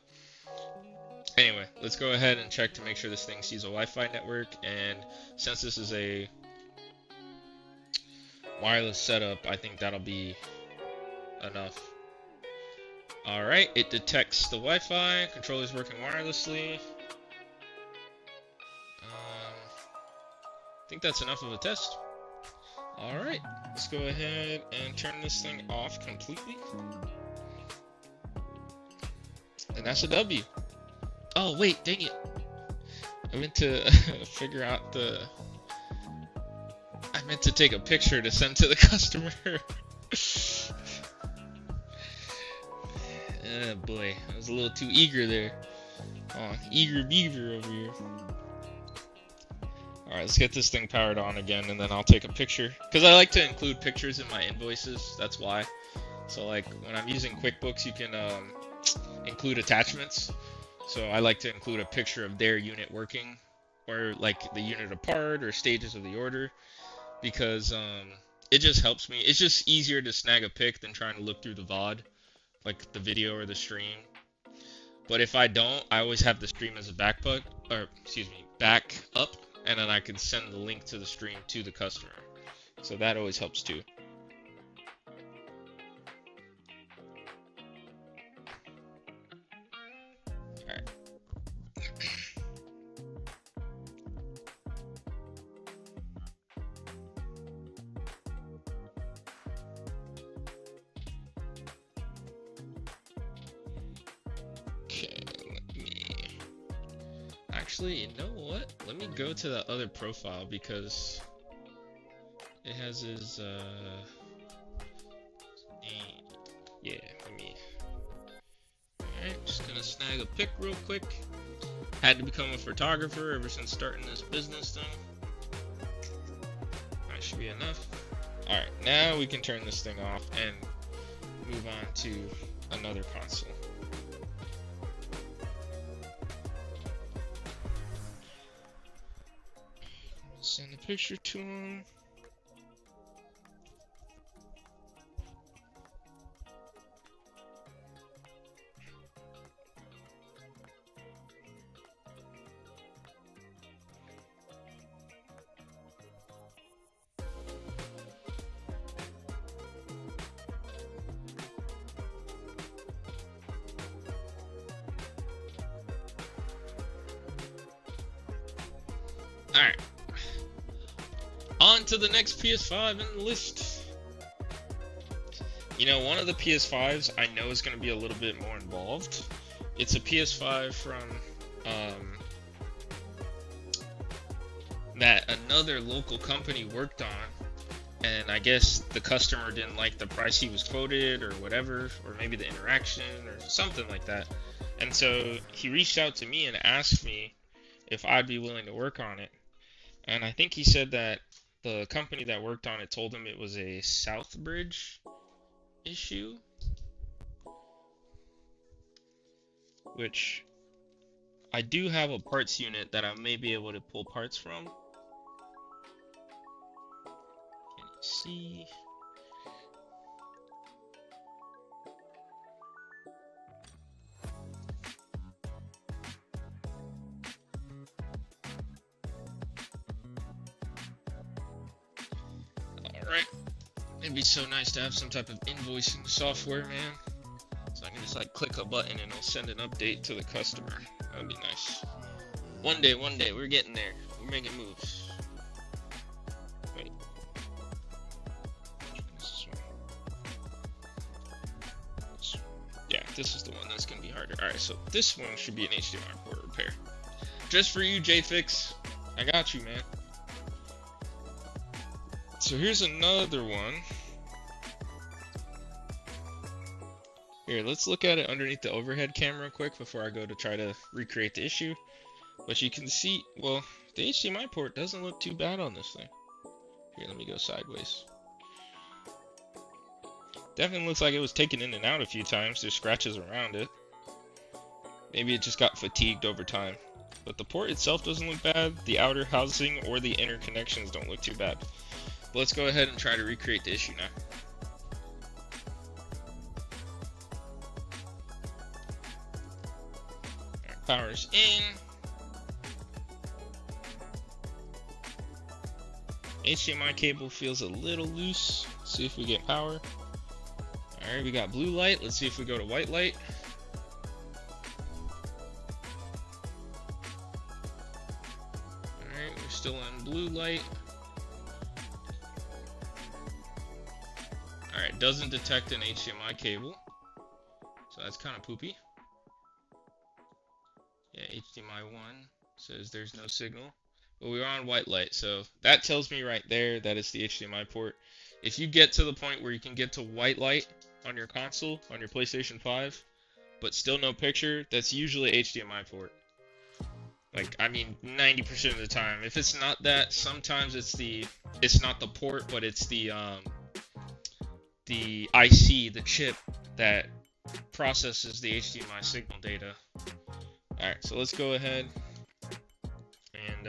Anyway, let's go ahead and check to make sure this thing sees a Wi-Fi network. And since this is a wireless setup, I think that'll be enough. Alright, it detects the Wi-Fi, controller's working wirelessly. I think that's enough of a test. Alright, let's go ahead and turn this thing off completely. And that's a W. Oh, wait, dang it. I meant to figure out I meant to take a picture to send to the customer. Oh boy, I was a little too eager there. Oh, eager beaver over here. Alright, let's get this thing powered on again, and then I'll take a picture. Because I like to include pictures in my invoices, that's why. So like, when I'm using QuickBooks, you can include attachments. So I like to include a picture of their unit working, or like the unit apart, or stages of the order. Because it just helps me. It's just easier to snag a pic than trying to look through the VOD, like the video or the stream. But if I don't, I always have the stream as a back up, and then I can send the link to the stream to the customer. So that always helps too. Alright. Actually, you know what? Let me go to the other profile because it has his name. Yeah, let me. Alright, just gonna snag a pic real quick. Had to become a photographer ever since starting this business thing. That should be enough. Alright, now we can turn this thing off and move on to another console. Send a picture to him. Alright. On to the next PS5 in the list. You know, one of the PS5s I know is going to be a little bit more involved. It's a PS5 from that another local company worked on, and I guess the customer didn't like the price he was quoted or whatever, or maybe the interaction or something like that. And so he reached out to me and asked me if I'd be willing to work on it. And I think he said that the company that worked on it told him it was a Southbridge issue, which I do have a parts unit that I may be able to pull parts from. Can you see? Alright. It'd be so nice to have some type of invoicing software, man. So I can just like click a button and it'll send an update to the customer. That would be nice. One day, we're getting there. We're making moves. Wait. Yeah, this is the one that's gonna be harder. Alright, so this one should be an HDMI port repair. Just for you, JFix. I got you, man. So here's another one. Here, let's look at it underneath the overhead camera quick before I go to try to recreate the issue. But you can see, well, the HDMI port doesn't look too bad on this thing. Here, let me go sideways. Definitely looks like it was taken in and out a few times. There's scratches around it. Maybe it just got fatigued over time. But the port itself doesn't look bad. The outer housing or the inner connections don't look too bad. But let's go ahead and try to recreate the issue now. Alright, power's in. HDMI cable feels a little loose. Let's see if we get power. Alright, we got blue light. Let's see if we go to white light. Alright, we're still on blue light. Alright, doesn't detect an HDMI cable. So that's kind of poopy. HDMI 1 says there's no signal. But we are on white light, so that tells me right there that it's the HDMI port. If you get to the point where you can get to white light on your console, on your PlayStation 5, but still no picture, that's usually HDMI port. Like, I mean, 90% of the time. If it's not that, sometimes it's not the port, but it's the IC, the chip that processes the HDMI signal data. Alright, so let's go ahead and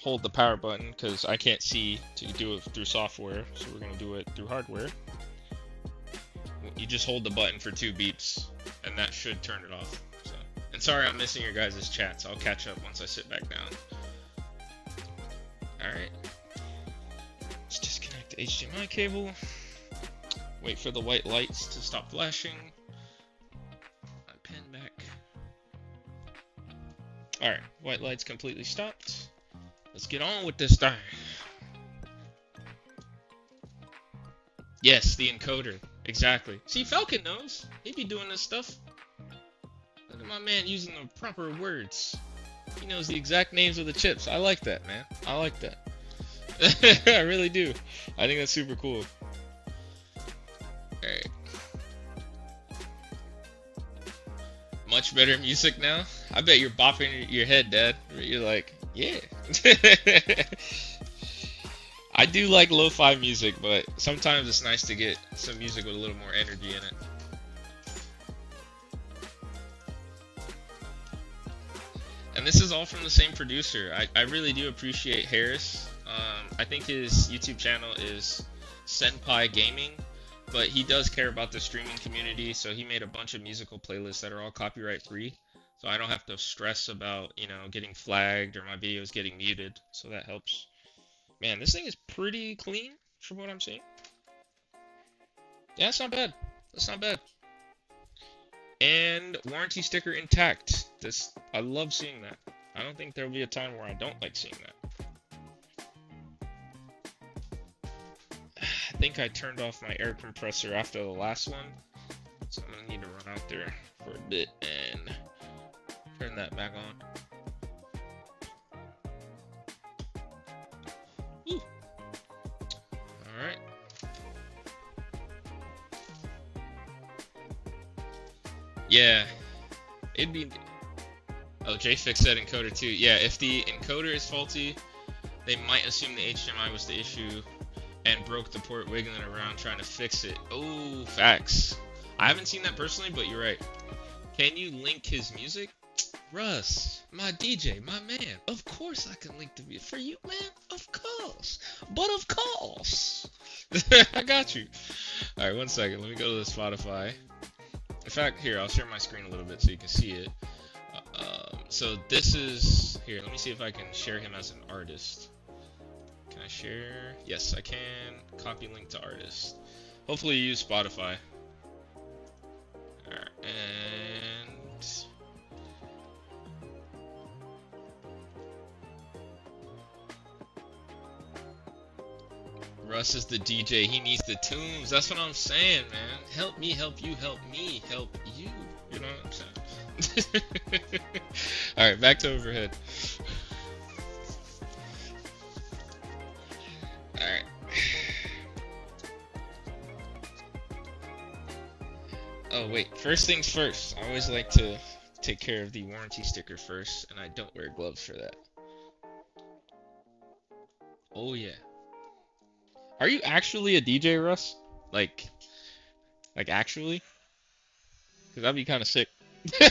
hold the power button, because I can't see to do it through software, so we're going to do it through hardware. You just hold the button for 2 beeps, and that should turn it off. So, and sorry I'm missing your guys' chats. I'll catch up once I sit back down. Alright. Let's disconnect the HDMI cable. Wait for the white lights to stop flashing. My pen back. Alright, white lights completely stopped. Let's get on with this thing. Yes, the encoder. Exactly. See, Falcon knows. He be doing this stuff. Look at my man using the proper words. He knows the exact names of the chips. I like that, man. I like that. I really do. I think that's super cool. Alright. Much better music now? I bet you're bopping your head, Dad. You're like, yeah. I do like lo-fi music, but sometimes it's nice to get some music with a little more energy in it. And this is all from the same producer. I really do appreciate Harris. I think his YouTube channel is Senpai Gaming, but he does care about the streaming community, so he made a bunch of musical playlists that are all copyright free. So I don't have to stress about, you know, getting flagged or my videos getting muted, so that helps. Man, this thing is pretty clean from what I'm seeing. Yeah, it's not bad. That's not bad. And warranty sticker intact. This, I love seeing that. I don't think there'll be a time where I don't like seeing that. I think I turned off my air compressor after the last one, so I'm gonna need to run out there for a bit and turn that back on. Woo. All right. Yeah, it'd be. Oh, JFix said encoder too. Yeah, if the encoder is faulty, they might assume the HDMI was the issue and broke the port wiggling around trying to fix it. Oh, facts. I haven't seen that personally, but you're right. Can you link his music? Russ, my DJ, my man. Of course I can link the music for you, man. Of course. But of course. I got you. All right, 1 second. Let me go to the Spotify. In fact, here, I'll share my screen a little bit so you can see it. So this is, here, let me see if I can share him as an artist. Can I share? Yes, I can. Copy link to artist. Hopefully you use Spotify. Alright, and... Russ is the DJ. He needs the tunes. That's what I'm saying, man. Help me, help you, help me, help you. You know what I'm saying? Alright, back to overhead. Alright. Oh, wait. First things first. I always like to take care of the warranty sticker first, and I don't wear gloves for that. Oh, yeah. Are you actually a DJ, Russ? Like actually? Because that'd be kind of sick.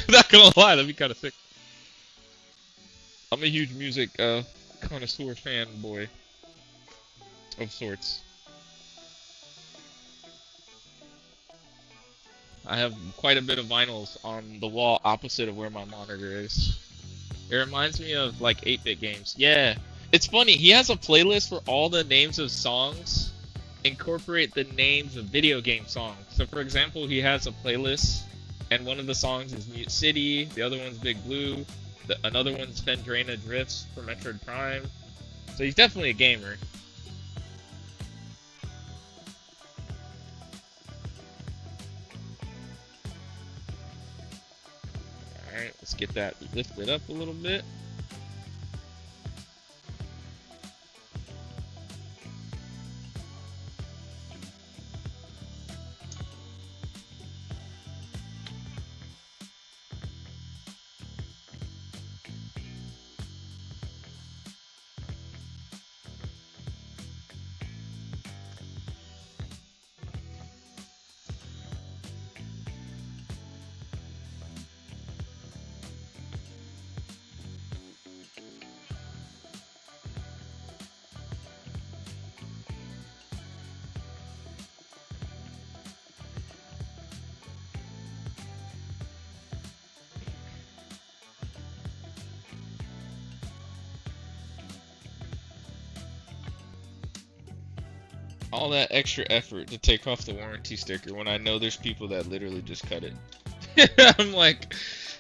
Not gonna lie, that'd be kind of sick. I'm a huge music connoisseur fanboy of sorts. I have quite a bit of vinyls on the wall opposite of where my monitor is. It reminds me of like 8-bit games. Yeah, it's funny. He has a playlist where all the names of songs incorporate the names of video game songs. So for example, he has a playlist and one of the songs is Mute City, the other one's Big Blue, another one's Fendrana Drifts for Metroid Prime. So he's definitely a gamer. Alright, let's Let's get that lifted up a little bit. All that extra effort to take off the warranty sticker when I know there's people that literally just cut it. I'm like,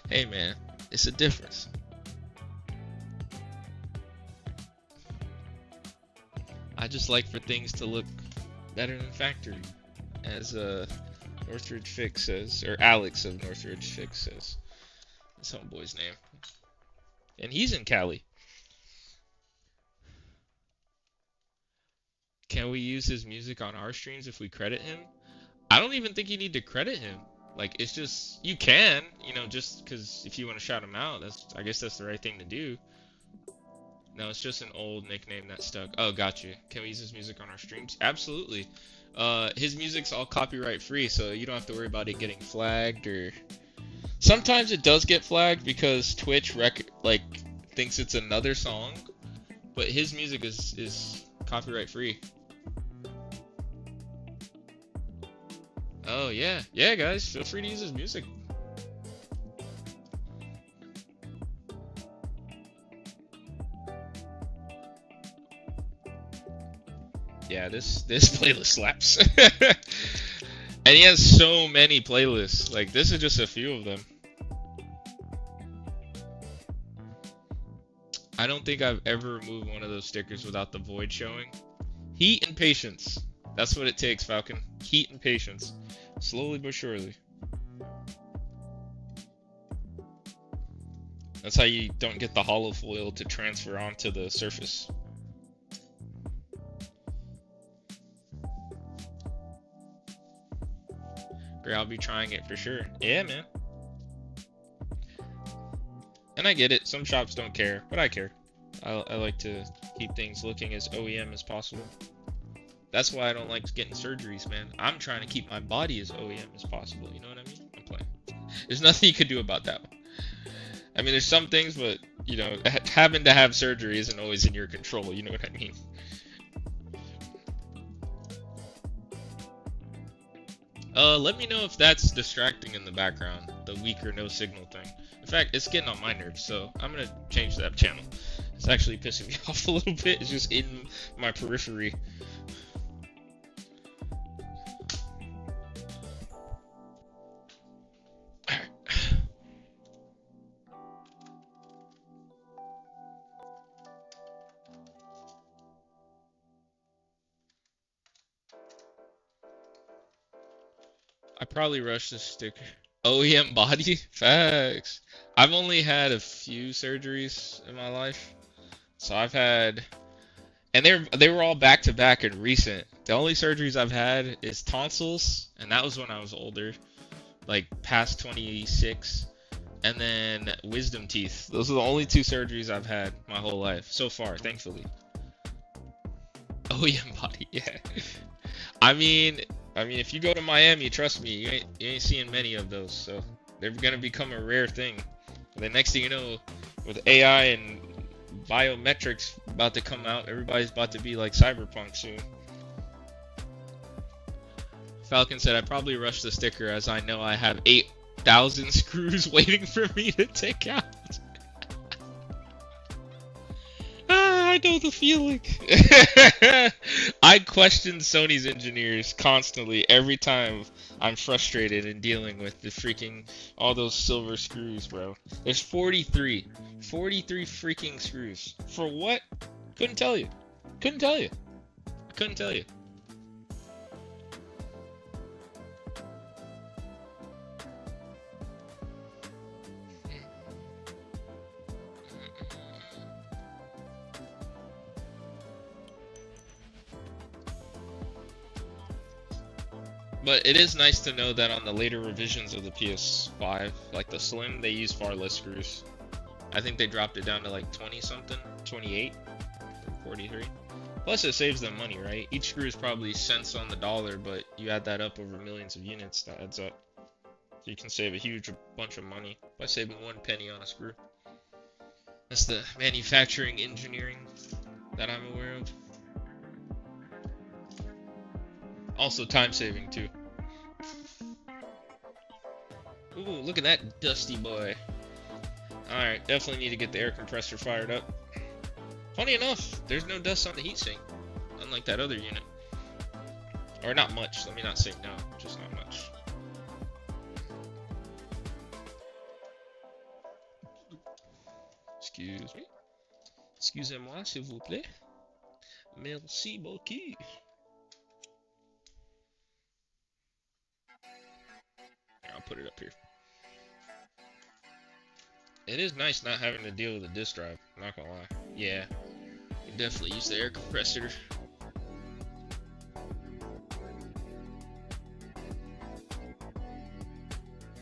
hey man, it's a difference. I just like for things to look better than factory, as Northridge Fix says, or Alex of Northridge Fix says. That's homeboy's name, and he's in Cali. Can we use his music on our streams if we credit him? I don't even think you need to credit him. Like, it's just, you can, you know, just because if you want to shout him out, I guess that's the right thing to do. No, it's just an old nickname that stuck. Oh, gotcha. Can we use his music on our streams? Absolutely. His music's all copyright free, so you don't have to worry about it getting flagged, or sometimes it does get flagged because Twitch thinks it's another song, but his music is copyright free. Oh yeah, yeah guys, feel free to use his music. Yeah, this playlist slaps. And he has so many playlists. Like, this is just a few of them. I don't think I've ever removed one of those stickers without the void showing. Heat and patience. That's what it takes, Falcon. Heat and patience. Slowly but surely. That's how you don't get the hollow foil to transfer onto the surface. Great, I'll be trying it for sure. Yeah, man. And I get it, some shops don't care, but I care. I like to keep things looking as OEM as possible. That's why I don't like getting surgeries, man. I'm trying to keep my body as OEM as possible, you know what I mean? I'm playing. There's nothing you can do about that one. I mean, there's some things, but, you know, having to have surgery isn't always in your control, you know what I mean? Let me know if that's distracting in the background, the weak or no signal thing. In fact, it's getting on my nerves, so I'm gonna change that channel. It's actually pissing me off a little bit. It's just in my periphery. I probably rushed this sticker. OEM body? Facts. I've only had a few surgeries in my life. So I've had, and they were all back to back and recent. The only surgeries I've had is tonsils, and that was when I was older, like past 26, and then wisdom teeth. Those are the only two surgeries I've had my whole life so far, thankfully. OEM body, yeah. I mean, if you go to Miami, trust me, you ain't seeing many of those. So they're gonna become a rare thing. And the next thing you know, with AI and biometrics about to come out, everybody's about to be like Cyberpunk soon. Falcon said, I probably rushed the sticker as I know I have 8,000 screws waiting for me to take out. I know the feeling. I question Sony's engineers constantly every time I'm frustrated in dealing with the freaking all those silver screws, bro. There's 43 freaking screws. For what? Couldn't tell you. I couldn't tell you. But it is nice to know that on the later revisions of the PS5, like the Slim, they use far less screws. I think they dropped it down to like 20 something, 28 from 43. Plus it saves them money, right? Each screw is probably cents on the dollar, but you add that up over millions of units, that adds up. So you can save a huge bunch of money by saving 1 penny on a screw. That's the manufacturing engineering that I'm aware of. Also time saving too. Ooh, look at that dusty boy. Alright, definitely need to get the air compressor fired up. Funny enough, there's no dust on the heatsink, unlike that other unit. Or not much, let me not say no, just not much. Excuse me. Excusez-moi, s'il vous plaît. Merci beaucoup. Here, I'll put it up here. It is nice not having to deal with a disk drive, I'm not gonna lie. Yeah, you definitely use the air compressor.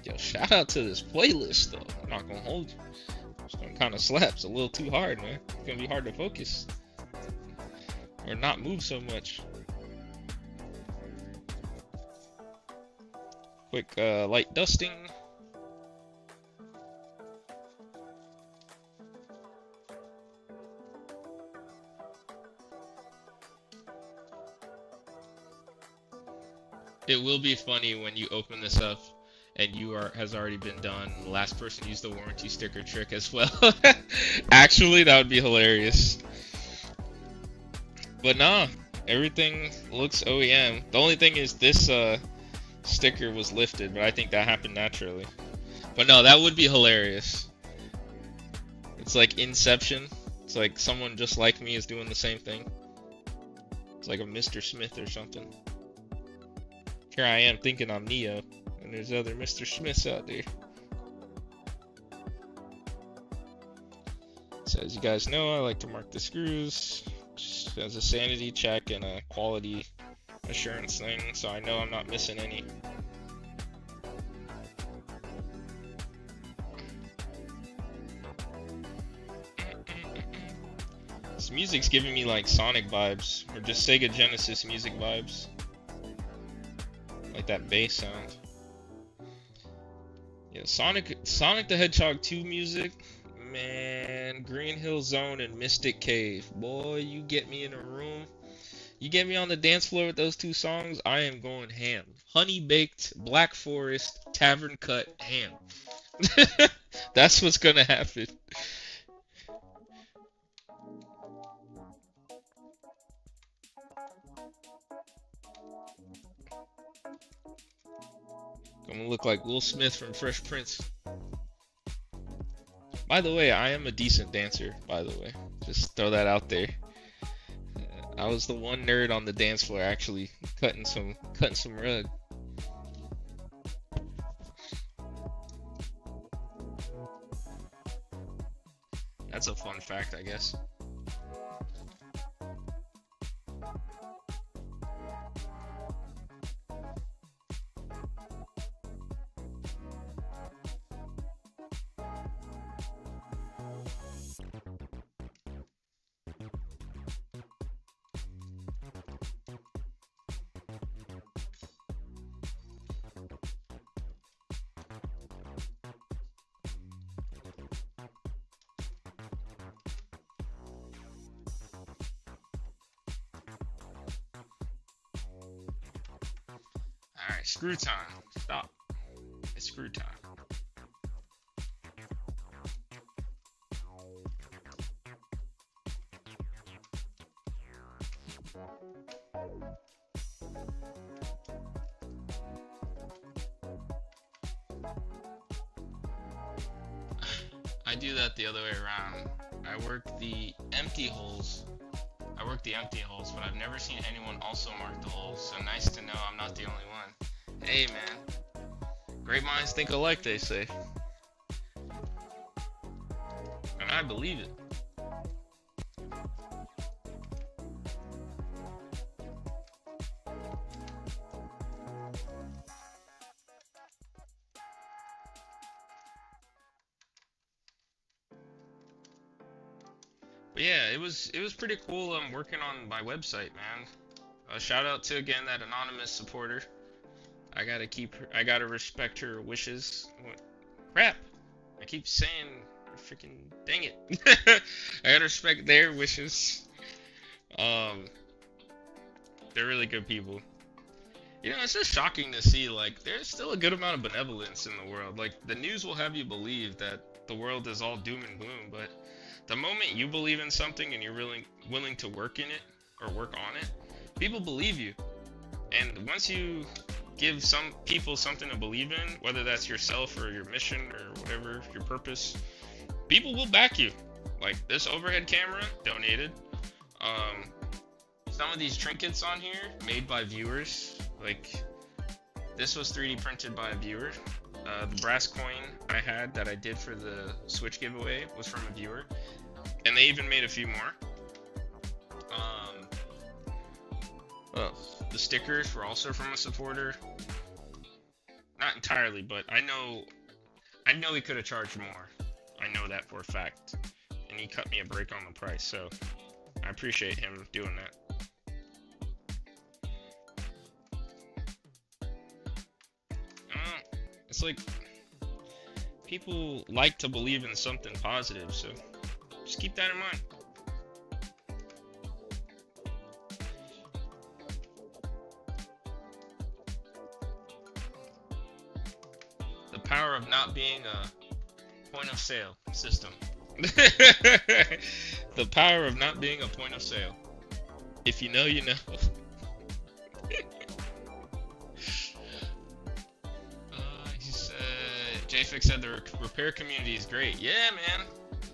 Yo, shout out to this playlist though, I'm not gonna hold you. This one kind of slaps a little too hard, man. It's gonna be hard to focus. Or not move so much. Quick light dusting. It will be funny when you open this up and has already been done. The last person used the warranty sticker trick as well. Actually, that would be hilarious. But nah, everything looks OEM. The only thing is this sticker was lifted, but I think that happened naturally. But no, that would be hilarious. It's like Inception. It's like someone just like me is doing the same thing. It's like a Mr. Smith or something. Here I am thinking I'm Neo, and there's other Mr. Smiths out there. So as you guys know, I like to mark the screws just as a sanity check and a quality assurance thing, so I know I'm not missing any. This music's giving me like Sonic vibes, or just Sega Genesis music vibes. Like that bass sound. Yeah, Sonic the Hedgehog 2 music, man. Green Hill Zone and Mystic Cave. Boy, you get me in a room. You get me on the dance floor with those two songs, I am going ham. Honey Baked, Black Forest, Tavern Cut, ham. That's what's gonna happen. Gonna look like Will Smith from Fresh Prince. By the way, I am a decent dancer, by the way. Just throw that out there. I was the one nerd on the dance floor actually cutting some rug. That's a fun fact, I guess. Alright, screw time. Stop. It's screw time. I do that the other way around. I work the empty holes. But I've never seen anyone also mark the holes, so nice to know I'm not the only one. Hey man, great minds think alike, they say. And I believe it. But yeah, it was pretty cool. Working on my website, man. Shout out to again that anonymous supporter. I gotta respect her wishes. What? Crap! I keep saying, freaking dang it. I gotta respect their wishes. Um, they're really good people. You know, it's just shocking to see, like, there's still a good amount of benevolence in the world. Like, the news will have you believe that the world is all doom and gloom, but the moment you believe in something and you're willing to work in it or work on it, people believe you. And once you give some people something to believe in, whether that's yourself or your mission or whatever, your purpose, people will back you. Like this overhead camera, donated. Some of these trinkets on here, made by viewers. Like, this was 3D printed by a viewer. The brass coin I had that I did for the Switch giveaway was from a viewer. And they even made a few more. The stickers were also from a supporter. Not entirely, but I know he could have charged more. I know that for a fact. And he cut me a break on the price, so I appreciate him doing that. It's like, people like to believe in something positive, so just keep that in mind. The power of not being a point of sale system. The power of not being a point of sale. If you know, you know. JFix said the repair community is great. Yeah, man.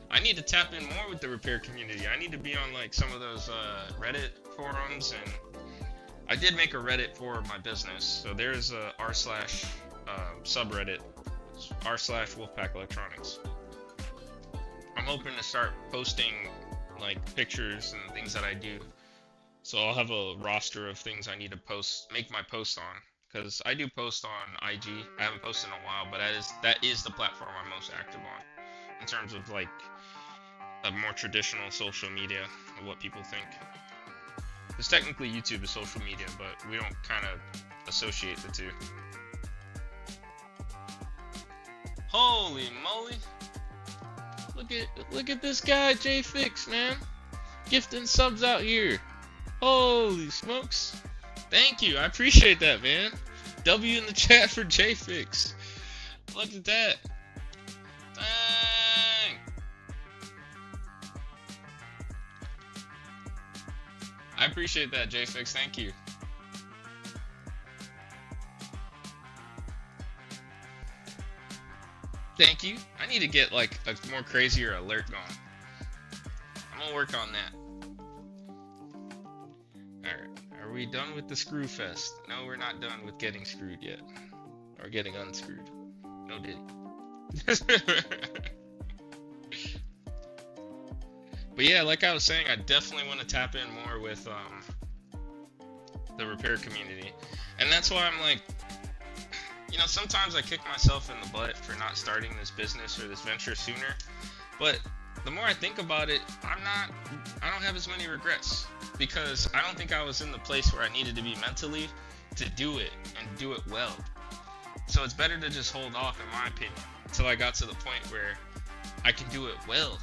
I need to tap in more with the repair community. I need to be on like some of those Reddit forums, and I did make a Reddit for my business. So there's a r/ subreddit r/WolfPackElectronics. I'm hoping to start posting like pictures and things that I do. So I'll have a roster of things I need to make my post on. Because I do post on IG. I haven't posted in a while, but that is the platform I'm most active on in terms of like a more traditional social media of what people think. Because technically YouTube is social media, but we don't kind of associate the two. Holy moly! Look at this guy, JFix, man, gifting subs out here. Holy smokes! Thank you, I appreciate that, man. W in the chat for JFix. Look at that. Dang. I appreciate that, JFix. Thank you. Thank you. I need to get like a more crazier alert going. I'm gonna work on that. Alright, are we done with the screw fest? No, we're not done with getting screwed yet. Or getting unscrewed. No diddy. But yeah, like I was saying, I definitely want to tap in more with the repair community. And that's why I'm like, you know, sometimes I kick myself in the butt for not starting this business or this venture sooner. But the more I think about it, I don't have as many regrets, because I don't think I was in the place where I needed to be mentally to do it and do it well. So it's better to just hold off, in my opinion, until I got to the point where I can do it well.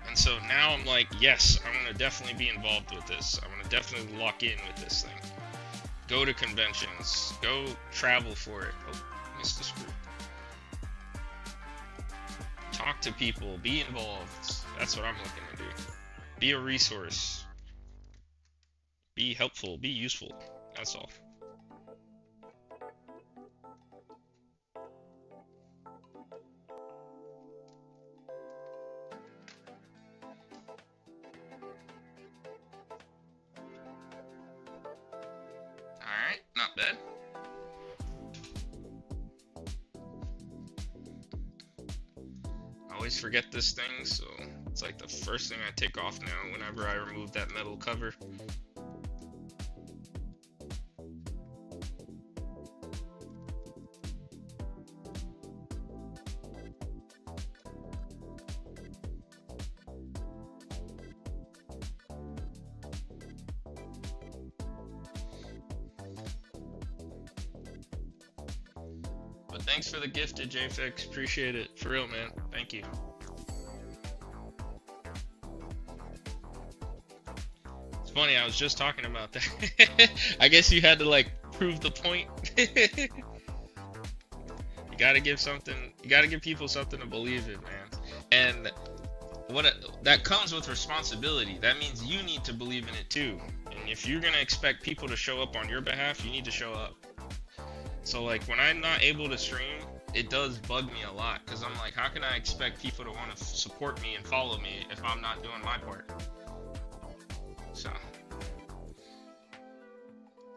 And so now I'm like, yes, I'm going to definitely be involved with this. I'm going to definitely lock in with this thing. Go to conventions. Go travel for it. Oh, missed the screw. Talk to people. Be involved. That's what I'm looking to do. Be a resource. Be helpful. Be useful. That's all. Alright, not bad. I always forget this thing, so it's like the first thing I take off now whenever I remove that metal cover. But thanks for the gifted, JFix. Appreciate it. For real, man. Thank you. It's funny, I was just talking about that. I guess you had to, like, prove the point. You gotta give people something to believe in, man. And that comes with responsibility. That means you need to believe in it too. And if you're gonna expect people to show up on your behalf, you need to show up. So like when I'm not able to stream, it does bug me a lot, because I'm like, how can I expect people to want to support me and follow me if I'm not doing my part? So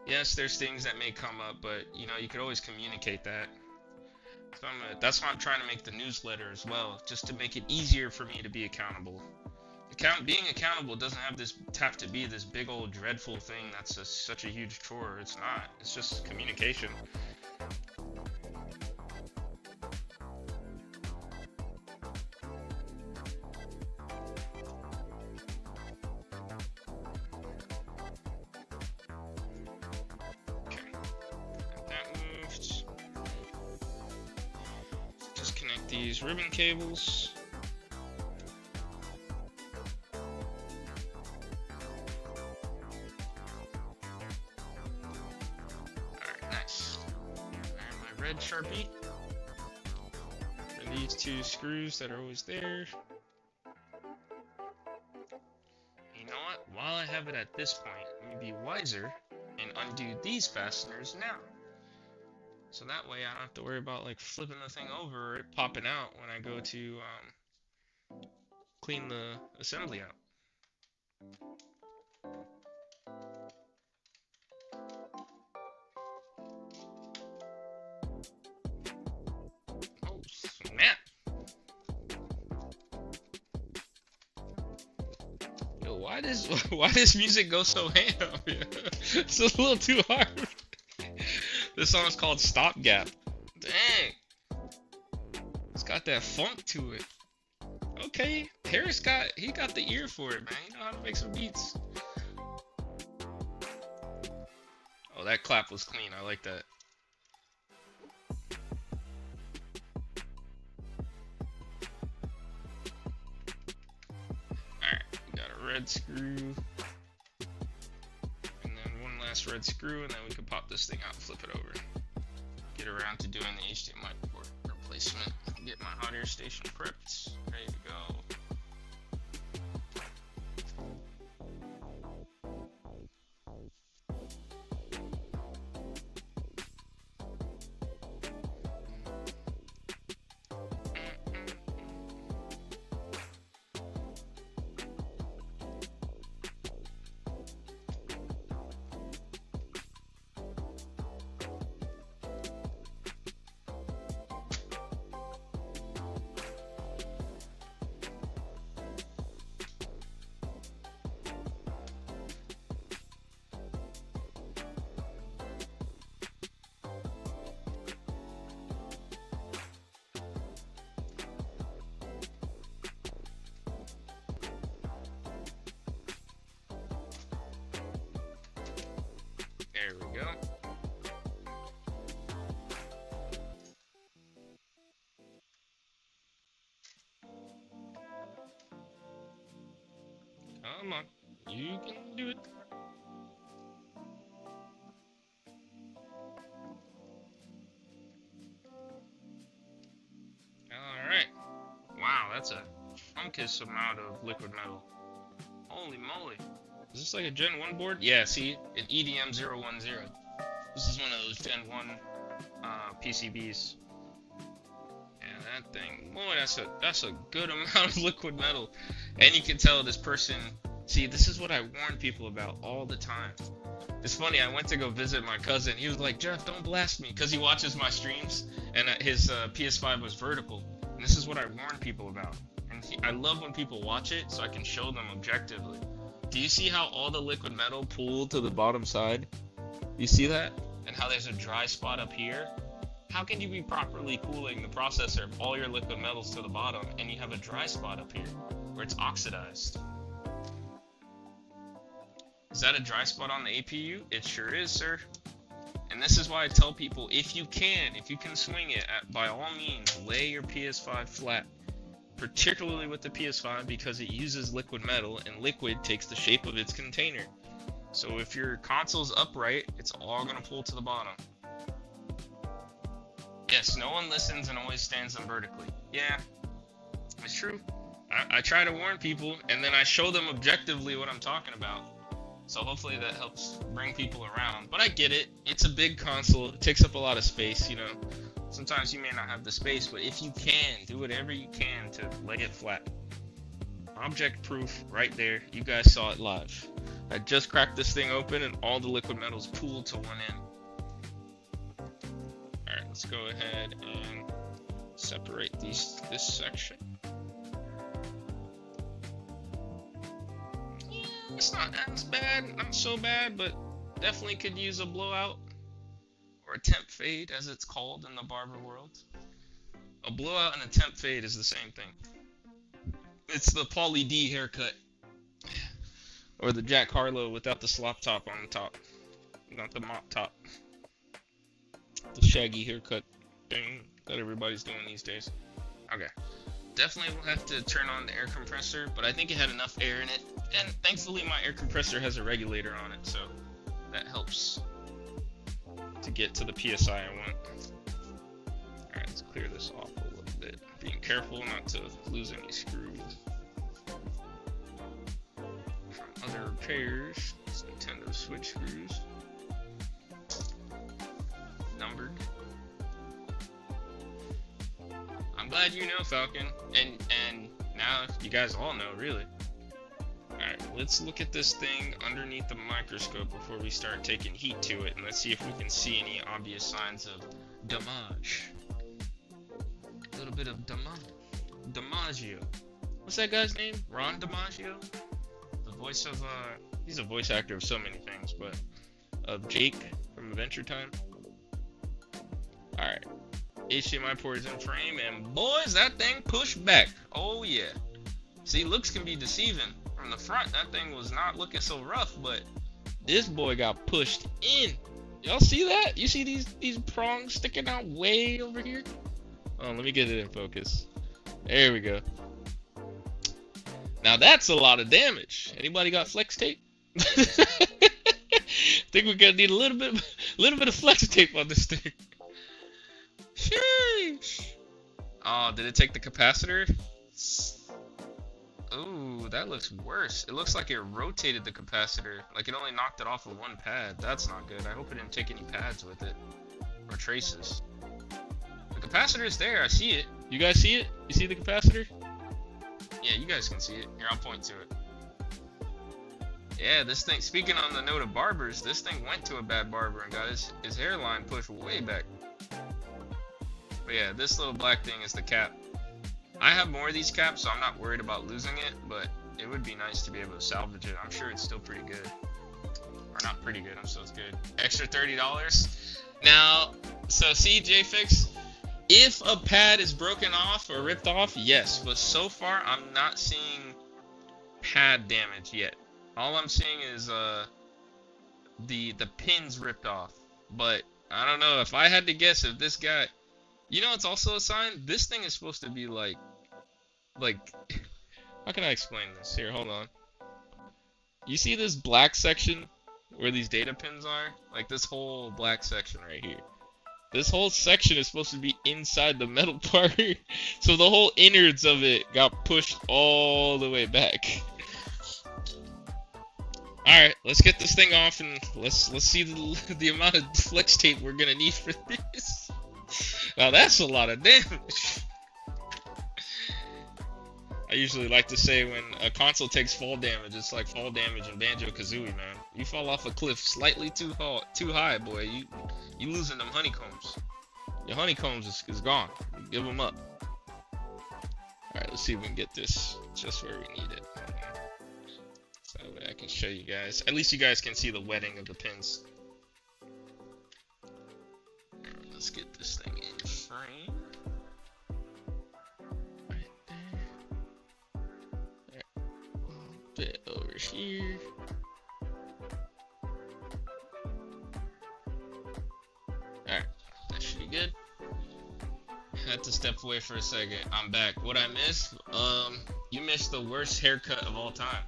yes, there's things that may come up, but you know, you could always communicate that. So that's why I'm trying to make the newsletter as well, just to make it easier for me to be accountable. Being accountable doesn't have to be this big old dreadful thing that's such a huge chore. It's not. It's just communication. Okay, got that moved. Disconnect these ribbon cables. Sharpie and these two screws that are always there. You know what? While I have it at this point, let me be wiser and undo these fasteners now. So that way I don't have to worry about like flipping the thing over or it popping out when I go to clean the assembly out. Why does music go so ham? It's a little too hard. This song is called Stopgap. Dang. It's got that funk to it. Okay, Harris got the ear for it, man. You know how to make some beats. Oh, that clap was clean. I like that. Red screw, and then one last red screw, and then we can pop this thing out and flip it over. Get around to doing the HDMI port replacement. Get my hot air station prepped, ready to go. There we go. Come on, you can do it. Alright. Wow, that's a funkus amount of liquid metal. Holy moly. Is this like a Gen 1 board? Yeah, see, an EDM010. This is one of those Gen 1 PCBs. Yeah, that thing, boy, that's a good amount of liquid metal. And you can tell this person, see, this is what I warn people about all the time. It's funny, I went to go visit my cousin. He was like, Jeff, don't blast me, because he watches my streams, and his PS5 was vertical. And this is what I warn people about. And I love when people watch it, so I can show them objectively. Do you see how all the liquid metal pooled to the bottom side? You see that? And how there's a dry spot up here? How can you be properly cooling the processor of all your liquid metals to the bottom and you have a dry spot up here where it's oxidized? Is that a dry spot on the APU? It sure is, sir. And this is why I tell people, if you can swing it, by all means, lay your PS5 flat. Particularly with the PS5, because it uses liquid metal, and liquid takes the shape of its container. So if your console's upright, it's all gonna pull to the bottom. Yes, no one listens and always stands them vertically. Yeah, it's true. I try to warn people, and then I show them objectively what I'm talking about. So hopefully that helps bring people around. But I get it. It's a big console. It takes up a lot of space, you know. Sometimes you may not have the space, but if you can, do whatever you can to lay it flat. Object proof right there. You guys saw it live. I just cracked this thing open and all the liquid metals pooled to one end. Alright, let's go ahead and separate this section. Yeah, it's not as bad, not so bad, but definitely could use a blowout. Or a temp fade, as it's called in the barber world. A blowout and a temp fade is the same thing. It's the Pauly D haircut. Or the Jack Harlow without the slop top on the top. Not the mop top. The shaggy haircut thing that everybody's doing these days. Okay. Definitely will have to turn on the air compressor, but I think it had enough air in it. And thankfully my air compressor has a regulator on it, so that helps to get to the PSI I want. Alright, let's clear this off a little bit. Being careful not to lose any screws from other repairs. It's Nintendo Switch screws. Numbered. I'm glad you know, Falcon. And now you guys all know, really. Alright, let's look at this thing underneath the microscope before we start taking heat to it, and let's see if we can see any obvious signs of damage. A little bit of DiMaggio. What's that guy's name? Ron DiMaggio? The voice of, he's a voice actor of so many things, but of Jake from Adventure Time. Alright, HDMI port is in frame, and boys, that thing pushed back. Oh yeah. See, looks can be deceiving. From the front, that thing was not looking so rough, but this boy got pushed in. Y'all see that? You see these prongs sticking out way over here? Oh, let me get it in focus. There we go. Now that's a lot of damage. Anybody got flex tape? Think we're gonna need a little bit of flex tape on this thing. Sheesh. Oh, did it take the capacitor? Ooh, that looks worse. It looks like it rotated the capacitor. Like it only knocked it off of one pad. That's not good. I hope it didn't take any pads with it. Or traces. The capacitor is there. I see it. You guys see it? You see the capacitor? Yeah, you guys can see it. Here, I'll point to it. Yeah, this thing, speaking on the note of barbers, this thing went to a bad barber and got his hairline pushed way back. But yeah, this little black thing is the cap. I have more of these caps, so I'm not worried about losing it, but it would be nice to be able to salvage it. I'm sure it's still pretty good. Or not pretty good, I'm sure it's good. Extra $30. Now, so see, JFix, if a pad is broken off or ripped off, yes, but so far I'm not seeing pad damage yet. All I'm seeing is the pins ripped off. But I don't know, if I had to guess, if this guy, you know, it's also a sign, this thing is supposed to be like, how can I explain this? Here, hold on. You see this black section where these data pins are? Like this whole black section right here. This whole section is supposed to be inside the metal part. So the whole innards of it got pushed all the way back. Alright, let's get this thing off and let's see the amount of flex tape we're gonna need for this. Now that's a lot of damage. I usually like to say when a console takes fall damage, it's like fall damage in Banjo-Kazooie, man. You fall off a cliff slightly too high, boy, you losing them honeycombs. Your honeycombs is gone. Give them up. Alright, let's see if we can get this just where we need it. So that way I can show you guys. At least you guys can see the wetting of the pins. Alright, let's get this thing in frame. Bit over here. Had to step away for a second. I'm back. What I missed? You missed the worst haircut of all time.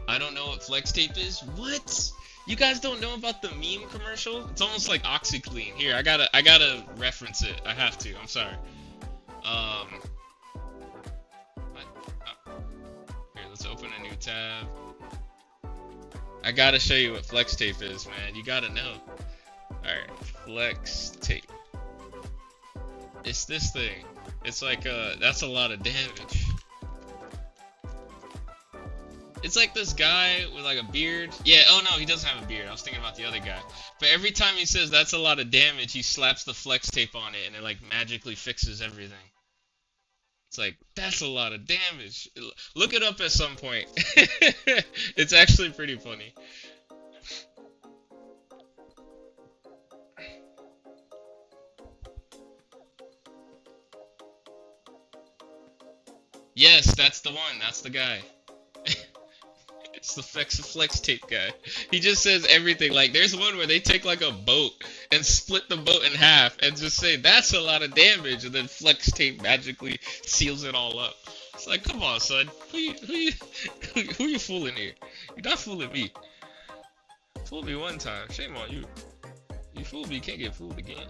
I don't know what flex tape is. What? You guys don't know about the meme commercial? It's almost like OxyClean. Here, I gotta reference it. I have to. I'm sorry. Here, let's open a new tab. I gotta show you what flex tape is, man. You gotta know. Alright, flex tape. It's this thing. It's like, that's a lot of damage. It's like this guy with like a beard. Yeah, oh no, he doesn't have a beard. I was thinking about the other guy. But every time he says that's a lot of damage, he slaps the flex tape on it and it like magically fixes everything. It's like, that's a lot of damage. Look it up at some point. It's actually pretty funny. Yes, that's the one. That's the guy. It's the flex tape guy. He just says everything. Like, there's one where they take like a boat and split the boat in half and just say, that's a lot of damage, and then flex tape magically seals it all up. It's like, come on, son. Who you fooling here? You're not fooling me. Fooled me one time. Shame on you. You fooled me, can't get fooled again.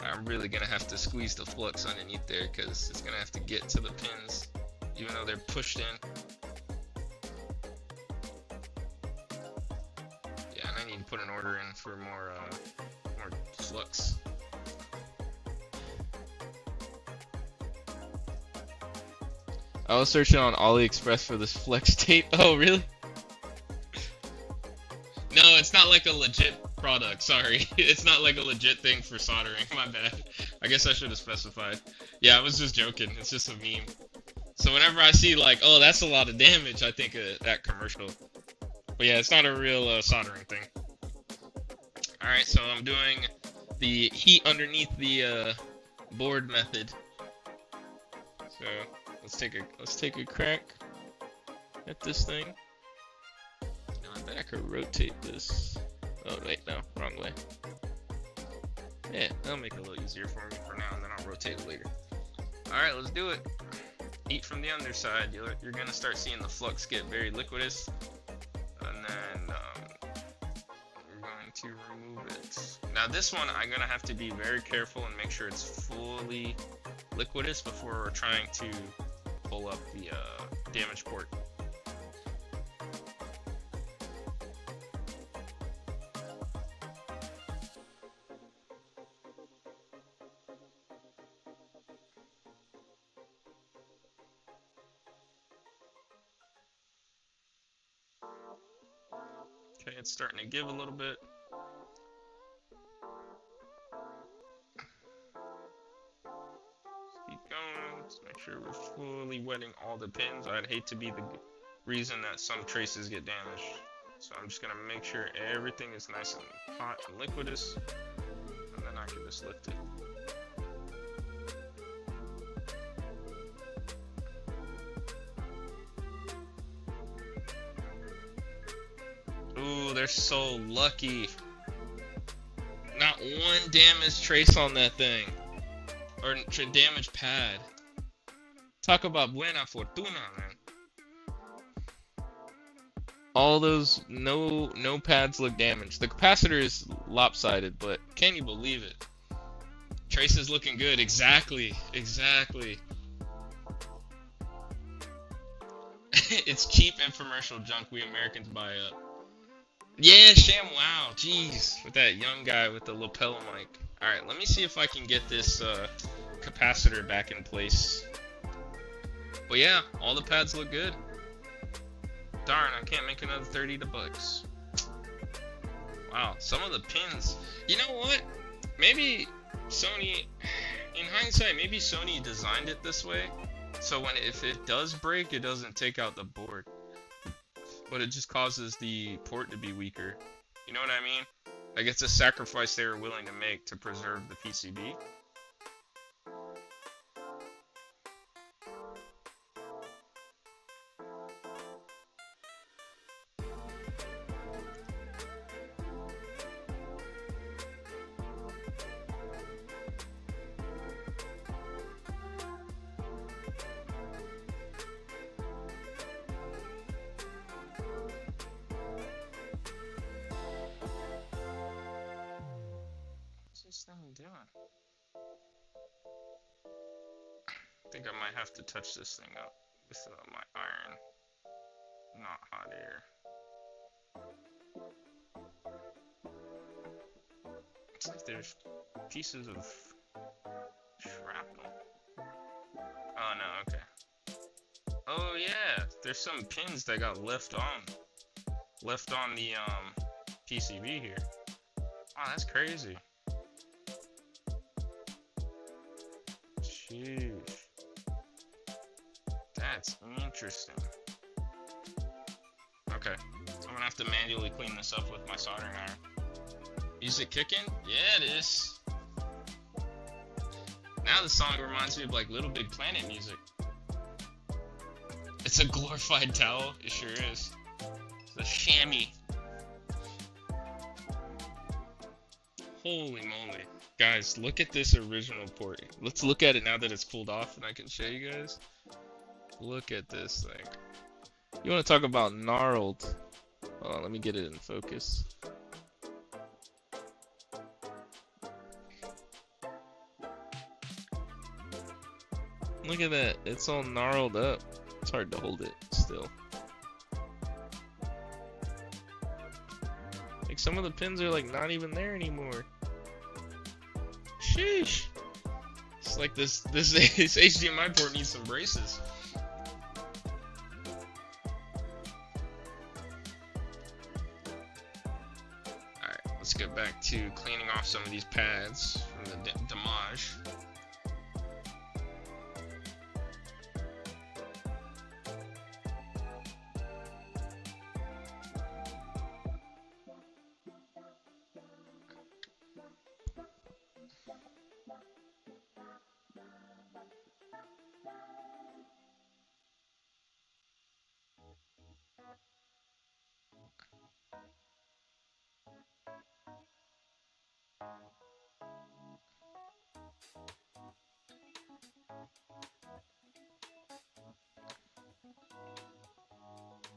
I'm really gonna have to squeeze the flux underneath there because it's gonna have to get to the pins, even though they're pushed in. Yeah, and I need to put an order in for more flux. I was searching on AliExpress for this flex tape. Oh, really? No, it's not like a legit product, sorry. It's not like a legit thing for soldering, my bad. I guess I should have specified. Yeah, I was just joking, it's just a meme. So whenever I see like, oh, that's a lot of damage, I think of that commercial. But yeah, it's not a real soldering thing. Alright, so I'm doing the heat underneath the board method. So let's take a crack at this thing. I bet I could rotate this. Oh wait, no, wrong way. Yeah, that'll make it a little easier for me for now, and then I'll rotate it later. Alright, let's do it. Heat from the underside. You're gonna start seeing the flux get very liquidous. And then we're going to remove it. Now this one, I'm gonna have to be very careful and make sure it's fully liquidous before we're trying to pull up the damage port. Okay, it's starting to give a little bit. Let's keep going. Let's make sure we're fully wetting all the pins. I'd hate to be the reason that some traces get damaged. So I'm just gonna make sure everything is nice and hot and liquidous, and then I can just lift it. Ooh, they're so lucky. Not one damage trace on that thing. Or damage pad. Talk about buena fortuna, man. All those no pads look damaged. The capacitor is lopsided, but can you believe it? Trace is looking good. Exactly. It's cheap infomercial junk we Americans buy up. Yeah, Sham, wow, jeez, with that young guy with the lapel mic. Alright, let me see if I can get this capacitor back in place. But yeah, all the pads look good. Darn, I can't make another 30 bucks. Wow, some of the pins. You know what? Maybe Sony, in hindsight, maybe Sony designed it this way. So if it does break, it doesn't take out the board. But it just causes the port to be weaker. You know what I mean? Like, it's a sacrifice they were willing to make to preserve the PCB. think I might have to touch this thing up with my iron, not hot air. It's like there's pieces of shrapnel. Oh no, okay. Oh yeah, there's some pins that got left on the PCB here. Oh, that's crazy. Sheesh. That's interesting. Okay, I'm gonna have to manually clean this up with my soldering iron. Is it kicking? Yeah, it is. Now the song reminds me of like Little Big Planet music. It's a glorified towel. It sure is. It's a chamois. Holy moly. Guys, look at this original port. Let's look at it now that it's cooled off and I can show you guys. Look at this thing. You want to talk about gnarled? Hold on, let me get it in focus. Look at that. It's all gnarled up. It's hard to hold it still. Like some of the pins are like not even there anymore. Sheesh. It's like this HDMI port needs some braces. Alright, let's get back to cleaning off some of these pads from the damage.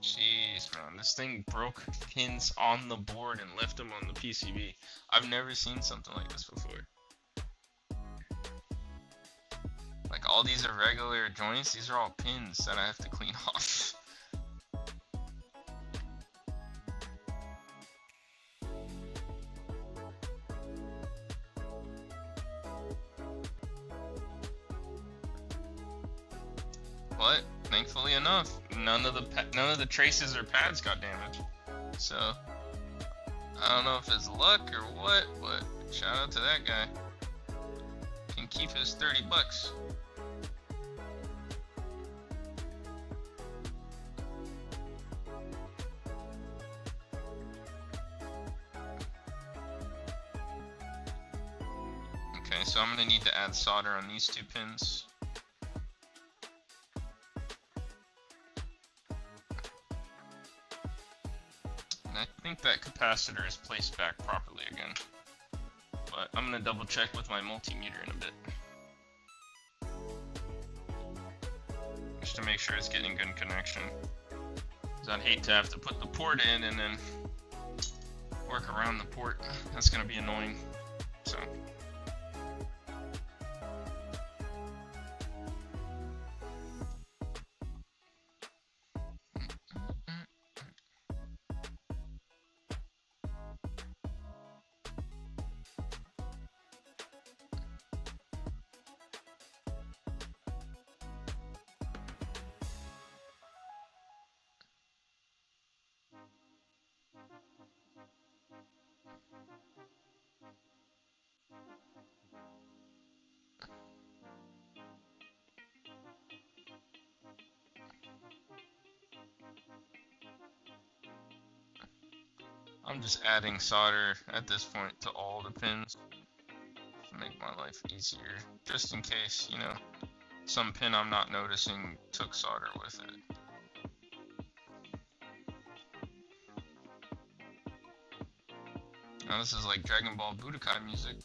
Jeez, man, this thing broke pins on the board and left them on the PCB. I've never seen something like this before. Like all these irregular joints, these are all pins that I have to clean off. But thankfully enough, none of the traces or pads got damaged. So I don't know if it's luck or what, but shout out to that guy. Can keep his $30. Okay, so I'm gonna need to add solder on these two pins. And I think that capacitor is placed back properly again. But I'm gonna double check with my multimeter in a bit. Just to make sure it's getting good connection. Because I'd hate to have to put the port in and then work around the port. That's gonna be annoying. So. I'm just adding solder at this point to all the pins to make my life easier, just in case, you know, some pin I'm not noticing took solder with it. Now this is like Dragon Ball Budokai music.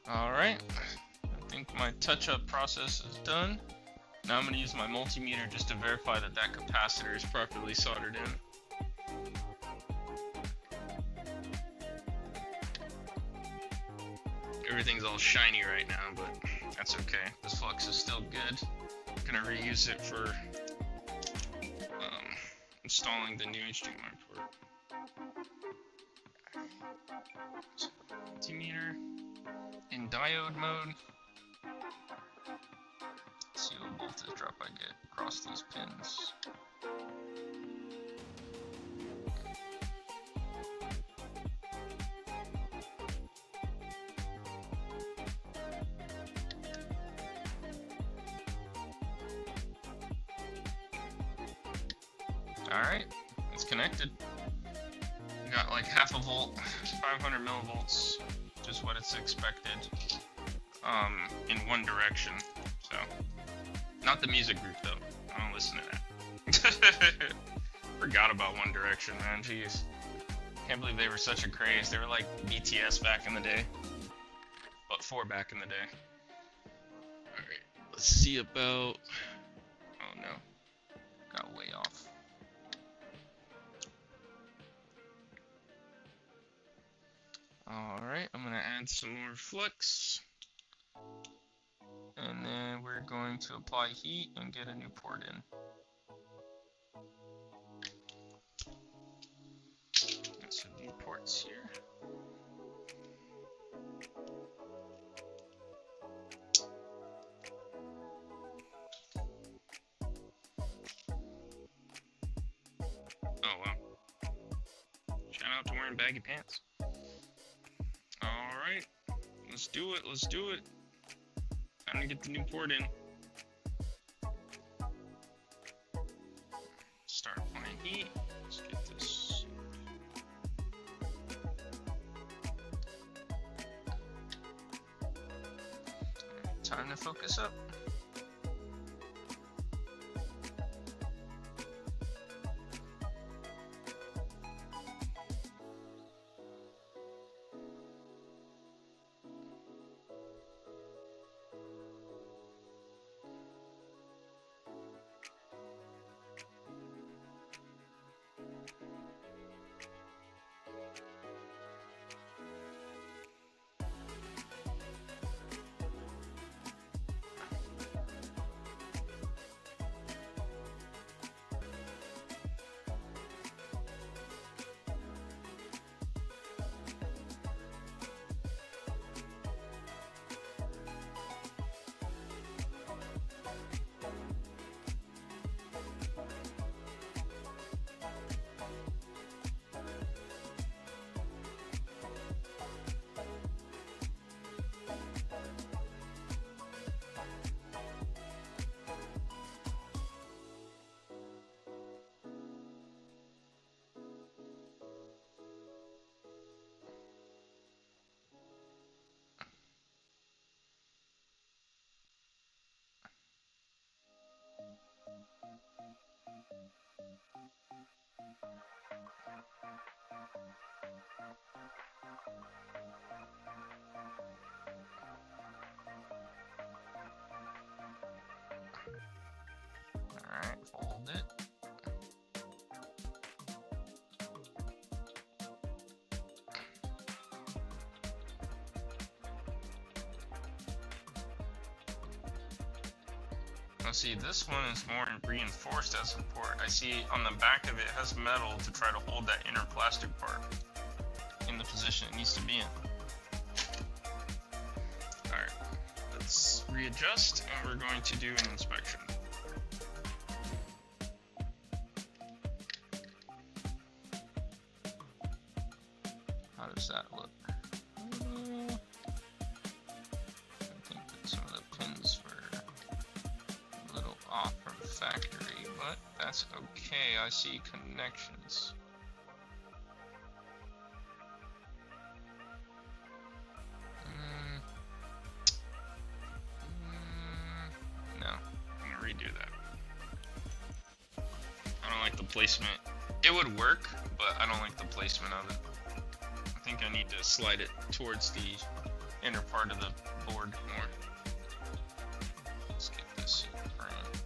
Alright, I think my touch-up process is done. Now I'm going to use my multimeter just to verify that that capacitor is properly soldered in. Everything's all shiny right now, but that's okay. This flux is still good. I'm gonna reuse it for installing the new HDMI port. Multimeter in diode mode. Let's see what voltage drop I get across these pins. Alright, it's connected. We got like half a volt, 500 millivolts, just what it's expected, in one direction. So, not the music group though. I don't listen to that. Forgot about One Direction, man. Jeez. Can't believe they were such a craze. They were like BTS back in the day. But 4 back in the day. Alright, let's see about... Oh no. Got way off. Alright, I'm going to add some more flux. And then we're going to apply heat and get a new port in. Got some new ports here. Oh wow. Shout out to wearing baggy pants. Alright, let's do it, let's do it. Time to get the new port in. Start applying heat. Let's get this. Time to focus up. Alright, fold it. Now see, this one is more reinforced as a port. I see on the back of it has metal to try to hold that inner plastic part in the position it needs to be in. Alright, let's readjust and we're going to do an inspection. How does that look? I think that some of the pins were a little off from factory, but that's okay. I see connections. No, I'm gonna redo that. I don't like the placement. It would work, but I don't like the placement of it. I think I need to slide it towards the inner part of the board more. Let's get this in frame.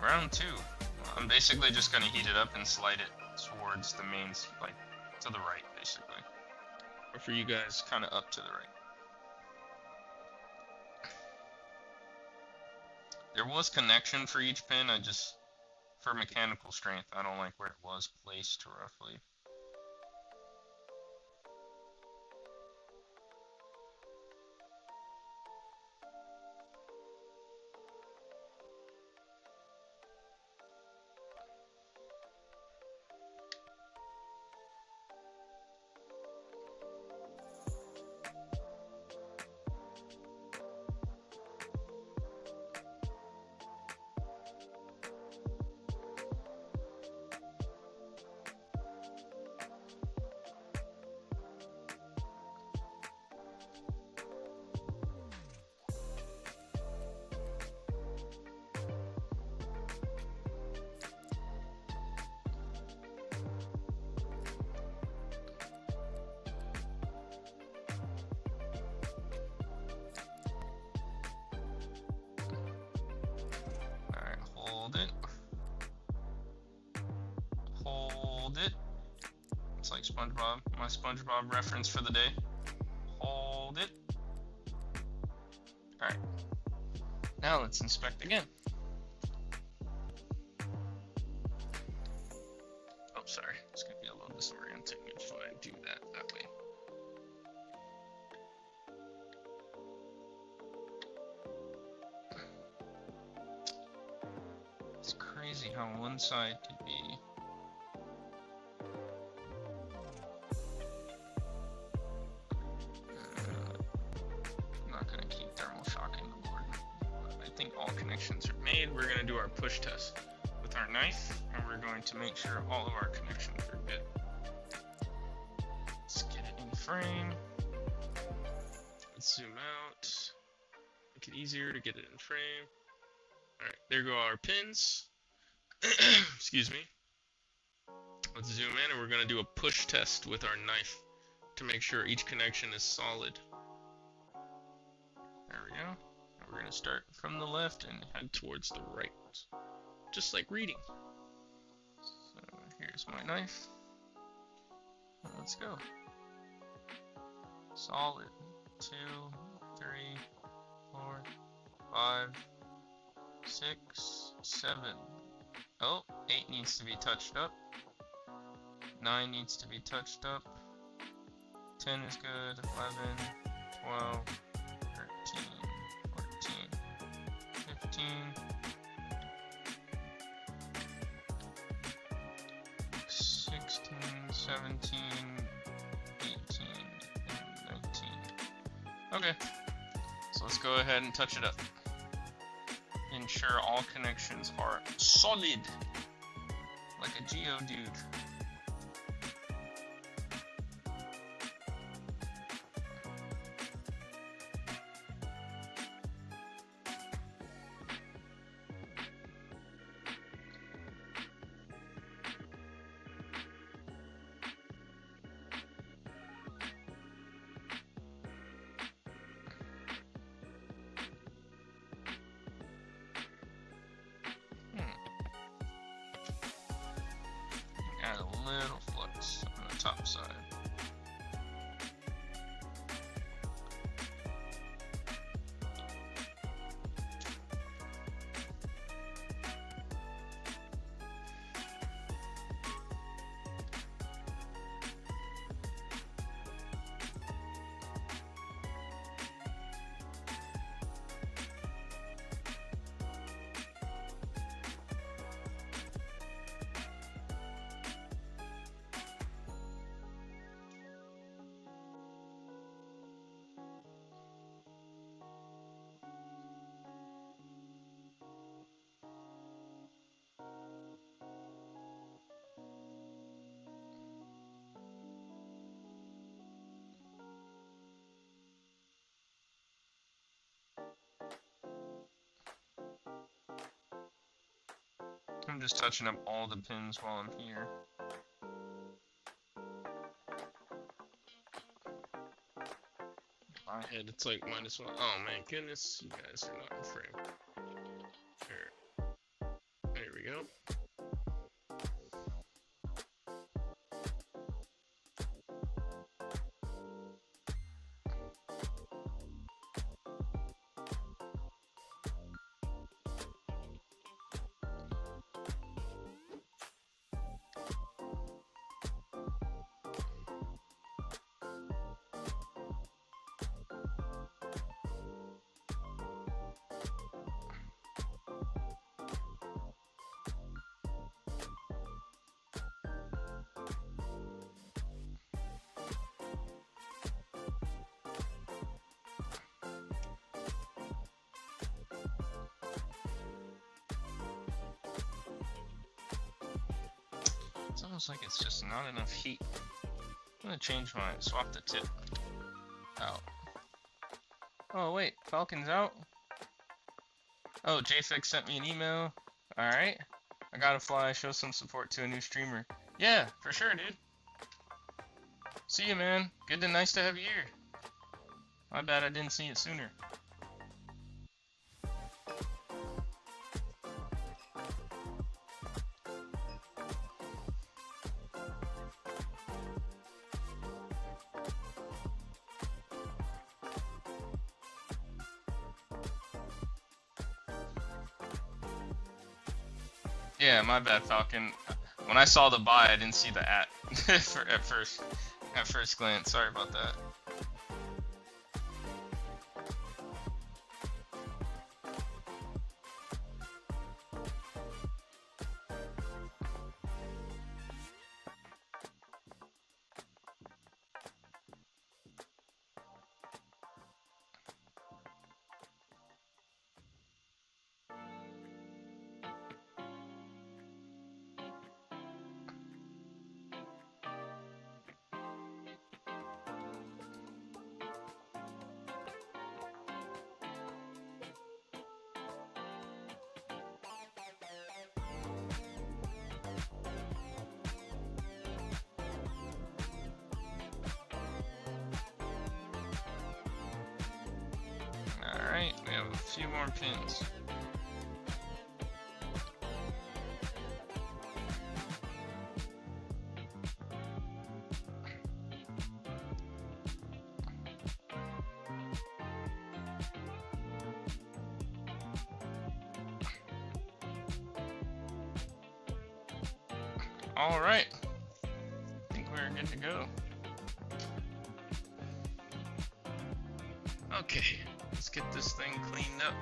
Round 2. I'm basically just going to heat it up and slide it towards the mains, like to the right, basically. Or for you guys, kind of up to the right. There was connection for each pin, for mechanical strength, I don't like where it was placed roughly. Hold it. It's like SpongeBob, my SpongeBob reference for the day. Hold it. Alright. Now let's inspect again. Oh, sorry. It's going to be a little disorienting if I do that way. It's crazy how one side could be... I'm not going to keep thermal shocking the board. I think all connections are made. We're going to do our push test with our knife, and we're going to make sure all of our connections are good. Let's get it in frame. Let's zoom out. Make it easier to get it in frame. Alright, there go our pins. Excuse me. Let's zoom in and we're going to do a push test with our knife to make sure each connection is solid. There we go. And we're going to start from the left and head towards the right. Just like reading. So here's my knife. Let's go. Solid. 2, 3, 4, 5, 6, 7. Oh, 8 needs to be touched up. 9 needs to be touched up. 10 is good. 11, 12, 13, 14, 15, 16, 17, 18, and 19. Okay, so let's go ahead and touch it up. Ensure all connections are solid, like a Geodude. Add a little flux on the top side. I'm just touching up all the pins while I'm here. My head, it's like -1. Oh my goodness, you guys are not in frame. Here. Feels like it's just not enough heat. I'm gonna change my, swap the tip out. Oh wait, Falcon's out? Oh, JFix sent me an email. Alright. I gotta fly, show some support to a new streamer. Yeah, for sure, dude. See you, man. Good and nice to have you here. My bad I didn't see it sooner. Yeah, my bad, Falcon. When I saw the buy, I didn't see the at at first glance. Sorry about that. Alright, we have a few more pins. Alright, I think we're good to go. Okay, let's get this thing cleaned up.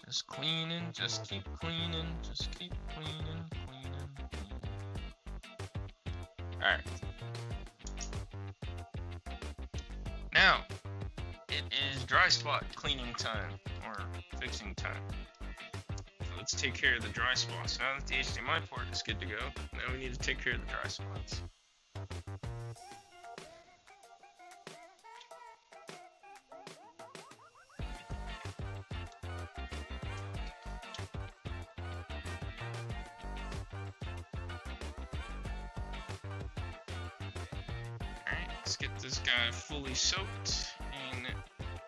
Just cleaning, just keep cleaning, just keep cleaning, cleaning. Alright. Now, it is dry spot cleaning time, or fixing time. So let's take care of the dry spots. Now that the HDMI port is good to go, now we need to take care of the dry spots. Let's get this guy fully soaked in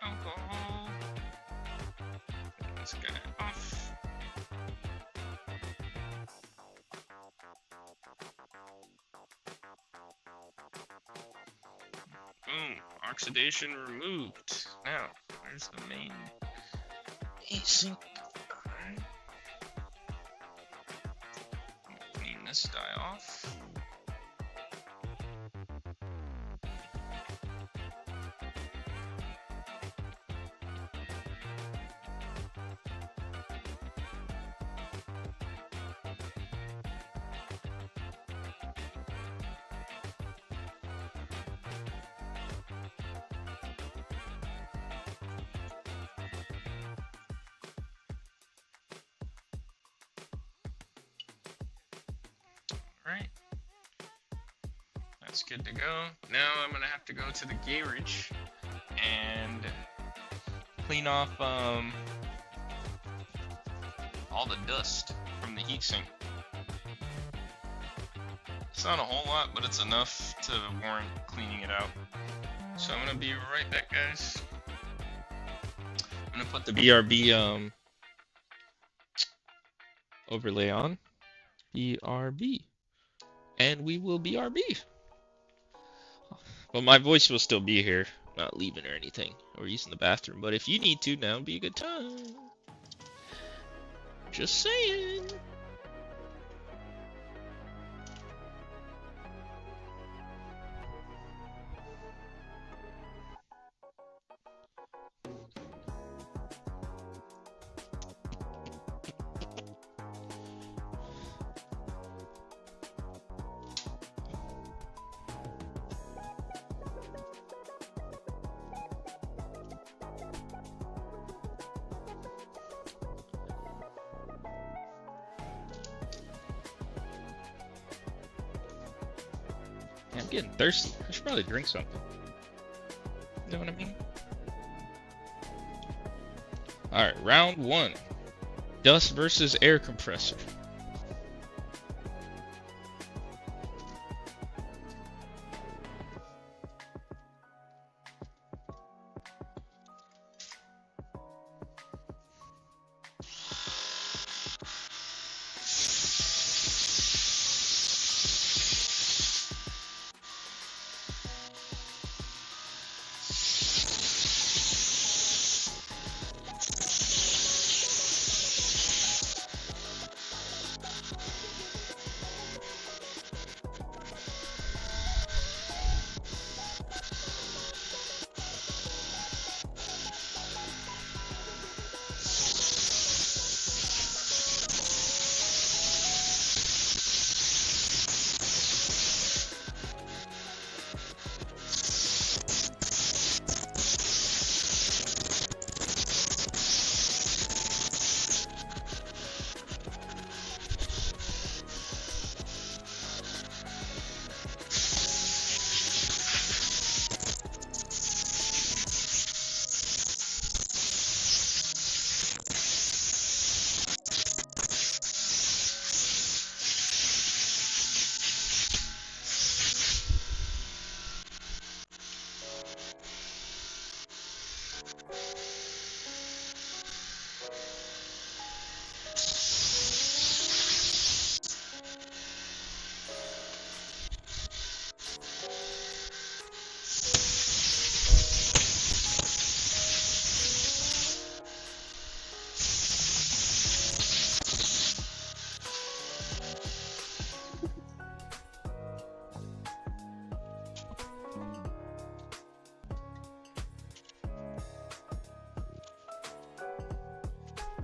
alcohol. Get this guy off. Boom, oxidation removed. Now, where's the main async? Alright. Clean this guy off. Alright. That's good to go. Now I'm gonna have to go to the garage and clean off all the dust from the heatsink. It's not a whole lot, but it's enough to warrant cleaning it out. So I'm gonna be right back, guys. I'm gonna put the BRB overlay on. BRB. And we will BRB. But my voice will still be here. Not leaving or anything. Or using the bathroom. But if you need to, now would be a good time. Just saying. I'm getting thirsty. I should probably drink something. You know what I mean? Alright, round one. Dust versus air compressor.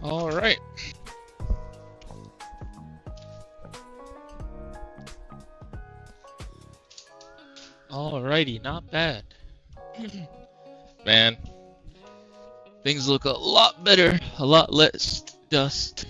All right. Alrighty, not bad. Man, things look a lot better, a lot less dust.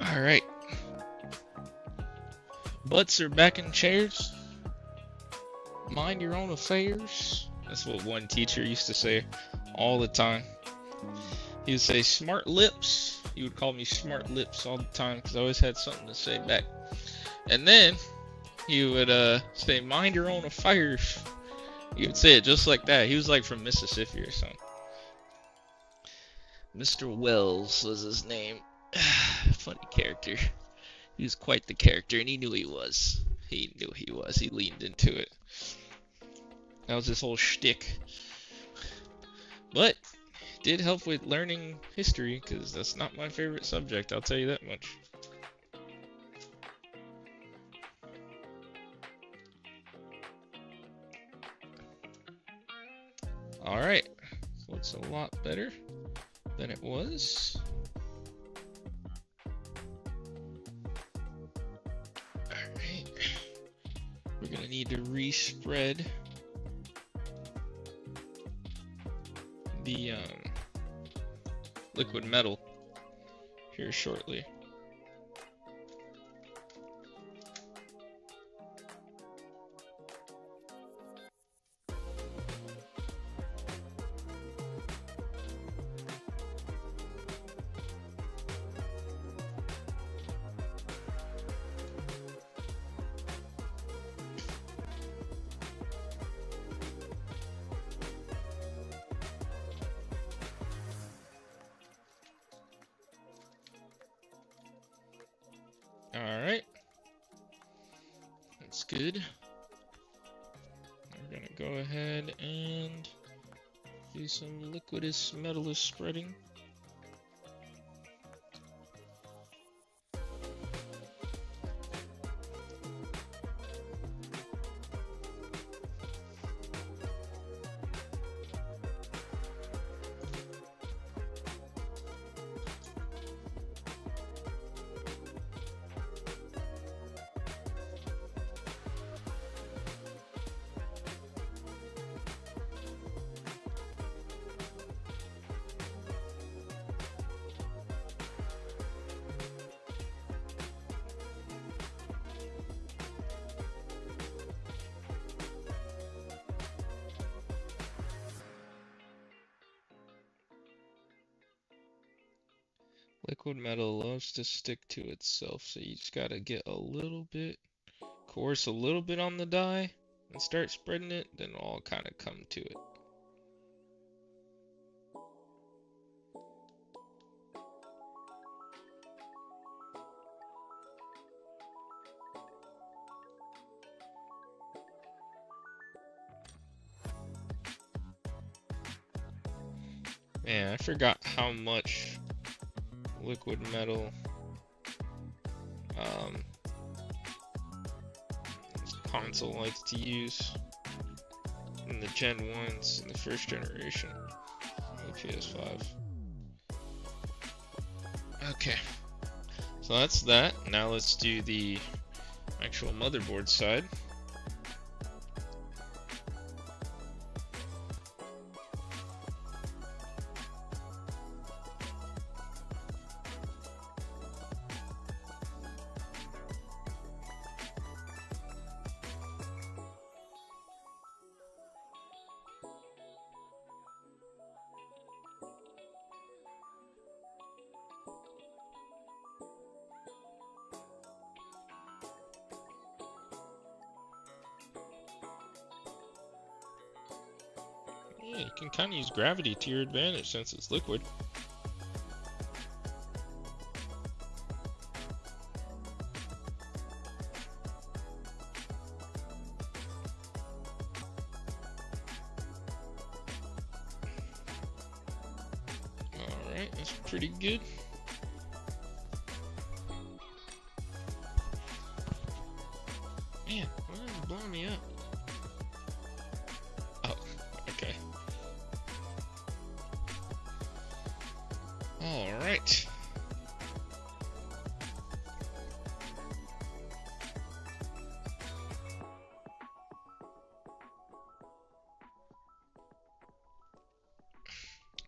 Alright. Butts are back in chairs. Mind your own affairs. That's what one teacher used to say all the time. He would say smart lips. He would call me smart lips all the time because I always had something to say back. And then he would say mind your own affairs. He would say it just like that. He was like from Mississippi or something. Mr. Wells was his name. Funny character. He was quite the character, and he knew he was. He knew he was. He leaned into it. That was his whole shtick. But it did help with learning history, because that's not my favorite subject, I'll tell you that much. Alright, so it's a lot better than it was. Alright, we're gonna need to respread the liquid metal here shortly. Alright, that's good. We're gonna go ahead and do some liquidous metallous spreading. Liquid metal loves to stick to itself, so you just gotta get a little bit, coerce a little bit on the die, and start spreading it, then it'll all kind of come to it. Man, I forgot how much liquid metal this console likes to use in the Gen 1s in the first generation of the PS5. Okay, so that's that. Now let's do the actual motherboard side. Yeah, you can kind of use gravity to your advantage since it's liquid. Alright, that's pretty good. Man, why is it blowing me up? Oh, okay. Alright.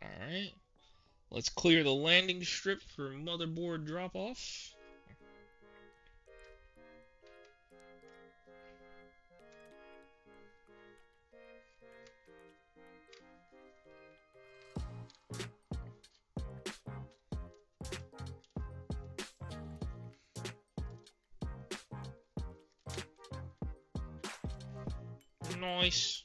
Alright. Let's clear the landing strip for motherboard drop-off. Nice.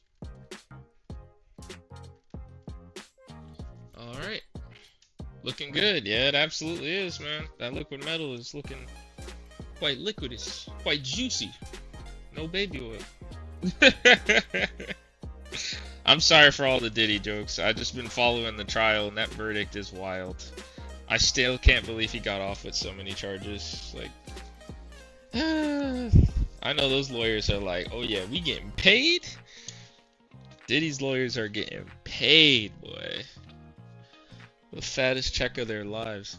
Alright. Looking good. Yeah, it absolutely is, man. That liquid metal is looking quite liquidous, quite juicy. No baby oil. I'm sorry for all the Diddy jokes. I've just been following the trial, and that verdict is wild. I still can't believe he got off with so many charges. Like, I know those lawyers are like, oh yeah, we getting paid? Diddy's lawyers are getting paid, boy. The fattest check of their lives.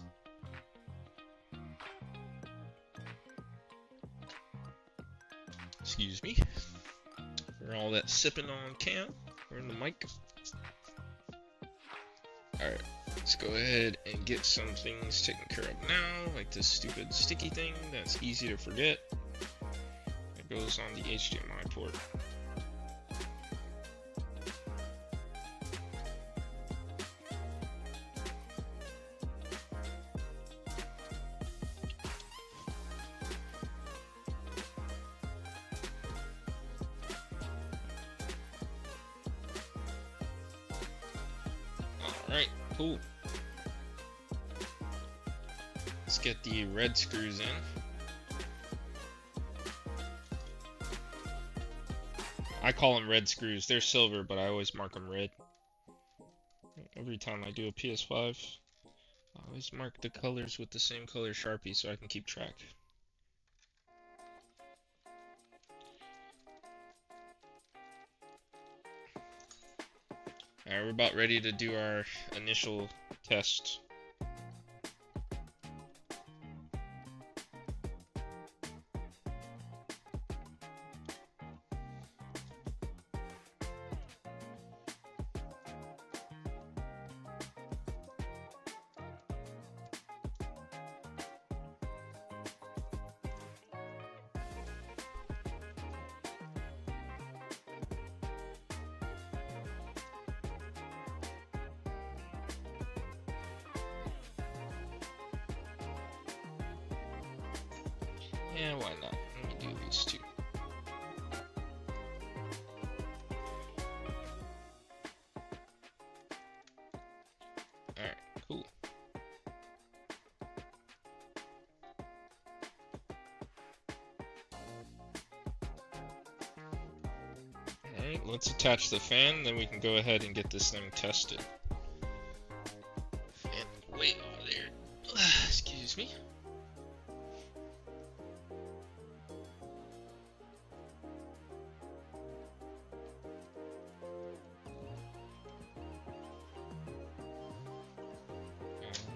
Excuse me. For all that sipping on cam or in the mic. Alright, let's go ahead and get some things taken care of now, like this stupid sticky thing that's easy to forget. It goes on the HDMI port. Alright, cool. Let's get the red screws in. I call them red screws. They're silver, but I always mark them red. Every time I do a PS5, I always mark the colors with the same color Sharpie so I can keep track. Alright, we're about ready to do our initial test. Yeah, why not? Let me do these two. Alright, cool. Alright, let's attach the fan, then we can go ahead and get this thing tested. Fan way over there. Excuse me.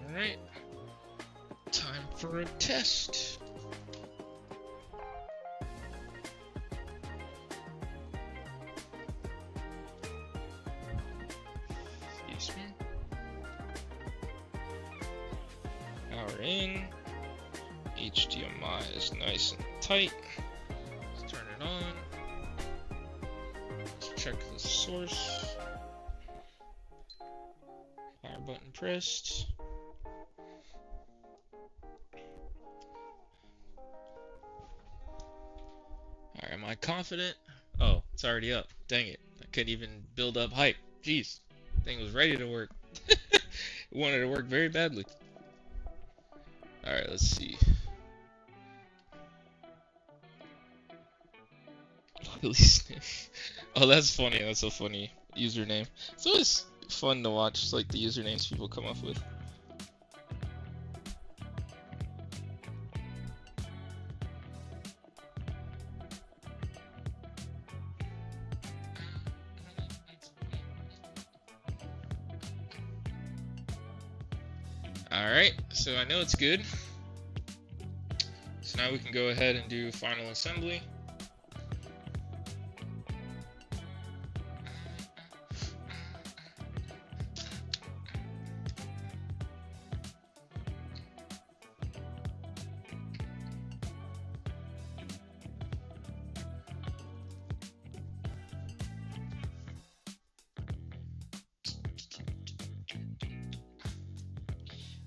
Alright, time for a test. Excuse me. Power in. HDMI is nice and tight. Let's turn it on. Let's check the source. Power button pressed. Alright, am I confident? Oh, it's already up. Dang it. I couldn't even build up hype. Jeez. Thing was ready to work. It wanted to work very badly. Alright, let's see. Oh, that's funny. That's a funny username. It's always fun to watch like the usernames people come up with. Alright, so I know it's good. So now we can go ahead and do final assembly.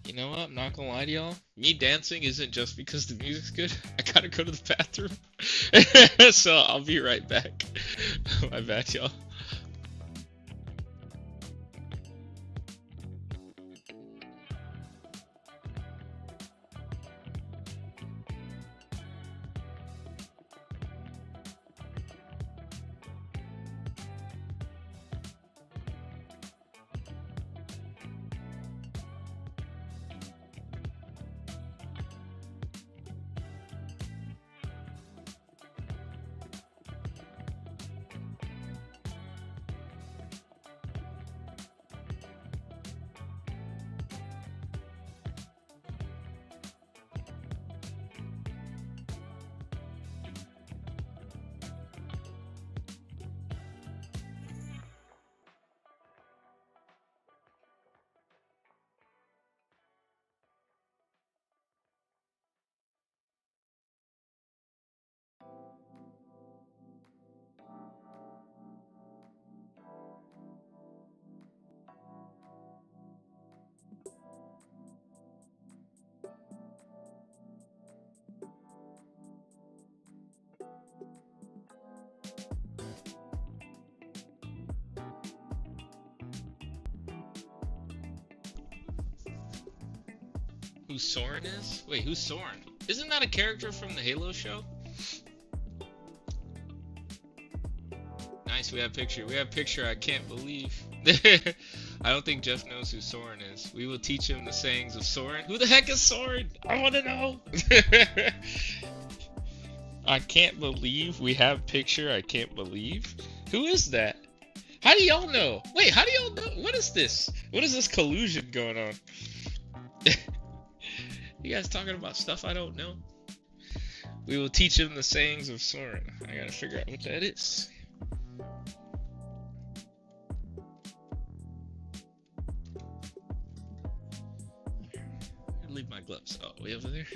You know what? I'm not gonna lie to y'all. Me dancing isn't just because the music's good. I gotta go to the bathroom. So I'll be right back. My bad, y'all. Who Soren is? Wait, who's Soren? Isn't that a character from the Halo show? Nice, we have picture. We have picture. I can't believe. I don't think Jeff knows who Soren is. We will teach him the sayings of Soren. Who the heck is Soren? I want to know. I can't believe we have picture. I can't believe. Who is that? How do y'all know? Wait, how do y'all know? What is this? What is this collusion going on? You guys talking about stuff I don't know? We will teach him the sayings of Soren. I gotta figure out what that is. Leave my gloves. Oh, way over there.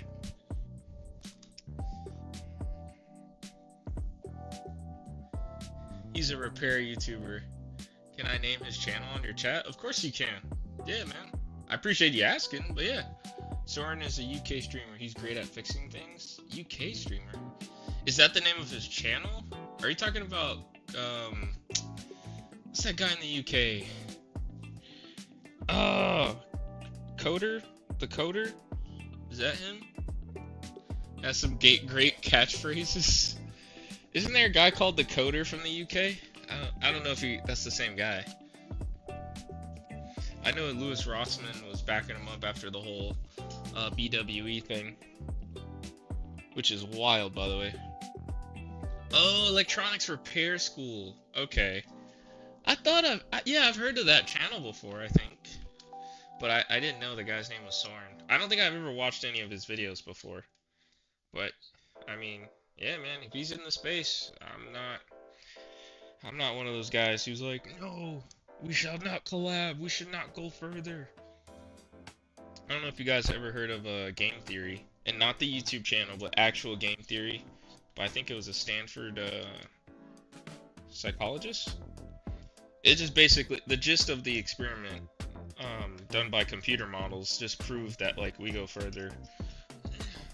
He's a repair YouTuber. Can I name his channel on your chat? Of course you can. Yeah, man. I appreciate you asking, but yeah. Soren is a UK streamer. He's great at fixing things. UK streamer? Is that the name of his channel? Are you talking about, what's that guy in the UK? Oh, Coder? The Coder? Is that him? Has some great catchphrases. Isn't there a guy called the Coder from the UK? I don't know if that's the same guy. I know Louis Rossman was backing him up after the whole BWE thing, which is wild, by the way. Oh, Electronics Repair School. Okay. I thought I've heard of that channel before, I think. But I didn't know the guy's name was Soren. I don't think I've ever watched any of his videos before. But, I mean, yeah, man, if he's in the space, I'm not one of those guys who's like, no, we shall not collab, we should not go further. I don't know if you guys ever heard of Game Theory, and not the YouTube channel, but actual Game Theory. But I think it was a Stanford psychologist. It's just basically the gist of the experiment done by computer models just proved that like we go further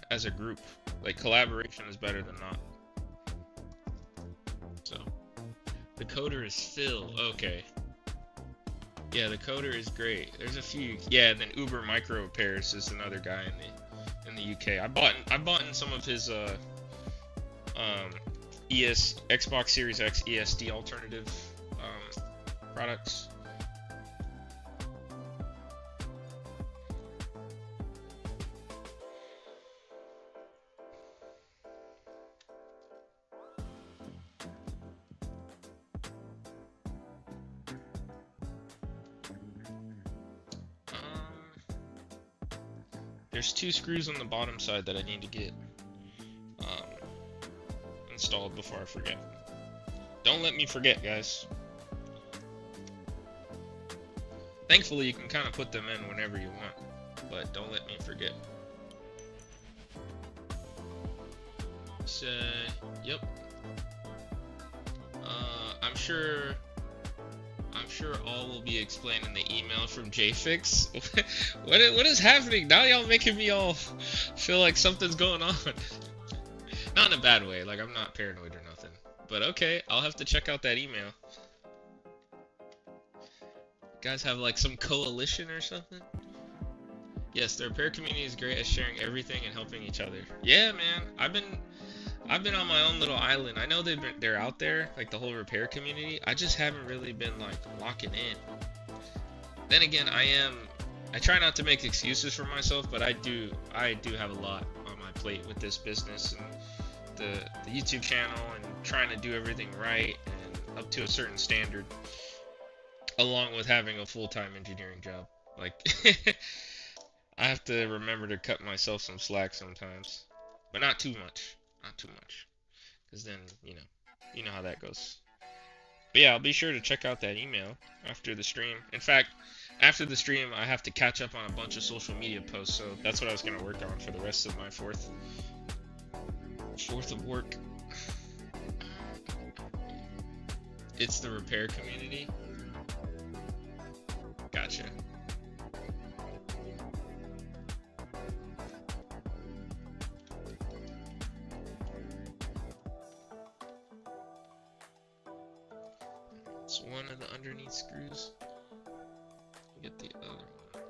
as a group. Like collaboration is better than not. So the Coder is Phil. Okay. Yeah, the Coder is great. There's a few. Yeah, and then Uber Micro Repairs is another guy in the UK. I bought in some of his Xbox Series X ESD alternative products. There's 2 screws on the bottom side that I need to get installed before I forget. Don't let me forget, guys. Thankfully, you can kind of put them in whenever you want, but don't let me forget. So, yep. I'm sure all will be explained in the email from JFix. What is happening? Now y'all making me all feel like something's going on. Not in a bad way, like I'm not paranoid or nothing. But okay, I'll have to check out that email. You guys have like some coalition or something? Yes, the repair community is great at sharing everything and helping each other. Yeah, man. I've been on my own little island. I know they're out there, like the whole repair community. I just haven't really been like locking in. Then again, I try not to make excuses for myself, but I do have a lot on my plate with this business and the YouTube channel and trying to do everything right and up to a certain standard, along with having a full-time engineering job. Like I have to remember to cut myself some slack sometimes, but not too much. Not too much, because then, you know how that goes. But yeah, I'll be sure to check out that email after the stream. In fact, after the stream, I have to catch up on a bunch of social media posts, so that's what I was going to work on for the rest of my fourth of work. It's the repair community. Gotcha. It's one of the underneath screws. Get the other one.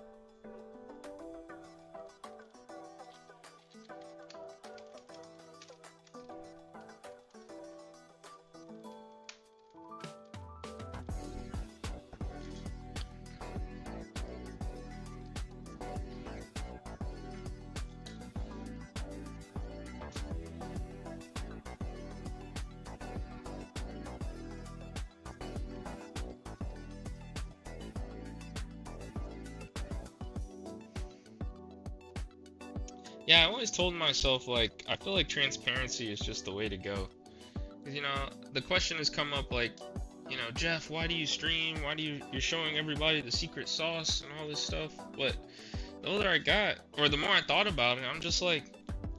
Yeah, I always told myself, like, I feel like transparency is just the way to go. Because, you know, the question has come up, like, you know, Jeff, why do you stream? Why do you're showing everybody the secret sauce and all this stuff? But the older I got, or the more I thought about it, I'm just like,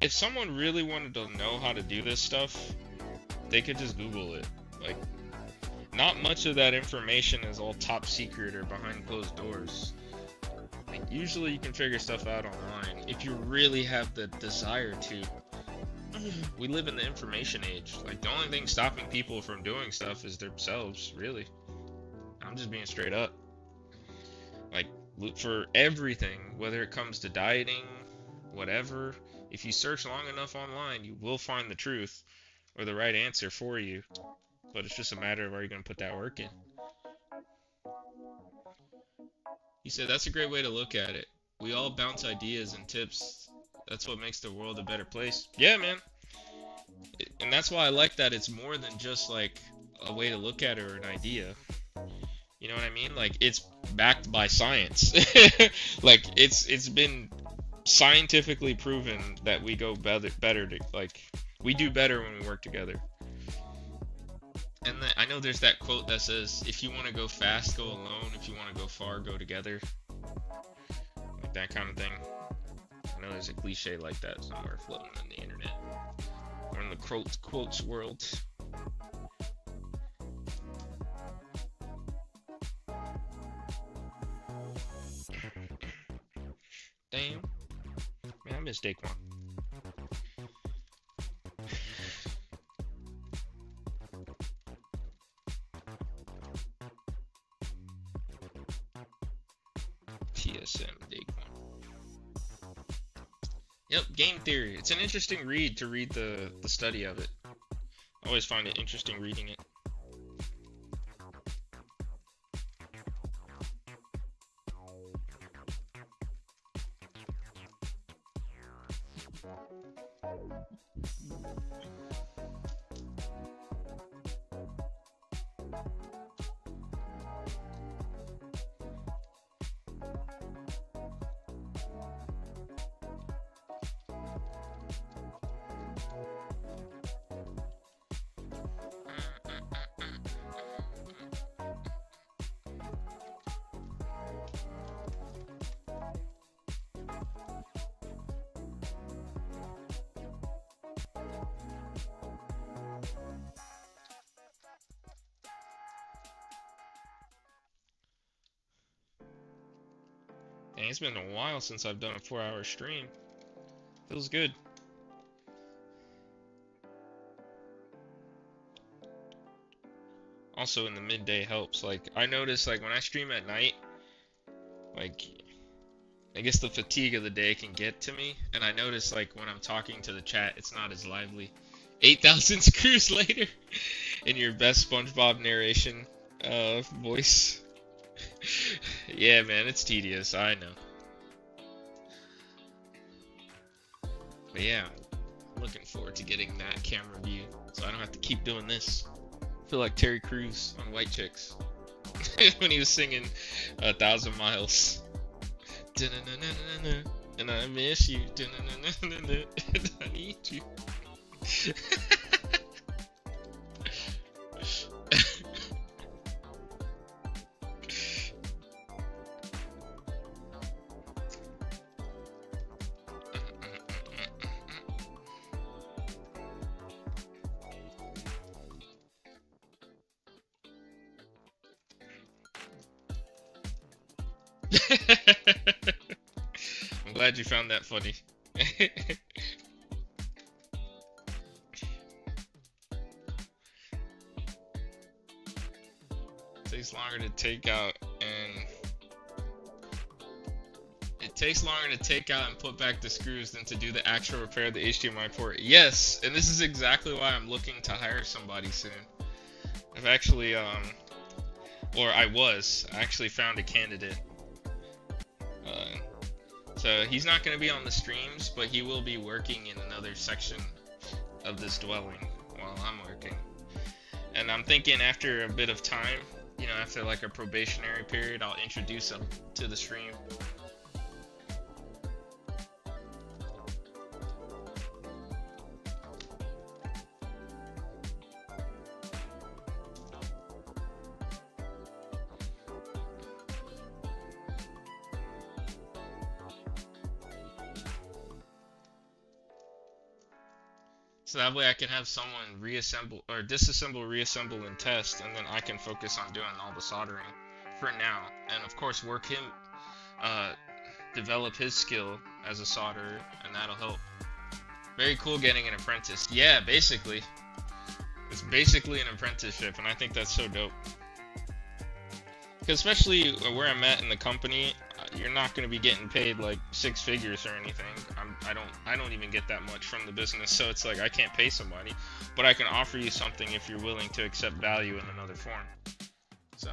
if someone really wanted to know how to do this stuff, they could just Google it. Like, not much of that information is all top secret or behind closed doors. Like, usually you can figure stuff out online if you really have the desire to. We live in the information age. Like, the only thing stopping people from doing stuff is themselves, really. I'm just being straight up. Like, look for everything, whether it comes to dieting, whatever. If you search long enough online, you will find the truth or the right answer for you. But it's just a matter of, are you going to put that work in? He said, that's a great way to look at it. We all bounce ideas and tips. That's what makes the world a better place. Yeah, man. And that's why I like that it's more than just like a way to look at it or an idea. You know what I mean? Like, it's backed by science. Like, it's been scientifically proven that we go better to, like, we do better when we work together. And I know there's that quote that says, if you want to go fast, go alone. If you want to go far, go together. Like that kind of thing. I know there's a cliche like that somewhere floating on the internet. Or in the quotes world. Damn. Man, I miss Daquan. TSM Daquan. Yep, game theory. It's an interesting read to read the study of it. I always find it interesting reading it. Dang, it's been a while since I've done a 4-hour stream. Feels good. Also, in the midday helps. Like, I notice, like, when I stream at night, like, I guess the fatigue of the day can get to me. And I notice, like, when I'm talking to the chat, it's not as lively. 8,000 screws later in your best SpongeBob narration voice. Yeah, man, it's tedious, I know. But yeah, I'm looking forward to getting that camera view, so I don't have to keep doing this. I feel like Terry Crews on White Chicks when he was singing 1,000 Miles. And I miss you. And I need you. I'm glad you found that funny. Takes longer to take out and put back the screws than to do the actual repair of the HDMI port. Yes, and this is exactly why I'm looking to hire somebody soon. I've actually I actually found a candidate. So he's not going to be on the streams, but he will be working in another section of this dwelling while I'm working. And I'm thinking after a bit of time, you know, after like a probationary period, I'll introduce him to the stream. So that way I can have someone reassemble or disassemble, reassemble, and test, and then I can focus on doing all the soldering for now. And of course, work him, uh, develop his skill as a solderer, and that'll help. Very cool getting an apprentice. Yeah, basically. It's basically an apprenticeship, and I think that's so dope. Because especially where I'm at in the company, you're not going to be getting paid like 6 figures or anything. I don't even get that much from the business, so it's like I can't pay somebody, but I can offer you something if you're willing to accept value in another form. So,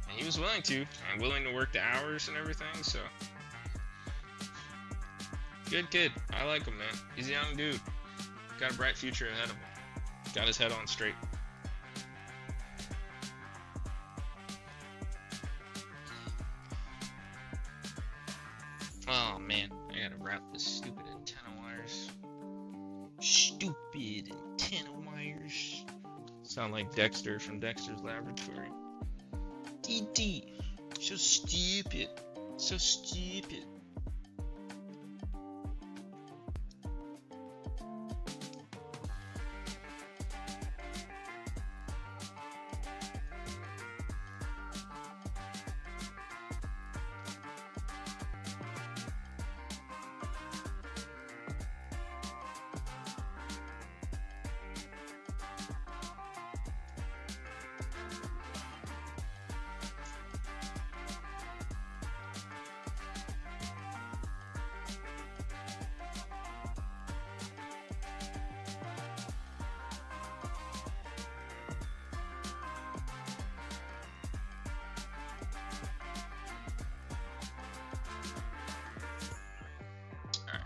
and he was willing to, and willing to work the hours and everything. So, good kid. I like him, man. He's a young dude. Got a bright future ahead of him. Got his head on straight. Oh man, I gotta wrap this stupid antenna wires. Stupid antenna wires. Sound like Dexter from Dexter's Laboratory. DD. So stupid. So stupid.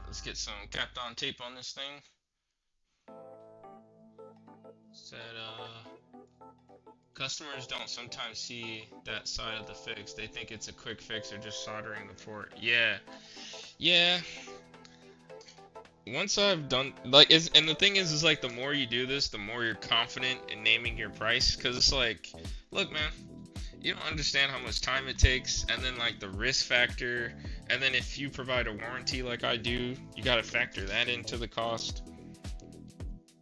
Let's get some Kapton tape on this thing. Said, customers don't sometimes see that side of the fix. They think it's a quick fix or just soldering the port. Yeah. Yeah. Once I've done, like, and the thing is like, the more you do this, the more you're confident in naming your price. Because it's like, look, man, you don't understand how much time it takes, and then like the risk factor, and then if you provide a warranty like I do, you got to factor that into the cost.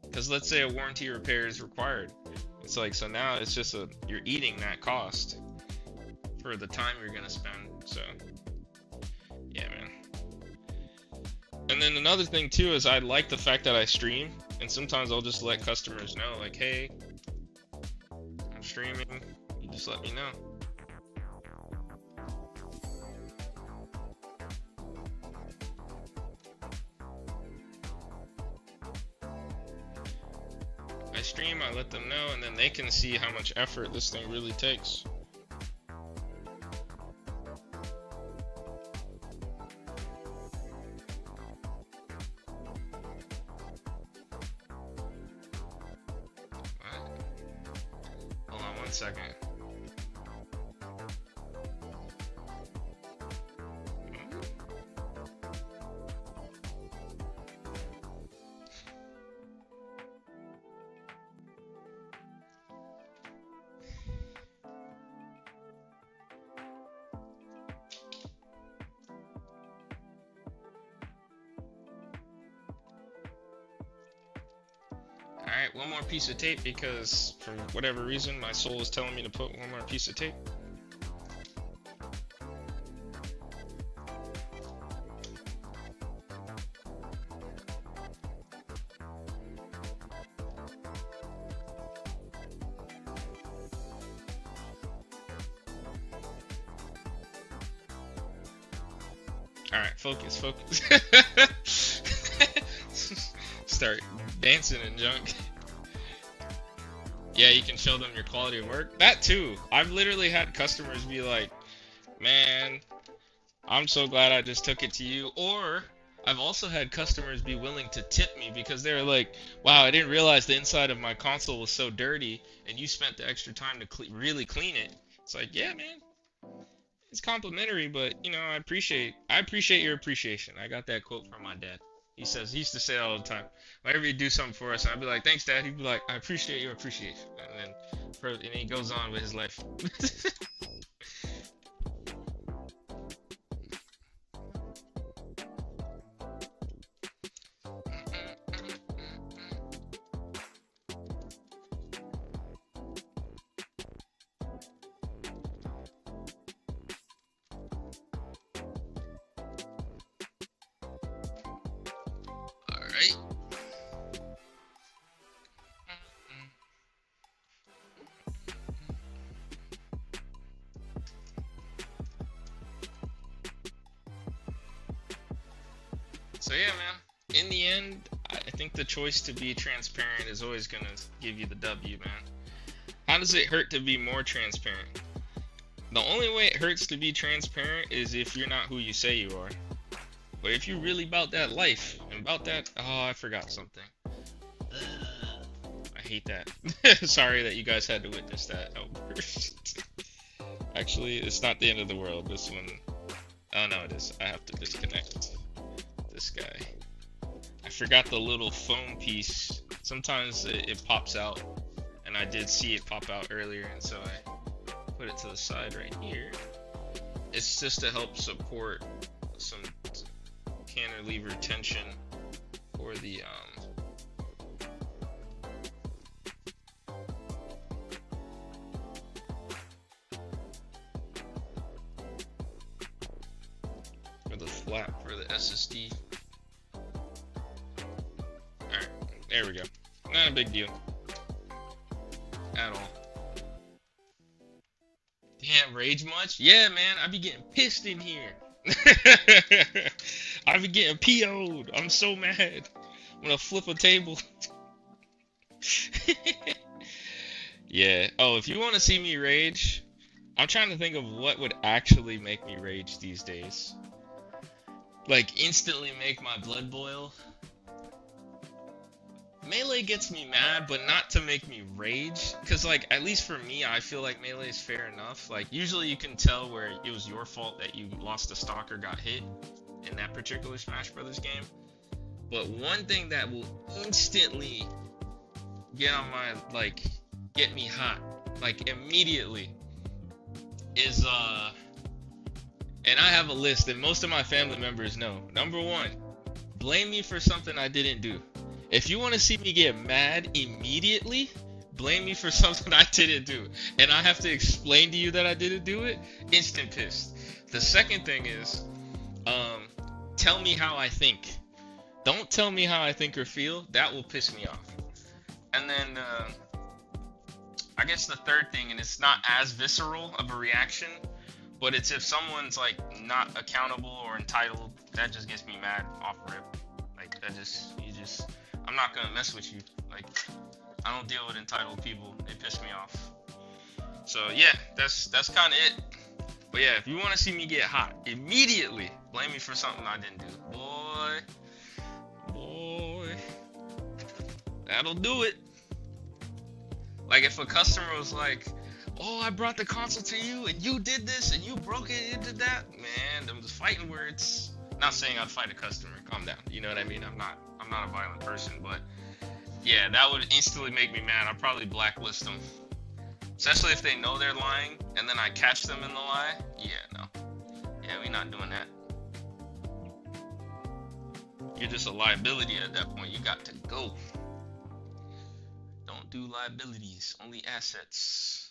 Because let's say a warranty repair is required, it's like, so now it's just you're eating that cost for the time you're gonna spend. So yeah, man. And then another thing too is I like the fact that I stream, and sometimes I'll just let customers know, like, hey, I'm streaming, you just let me know. I stream, I let them know, and then they can see how much effort this thing really takes. What? Hold on 1 second. Alright, one more piece of tape, because for whatever reason my soul is telling me to put one more piece of tape. Alright, focus. Start dancing and junk. Yeah, you can show them your quality of work. That too. I've literally had customers be like, man, I'm so glad I just took it to you. Or I've also had customers be willing to tip me because they're like, wow, I didn't realize the inside of my console was so dirty, and you spent the extra time to really clean it. It's like, yeah, man, it's complimentary, but you know, I appreciate your appreciation. I got that quote from my dad. He used to say it all the time. Whenever you do something for us, and I'd be like, thanks, Dad. He'd be like, I appreciate your appreciation. And then he goes on with his life. Alright. So yeah, man. In the end, I think the choice to be transparent is always gonna give you the W, man. How does it hurt to be more transparent? The only way it hurts to be transparent is if you're not who you say you are. But if you're really about that life and about that, oh, I forgot something. I hate that. Sorry that you guys had to witness that. Oh, actually, it's not the end of the world. This one, oh no, it is. I have to disconnect this guy. I forgot the little foam piece. Sometimes it pops out, and I did see it pop out earlier, and so I put it to the side right here. It's just to help support some cantilever tension for the flap for the SSD. Alright, there we go. Not a big deal at all. Damn, rage much? Yeah, man, I be getting pissed in here. I be getting PO'd. I'm so mad. I'm gonna flip a table. Yeah. Oh, if you want to see me rage, I'm trying to think of what would actually make me rage these days. Like, instantly make my blood boil. Melee gets me mad, but not to make me rage. Because, like, at least for me, I feel like Melee is fair enough. Like, usually you can tell where it was your fault that you lost a stock or got hit in that particular Smash Brothers game. But one thing that will instantly get on my, like, get me hot, like, immediately, is, and I have a list, and most of my family members know. Number one, blame me for something I didn't do. If you want to see me get mad immediately, blame me for something I didn't do. And I have to explain to you that I didn't do it, instant pissed. The second thing is, tell me how I think. Don't tell me how I think or feel. That will piss me off. And then, I guess the third thing, and it's not as visceral of a reaction, but it's if someone's, like, not accountable or entitled, that just gets me mad off rip. Like, that just, I'm not gonna mess with you. Like, I don't deal with entitled people. They piss me off. So, yeah, that's kind of it. But, yeah, if you want to see me get hot, immediately blame me for something I didn't do. Boy, that'll do it. Like, if a customer was like, oh, I brought the console to you, and you did this, and you broke it, you did that. Man, them just fighting words. Not saying I'd fight a customer. Calm down. You know what I mean? I'm not a violent person, but yeah, that would instantly make me mad. I'd probably blacklist them. Especially if they know they're lying, and then I catch them in the lie. Yeah, no. Yeah, we not doing that. You're just a liability at that point. You got to go. Don't do liabilities, only assets.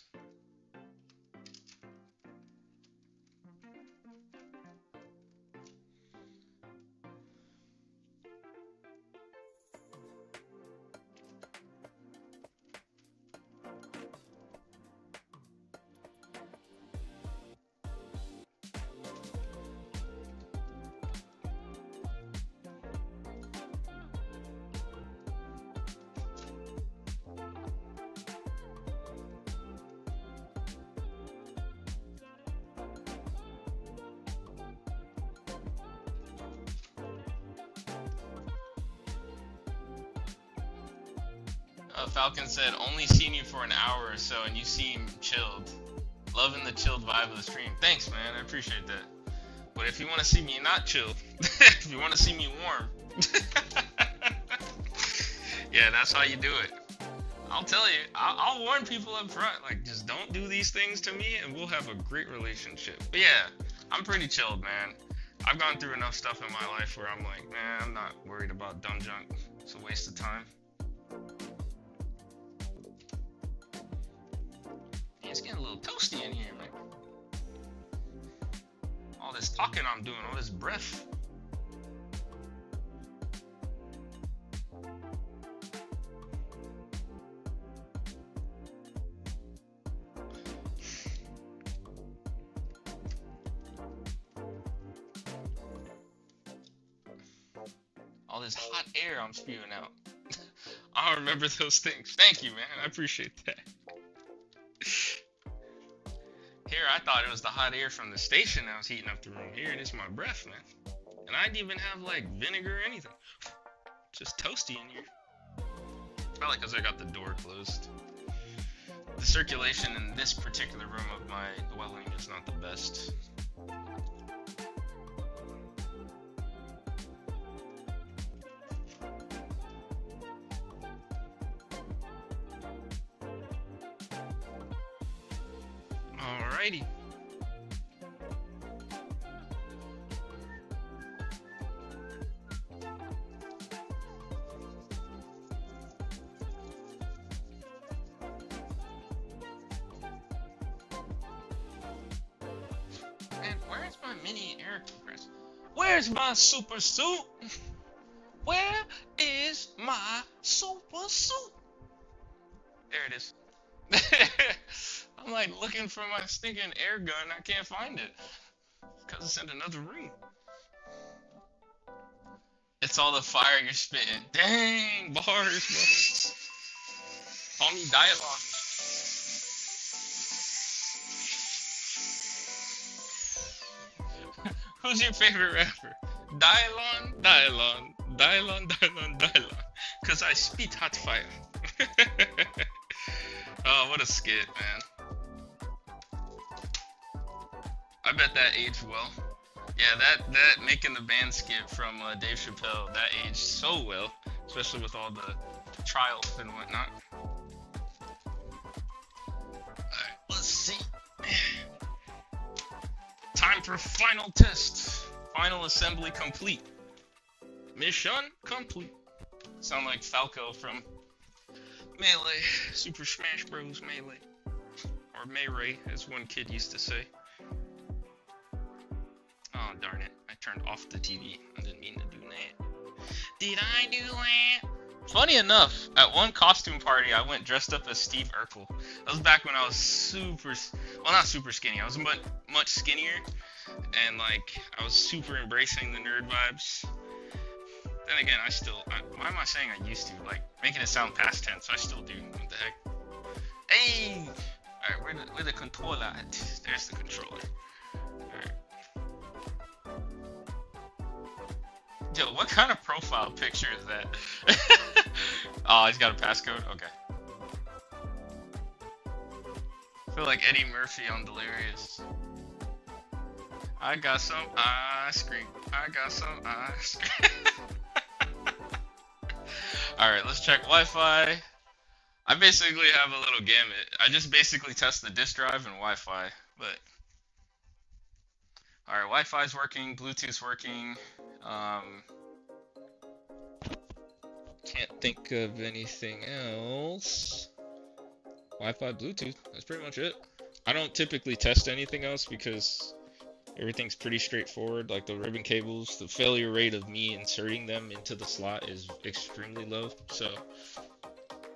Falcon said, only seen you for an hour or so and you seem chilled. Loving the chilled vibe of the stream. Thanks, man. I appreciate that. But if you want to see me not chilled, if you want to see me warm, yeah, that's how you do it. I'll tell you. I'll warn people up front. Like, just don't do these things to me and we'll have a great relationship. But yeah, I'm pretty chilled, man. I've gone through enough stuff in my life where I'm like, man, I'm not worried about dumb junk. It's a waste of time. It's getting a little toasty in here, man. All this talking I'm doing, all this breath. All this hot air I'm spewing out. I'll remember those things. Thank you, man. I appreciate that. Here, I thought it was the hot air from the station that was heating up the room. Here, it is my breath, man. And I didn't even have, like, vinegar or anything. Just toasty in here. Probably because I got the door closed. The circulation in this particular room of my dwelling is not the best. Alrighty. And where's my mini air compressor? Where's my super suit? Where is my super suit? There it is. I'm like looking for my stinking air gun. I can't find it. Because it's in another room. It's all the fire you're spitting. Dang, bars, bro. Call me dialogue. Who's your favorite rapper? Dylon. Cause I spit hot fire. Oh, what a skit, man. I bet that aged well. Yeah, that making the band skit from Dave Chappelle, that aged so well, especially with all the trials and whatnot. Alright, let's see. Time for final test. Final assembly complete. Mission complete. Sound like Falco from Melee, Super Smash Bros. Melee. Or Melee, as one kid used to say. Oh, darn it. I turned off the TV. I didn't mean to do that. Did I do that? Funny enough, at one costume party, I went dressed up as Steve Urkel. That was back when I was not super skinny. I was much skinnier. And, like, I was super embracing the nerd vibes. Then again, why am I saying I used to? Like, making it sound past tense, I still do. What the heck? Hey! Alright, where the controller at? There's the controller. Alright. Yo, what kind of profile picture is that? Oh, he's got a passcode? Okay. I feel like Eddie Murphy on Delirious. I got some ice cream. I got some ice cream. Alright, let's check Wi-Fi. I basically have a little gamut. I just basically test the disk drive and Wi-Fi, but... Alright, Wi-Fi's working, Bluetooth's working. Can't think of anything else. Wi-Fi, Bluetooth, that's pretty much it. I don't typically test anything else because everything's pretty straightforward. Like the ribbon cables, the failure rate of me inserting them into the slot is extremely low. So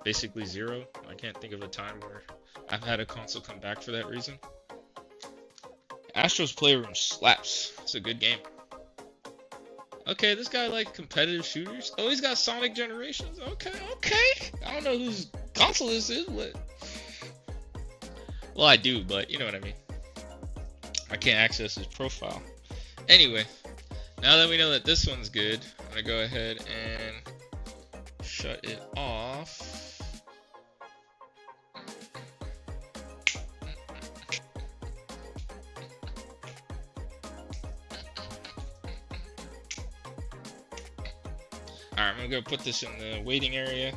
basically zero. I can't think of a time where I've had a console come back for that reason. Astro's Playroom slaps. It's a good game. Okay, this guy like competitive shooters. Oh, he's got Sonic Generations. Okay. I don't know whose console this is, but... Well, I do, but you know what I mean. I can't access his profile. Anyway, now that we know that this one's good, I'm gonna go ahead and shut it off. Alright, I'm gonna go put this in the waiting area.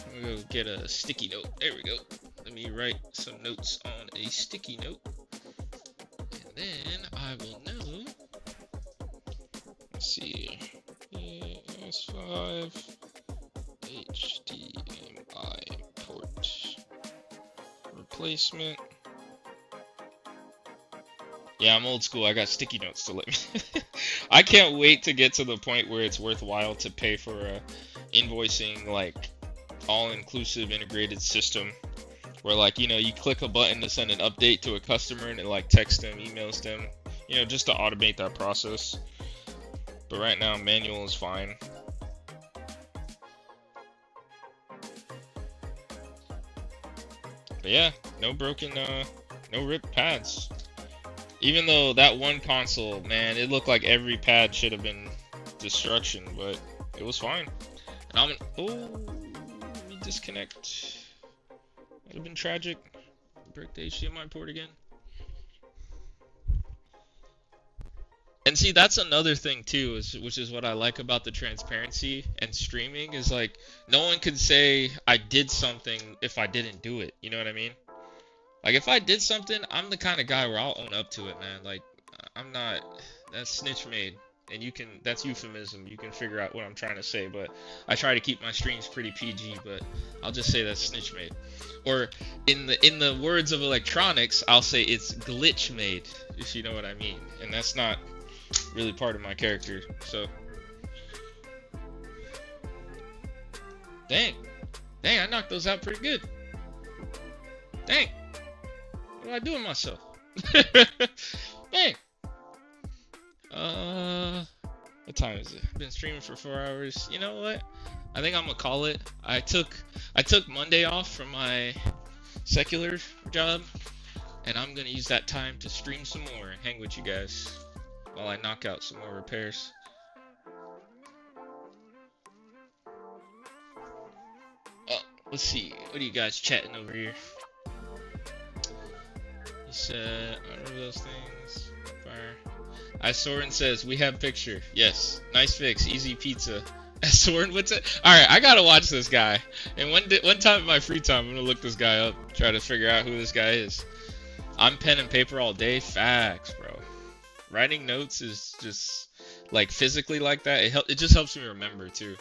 I'm gonna go get a sticky note. There we go. Let me write some notes on a sticky note. And then I will know. Let's see. PS5 HDMI port replacement. Yeah, I'm old school. I got sticky notes to let me. I can't wait to get to the point where it's worthwhile to pay for a invoicing, like, all-inclusive integrated system where, like, you know, you click a button to send an update to a customer and it, like, texts them, emails them, you know, just to automate that process. But right now, manual is fine. But yeah, no broken, no ripped pads. Even though that one console, man, it looked like every pad should have been destruction, but it was fine. And I'm oh, let me disconnect. Would have been tragic. Break the HDMI port again. And see, that's another thing too, which is what I like about the transparency and streaming is like no one can say I did something if I didn't do it. You know what I mean? Like if I did something, I'm the kind of guy where I'll own up to it, man. Like I'm not. That's snitch made, and you can. That's euphemism. You can figure out what I'm trying to say, but I try to keep my streams pretty PG. But I'll just say that's snitch made. Or in the words of electronics, I'll say it's glitch made, if you know what I mean. And that's not really part of my character. So dang, I knocked those out pretty good. Dang. What do I do with myself? Dang. What time is it? I've been streaming for 4 hours. You know what? I think I'm gonna call it. I took Monday off from my secular job, and I'm gonna use that time to stream some more and hang with you guys while I knock out some more repairs. Oh, let's see. What are you guys chatting over here? He said, I remember those things. Fire. Soren says, we have picture. Yes. Nice fix. Easy pizza. Soren, what's it? Alright, I gotta watch this guy. And one time in my free time, I'm gonna look this guy up. Try to figure out who this guy is. I'm pen and paper all day. Facts, bro. Writing notes is just, like, physically like that. It just helps me remember, too.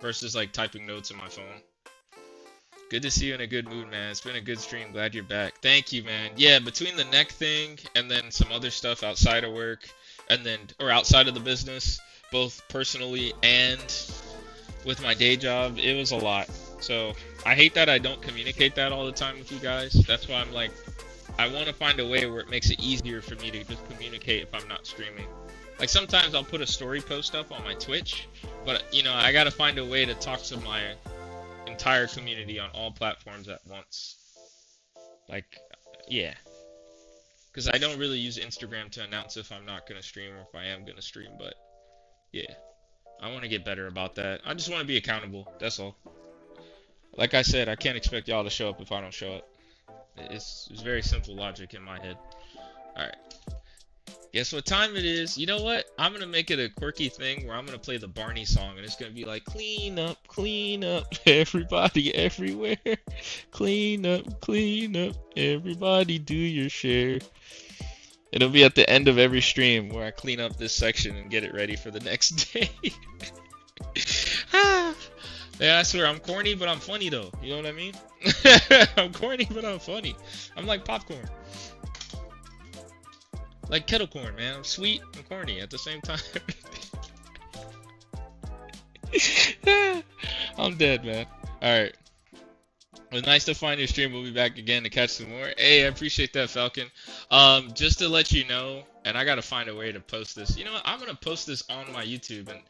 Versus, like, typing notes on my phone. Good to see you in a good mood, man. It's been a good stream. Glad you're back. Thank you, man. Yeah, between the neck thing and then some other stuff outside of work or outside of the business, both personally and with my day job, it was a lot. So I hate that I don't communicate that all the time with you guys. That's why I'm like, I want to find a way where it makes it easier for me to just communicate if I'm not streaming. Like sometimes I'll put a story post up on my Twitch, but you know, I got to find a way to talk to my entire community on all platforms at once. Like, yeah. Because I don't really use Instagram to announce if I'm not going to stream or if I am going to stream, but yeah. I want to get better about that. I just want to be accountable. That's all. Like I said, I can't expect y'all to show up if I don't show up. It's very simple logic in my head. Alright. Guess what time it is? You know what? I'm going to make it a quirky thing where I'm going to play the Barney song. And it's going to be like, clean up, everybody everywhere. Clean up, everybody do your share. It'll be at the end of every stream where I clean up this section and get it ready for the next day. Yeah, I swear, I'm corny, but I'm funny, though. You know what I mean? I'm corny, but I'm funny. I'm like popcorn. Like kettle corn, man. I'm sweet and corny at the same time. I'm dead, man. Alright. It was nice to find your stream. We'll be back again to catch some more. Hey, I appreciate that, Falcon. Just to let you know, and I gotta find a way to post this. You know what? I'm gonna post this on my YouTube, and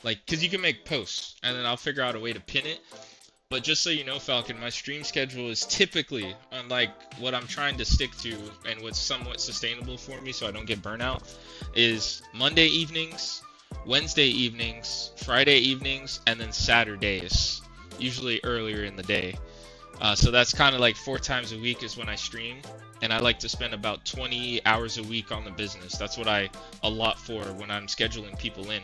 like, cause you can make posts, and then I'll figure out a way to pin it. But just so you know, Falcon, my stream schedule is typically, unlike what I'm trying to stick to and what's somewhat sustainable for me so I don't get burnout, is Monday evenings, Wednesday evenings, Friday evenings, and then Saturdays, usually earlier in the day. So that's kind of like 4 times a week is when I stream, and I like to spend about 20 hours a week on the business. That's what I allot for when I'm scheduling people in.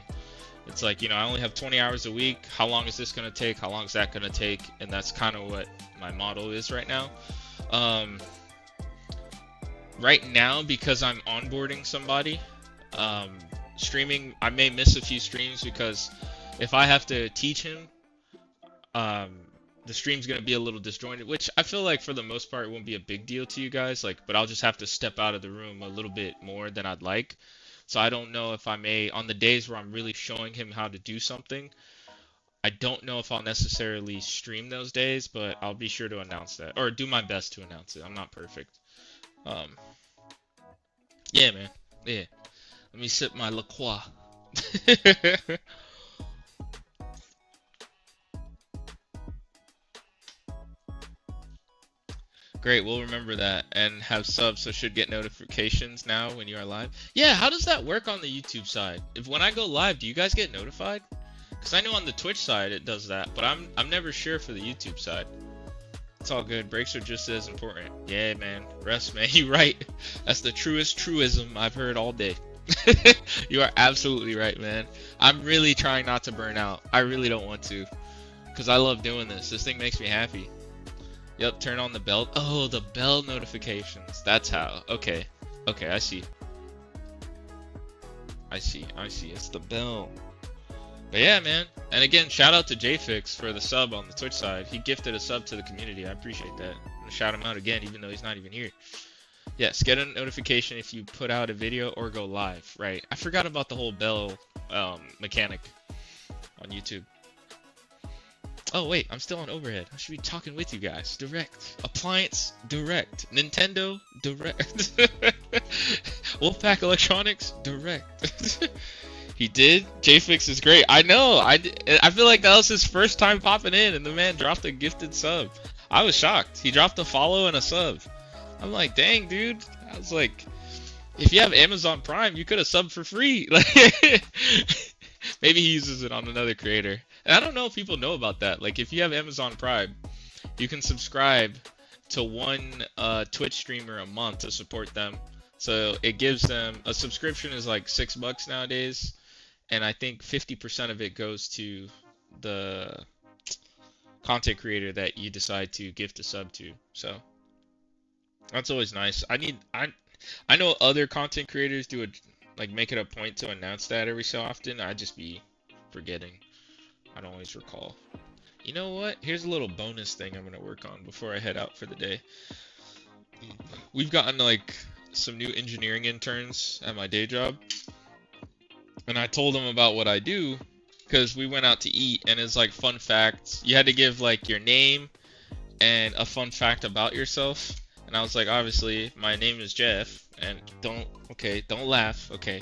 It's like, you know, I only have 20 hours a week. How long is this going to take? How long is that going to take? And that's kind of what my model is right now. Right now, because I'm onboarding somebody, streaming, I may miss a few streams because if I have to teach him, the stream's going to be a little disjointed, which I feel like for the most part, it won't be a big deal to you guys. Like, but I'll just have to step out of the room a little bit more than I'd like. So I don't know if I may, on the days where I'm really showing him how to do something, I don't know if I'll necessarily stream those days, but I'll be sure to announce that, or do my best to announce it. I'm not perfect. Yeah, man. Yeah. Let me sip my La Croix. Great, we'll remember that and have subs so should get notifications now when you are live. Yeah, how does that work on the YouTube side? If when I go live, do you guys get notified? Because I know on the Twitch side it does that, but I'm never sure for the YouTube side. It's all good. Breaks are just as important. Yeah, man. Russ, man, you right. That's the truest truism I've heard all day. You are absolutely right, man. I'm really trying not to burn out. I really don't want to, because I love doing this. This thing makes me happy. Yep, turn on the bell. Oh, the bell notifications. That's how. Okay. Okay, I see. I see. It's the bell. But yeah, man. And again, shout out to JFix for the sub on the Twitch side. He gifted a sub to the community. I appreciate that. I'm gonna shout him out again, even though he's not even here. Yes, get a notification if you put out a video or go live. Right. I forgot about the whole bell mechanic on YouTube. Oh wait, I'm still on overhead. I should be talking with you guys. Direct. Appliance, direct. Nintendo, direct. WolfPackElectronics, direct. He did? JFix is great. I know. I feel like that was his first time popping in and the man dropped a gifted sub. I was shocked. He dropped a follow and a sub. I'm like, dang, dude. I was like, if you have Amazon Prime, you could have subbed for free. Like, maybe he uses it on another creator. And I don't know if people know about that. Like, if you have Amazon Prime, you can subscribe to one Twitch streamer a month to support them. So it gives them a subscription is like $6 nowadays, and I think 50% of it goes to the content creator that you decide to gift a sub to. So that's always nice. I know other content creators do it, like make it a point to announce that every so often. I just be forgetting. I don't always recall. You know what? Here's a little bonus thing I'm gonna work on before I head out for the day. We've gotten like some new engineering interns at my day job, and I told them about what I do because we went out to eat, and it's like fun facts. You had to give like your name and a fun fact about yourself, and I was like, obviously my name is Jeff, and don't laugh, okay,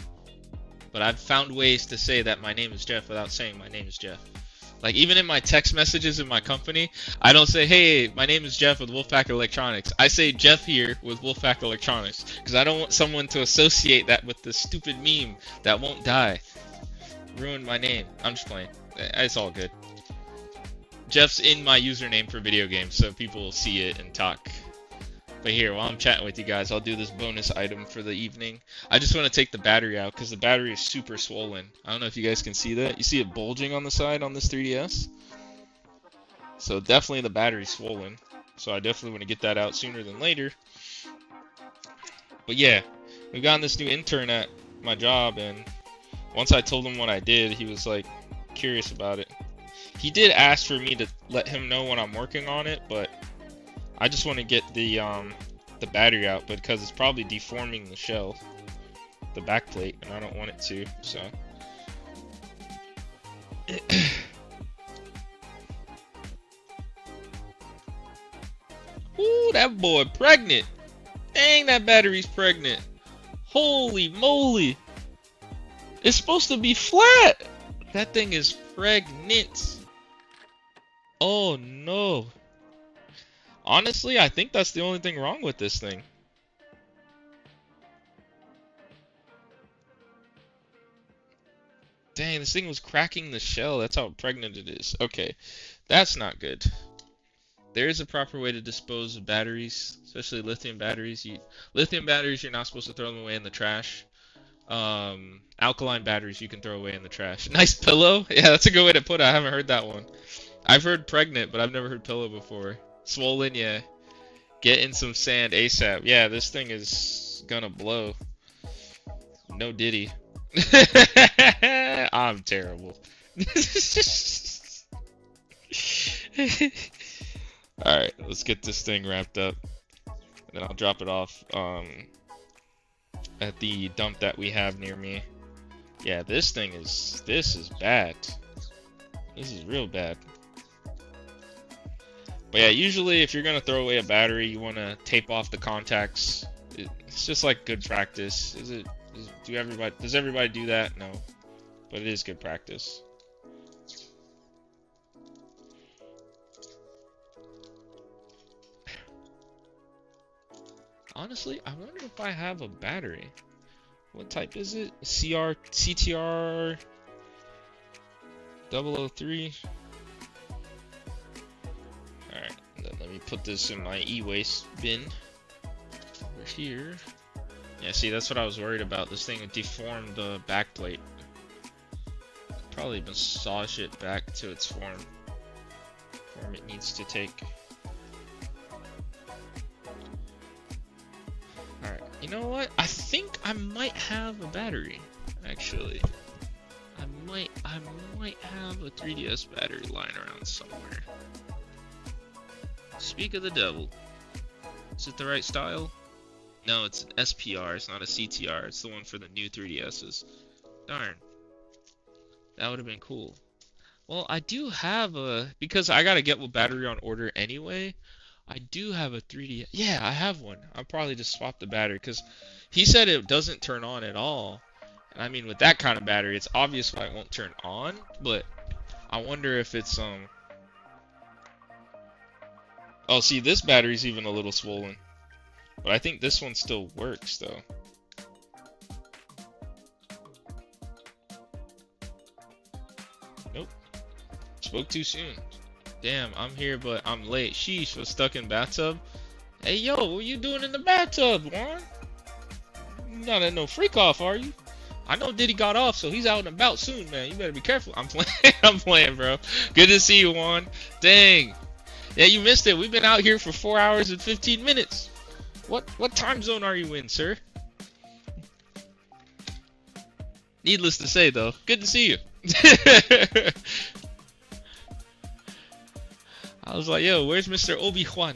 but I've found ways to say that my name is Jeff without saying my name is Jeff. Like, even in my text messages in my company, I don't say, hey, my name is Jeff with WolfPackElectronics. I say Jeff here with WolfPackElectronics, because I don't want someone to associate that with the stupid meme that won't die. Ruin my name. I'm just playing. It's all good. Jeff's in my username for video games, so people will see it and talk. But here, while I'm chatting with you guys, I'll do this bonus item for the evening. I just want to take the battery out because the battery is super swollen. I don't know if you guys can see that. You see it bulging on the side on this 3DS? So definitely the battery's swollen. So I definitely want to get that out sooner than later. But yeah, we've gotten this new intern at my job, and once I told him what I did, he was like curious about it. He did ask for me to let him know when I'm working on it, but I just want to get the battery out because it's probably deforming the shell, the back plate, and I don't want it to, so. Ooh, that boy pregnant. Dang, that battery's pregnant. Holy moly. It's supposed to be flat. That thing is pregnant. Oh no. Honestly, I think that's the only thing wrong with this thing. Dang, this thing was cracking the shell. That's how pregnant it is. Okay, that's not good. There is a proper way to dispose of batteries, especially lithium batteries. Lithium batteries, you're not supposed to throw them away in the trash. Alkaline batteries, you can throw away in the trash. Nice pillow. Yeah, that's a good way to put it. I haven't heard that one. I've heard pregnant, but I've never heard pillow before. Swollen, yeah. Get in some sand ASAP. Yeah, this thing is gonna blow. No diddy. I'm terrible. Alright, let's get this thing wrapped up. And then I'll drop it off at the dump that we have near me. Yeah, this is bad. This is real bad. But yeah, usually if you're gonna throw away a battery, you wanna tape off the contacts. It's just like good practice. Does everybody do that? No. but it is good practice. Honestly, I wonder if I have a battery. What type is it? CTR 003. Alright, then let me put this in my e-waste bin over here. Yeah, see, that's what I was worried about. This thing deformed the backplate. Probably massage it back to its form it needs to take. Alright, you know what? I think I might have a battery, actually. I might have a 3DS battery lying around somewhere. Speak of the devil. Is it the right style? No, it's an SPR, it's not a CTR. It's the one for the new 3DSs. Darn. That would have been cool. Well, I do have a... Because I gotta get a battery on order anyway, I do have a 3DS. Yeah, I have one. I'll probably just swap the battery, because he said it doesn't turn on at all. And I mean, with that kind of battery, it's obvious why it won't turn on, but I wonder if it's, Oh, see, this battery's even a little swollen. But I think this one still works, though. Nope. Spoke too soon. Damn, I'm here, but I'm late. Sheesh, was stuck in bathtub. Hey, yo, what you doing in the bathtub, Juan? You not at no freak off, are you? I know Diddy got off, so he's out and about soon, man. You better be careful. I'm playing. I'm playing, bro. Good to see you, Juan. Dang. Yeah, you missed it. We've been out here for 4 hours and 15 minutes. What time zone are you in, sir? Needless to say, though, good to see you. I was like, yo, where's Mr. Obi-Wan?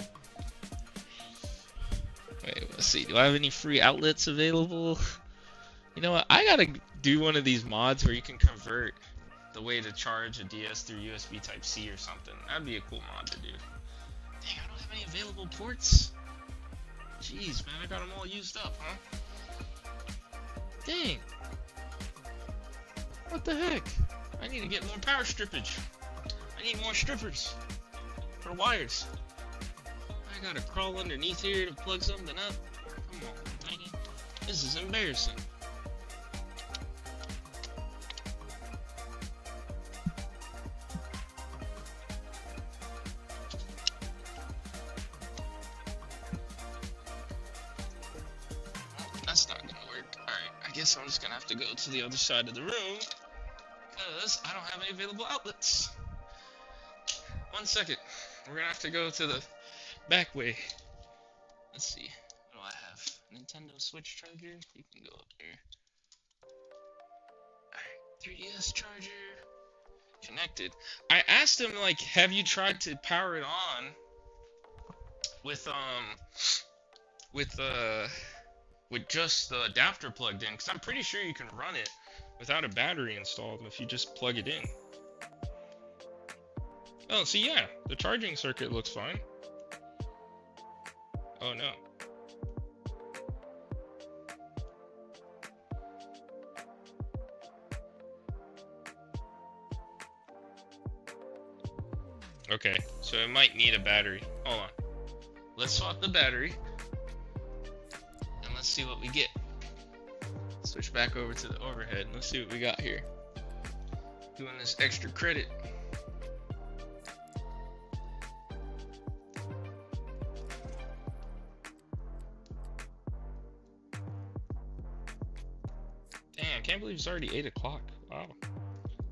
Wait, let's see. Do I have any free outlets available? You know what? I gotta do one of these mods where you can convert the way to charge a DS through USB Type-C or something. That'd be a cool mod to do. Dang, I don't have any available ports. Jeez, man, I got them all used up, huh? Dang. What the heck? I need to get more power strippage. I need more strippers for wires. I gotta crawl underneath here to plug something up. Come on, dang it. This is embarrassing. That's not gonna work. Alright, I guess I'm just gonna have to go to the other side of the room, because I don't have any available outlets. 1 second. We're gonna have to go to the back way. Let's see. What do I have? Nintendo Switch charger? You can go up there. Alright, 3DS charger. Connected. I asked him, like, have you tried to power it on with just the adapter plugged in, because I'm pretty sure you can run it without a battery installed if you just plug it in. Oh, see, yeah, the charging circuit looks fine. Oh no. Okay, so it might need a battery. Hold on. Let's swap the battery. And let's see what we get. Switch back over to the overhead and let's see what we got here. Doing this extra credit. Damn, I can't believe it's already 8 o'clock. Wow.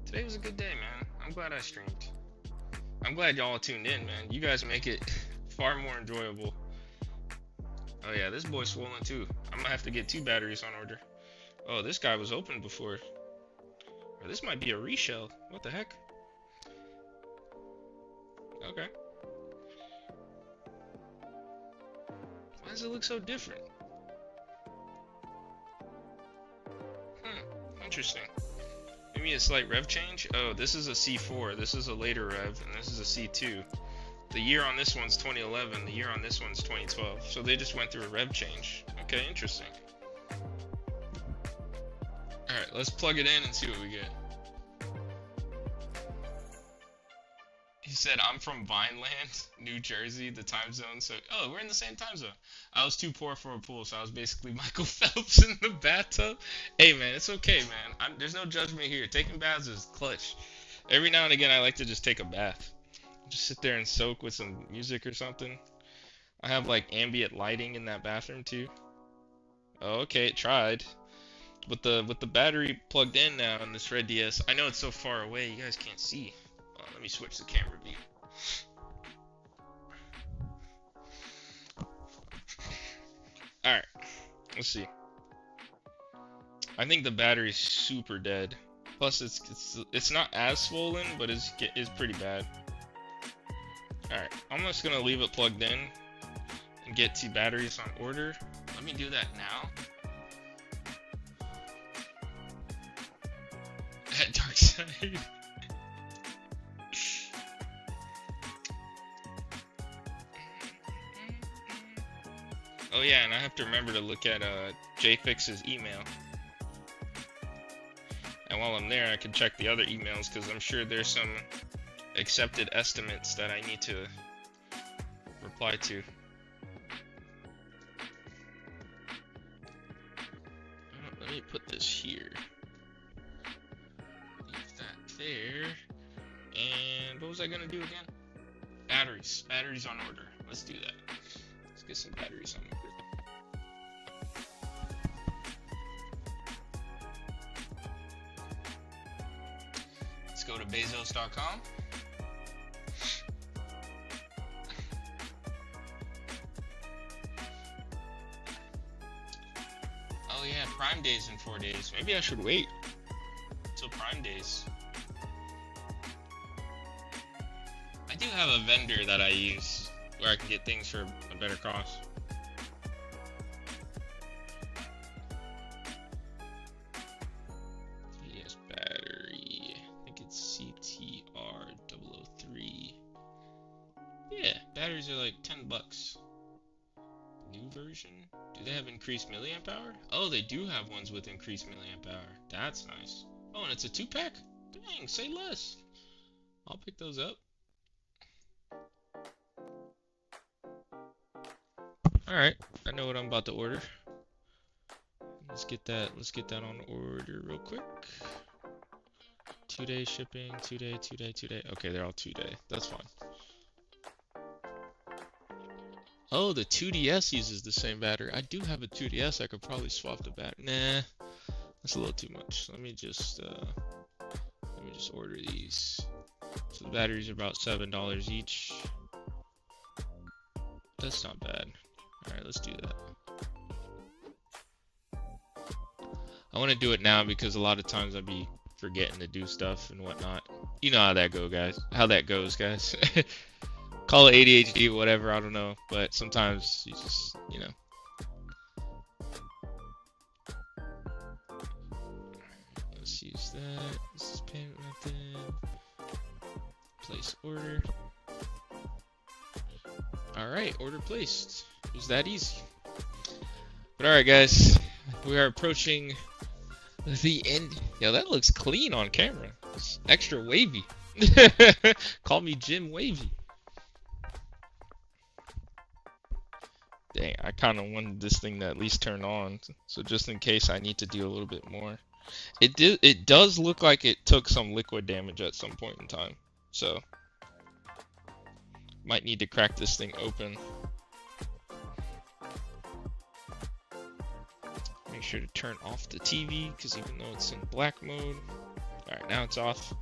Today was a good day, man. I'm glad I streamed. I'm glad y'all tuned in, man. You guys make it far more enjoyable. Oh yeah, this boy's swollen too. I'm gonna have to get 2 batteries on order. Oh, this guy was open before. Or this might be a reshell. What the heck? Okay. Why does it look so different? Interesting. Maybe a slight rev change? Oh, this is a C4. This is a later rev, and this is a C2. The year on this one's 2011. The year on this one's 2012. So they just went through a rev change. Okay, interesting. Alright, let's plug it in and see what we get. said I'm from Vineland, New Jersey, the time zone. So, oh, we're in the same time zone. I was too poor for a pool, so I was basically Michael Phelps in the bathtub. Hey, man, it's okay, man. There's no judgment here. Taking baths is clutch. Every now and again, I like to just take a bath. Just sit there and soak with some music or something. I have like ambient lighting in that bathroom too. Oh, okay, it tried. With the battery plugged in now on this red DS, I know it's so far away you guys can't see. Let me switch the camera view. Alright, let's see. I think the battery's super dead. Plus, it's not as swollen, but it's pretty bad. Alright, I'm just gonna leave it plugged in and get to batteries on order. Let me do that now. At Dark Side. Oh yeah, and I have to remember to look at JFix's email. And while I'm there, I can check the other emails because I'm sure there's some accepted estimates that I need to reply to. Let me put this here. Leave that there. And what was I gonna do again? Batteries. Batteries on order. Let's do that. Let's get some batteries on order. Let's go to Bezos.com. Oh yeah, Prime Days in 4 days. Maybe I should wait until Prime Days. I do have a vendor that I use where I can get things for a better cost. PS battery. I think it's CTR003. Yeah, batteries are like 10 bucks. New version? Do they have increased milliamp hour? Oh, they do have ones with increased milliamp hour. That's nice. Oh, and it's a 2-pack? Dang, say less. I'll pick those up. Alright, I know what I'm about to order. Let's get that on order real quick. 2-day shipping, 2-day. Okay, they're all 2-day. That's fine. Oh, the 2DS uses the same battery. I do have a 2DS. I could probably swap the battery. Nah, that's a little too much. Let me just order these. So the batteries are about $7 each. That's not bad. All right, let's do that. I want to do it now because a lot of times I'd be forgetting to do stuff and whatnot. You know how that goes, guys. Call it ADHD, whatever, I don't know. But sometimes you just, you know. Let's use that. This is payment method. Place order. Alright, order placed. It was that easy. But alright, guys. We are approaching the end. Yo, that looks clean on camera. It's extra wavy. Call me Jim Wavy. Dang, I kind of wanted this thing to at least turn on, so just in case I need to do a little bit more. It does look like it took some liquid damage at some point in time, so might need to crack this thing open. Make sure to turn off the TV, because even though it's in black mode. Alright, now it's off.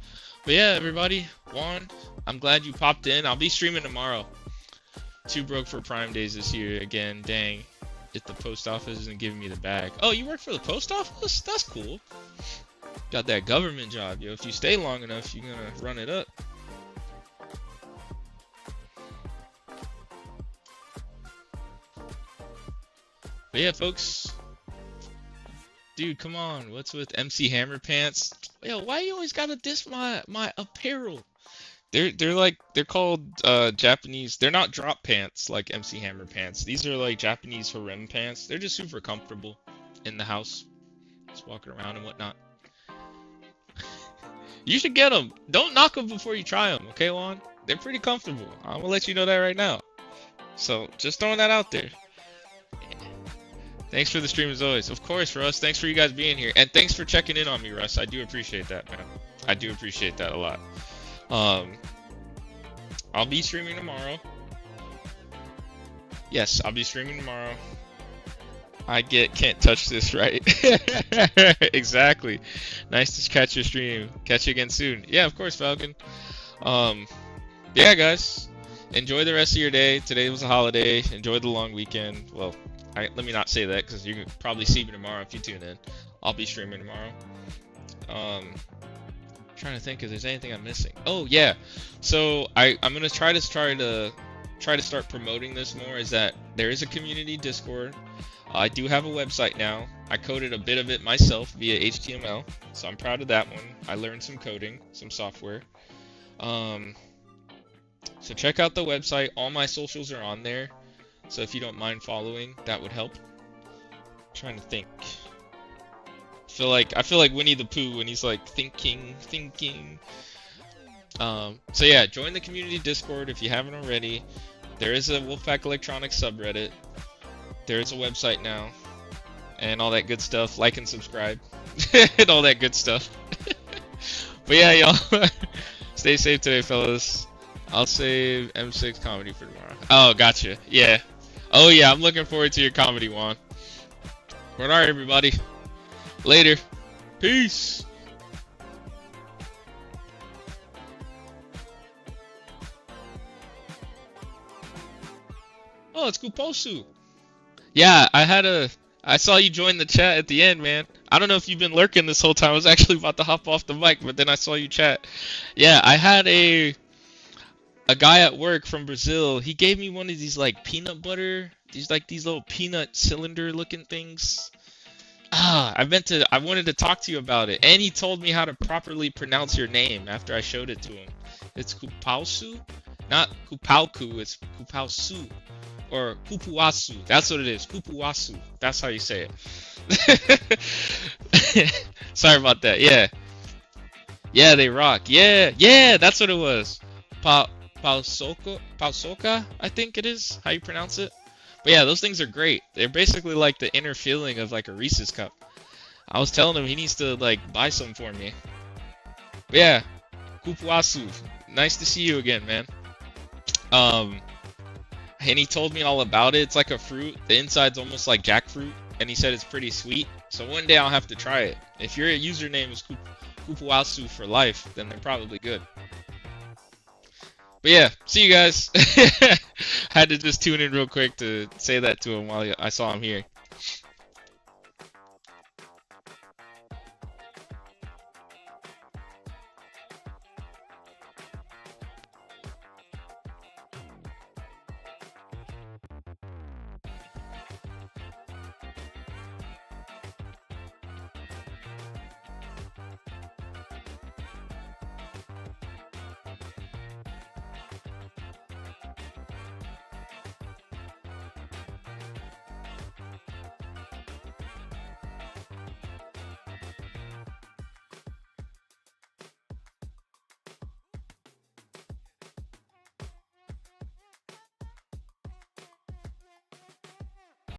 But yeah, everybody, Juan, I'm glad you popped in. I'll be streaming tomorrow. 2 broke for Prime Days this year again. Dang, if the post office isn't giving me the bag. Oh, you work for the post office? That's cool. Got that government job, yo. If you stay long enough, you're gonna run it up. But yeah, folks. Dude, come on. What's with MC Hammer Pants? Yo, why you always gotta diss my apparel? They're called Japanese. They're not drop pants like MC Hammer Pants. These are like Japanese harem pants. They're just super comfortable in the house, just walking around and whatnot. You should get them. Don't knock them before you try them, okay, Juan? They're pretty comfortable. I'm gonna let you know that right now. So just throwing that out there. Thanks for the stream as always. Of course, Russ. Thanks for you guys being here, and thanks for checking in on me, Russ. I do appreciate that, man. I do appreciate that a lot. I'll be streaming tomorrow. Yes, I'll be streaming tomorrow. Can't touch this, right? Exactly. Nice to catch your stream. Catch you again soon. Yeah, of course, Falcon. Yeah, guys. Enjoy the rest of your day. Today was a holiday. Enjoy the long weekend. Well, let me not say that because you can probably see me tomorrow if you tune in. I'll be streaming tomorrow. Trying to think if there's anything I'm missing. Oh yeah. So I'm gonna try to start promoting this more. Is that there is a community Discord. I do have a website now. I coded a bit of it myself via HTML, so I'm proud of that one. I learned some coding, some software. So check out the website. All my socials are on there. So if you don't mind following, that would help. Trying to think. I feel like Winnie the Pooh when he's like thinking. So yeah, join the community Discord if you haven't already. There is a WolfPackElectronics subreddit. There is a website now, and all that good stuff. Like and subscribe, and all that good stuff. But yeah, y'all, stay safe today, fellas. I'll save M6 comedy for tomorrow. Oh, gotcha. Yeah. Oh yeah, I'm looking forward to your comedy, Juan. But alright, everybody. Later. Peace. Oh, it's Kuposu. Yeah, I saw you join the chat at the end, man. I don't know if you've been lurking this whole time. I was actually about to hop off the mic, but then I saw you chat. Yeah, I had a guy at work from Brazil. He gave me one of these like peanut butter, these little peanut cylinder looking things. I wanted to talk to you about it, and he told me how to properly pronounce your name after I showed it to him. It's Kupausu, not Kupauku. It's Kupausu. Or Kupuasu. That's what it is. Kupuasu. That's how you say it. Sorry about that. Yeah. Yeah, they rock. Yeah. Yeah, that's what it was. Pausoka, I think it is how you pronounce it. But yeah, those things are great. They're basically like the inner feeling of like a Reese's cup. I was telling him he needs to like buy some for me. But yeah, Kupuasu. Nice to see you again, man. And he told me all about it. It's like a fruit. The inside's almost like jackfruit. And he said it's pretty sweet. So one day I'll have to try it. If your username is Kupuasu for life, then they're probably good. But yeah, see you guys. Had to just tune in real quick to say that to him while I saw him here.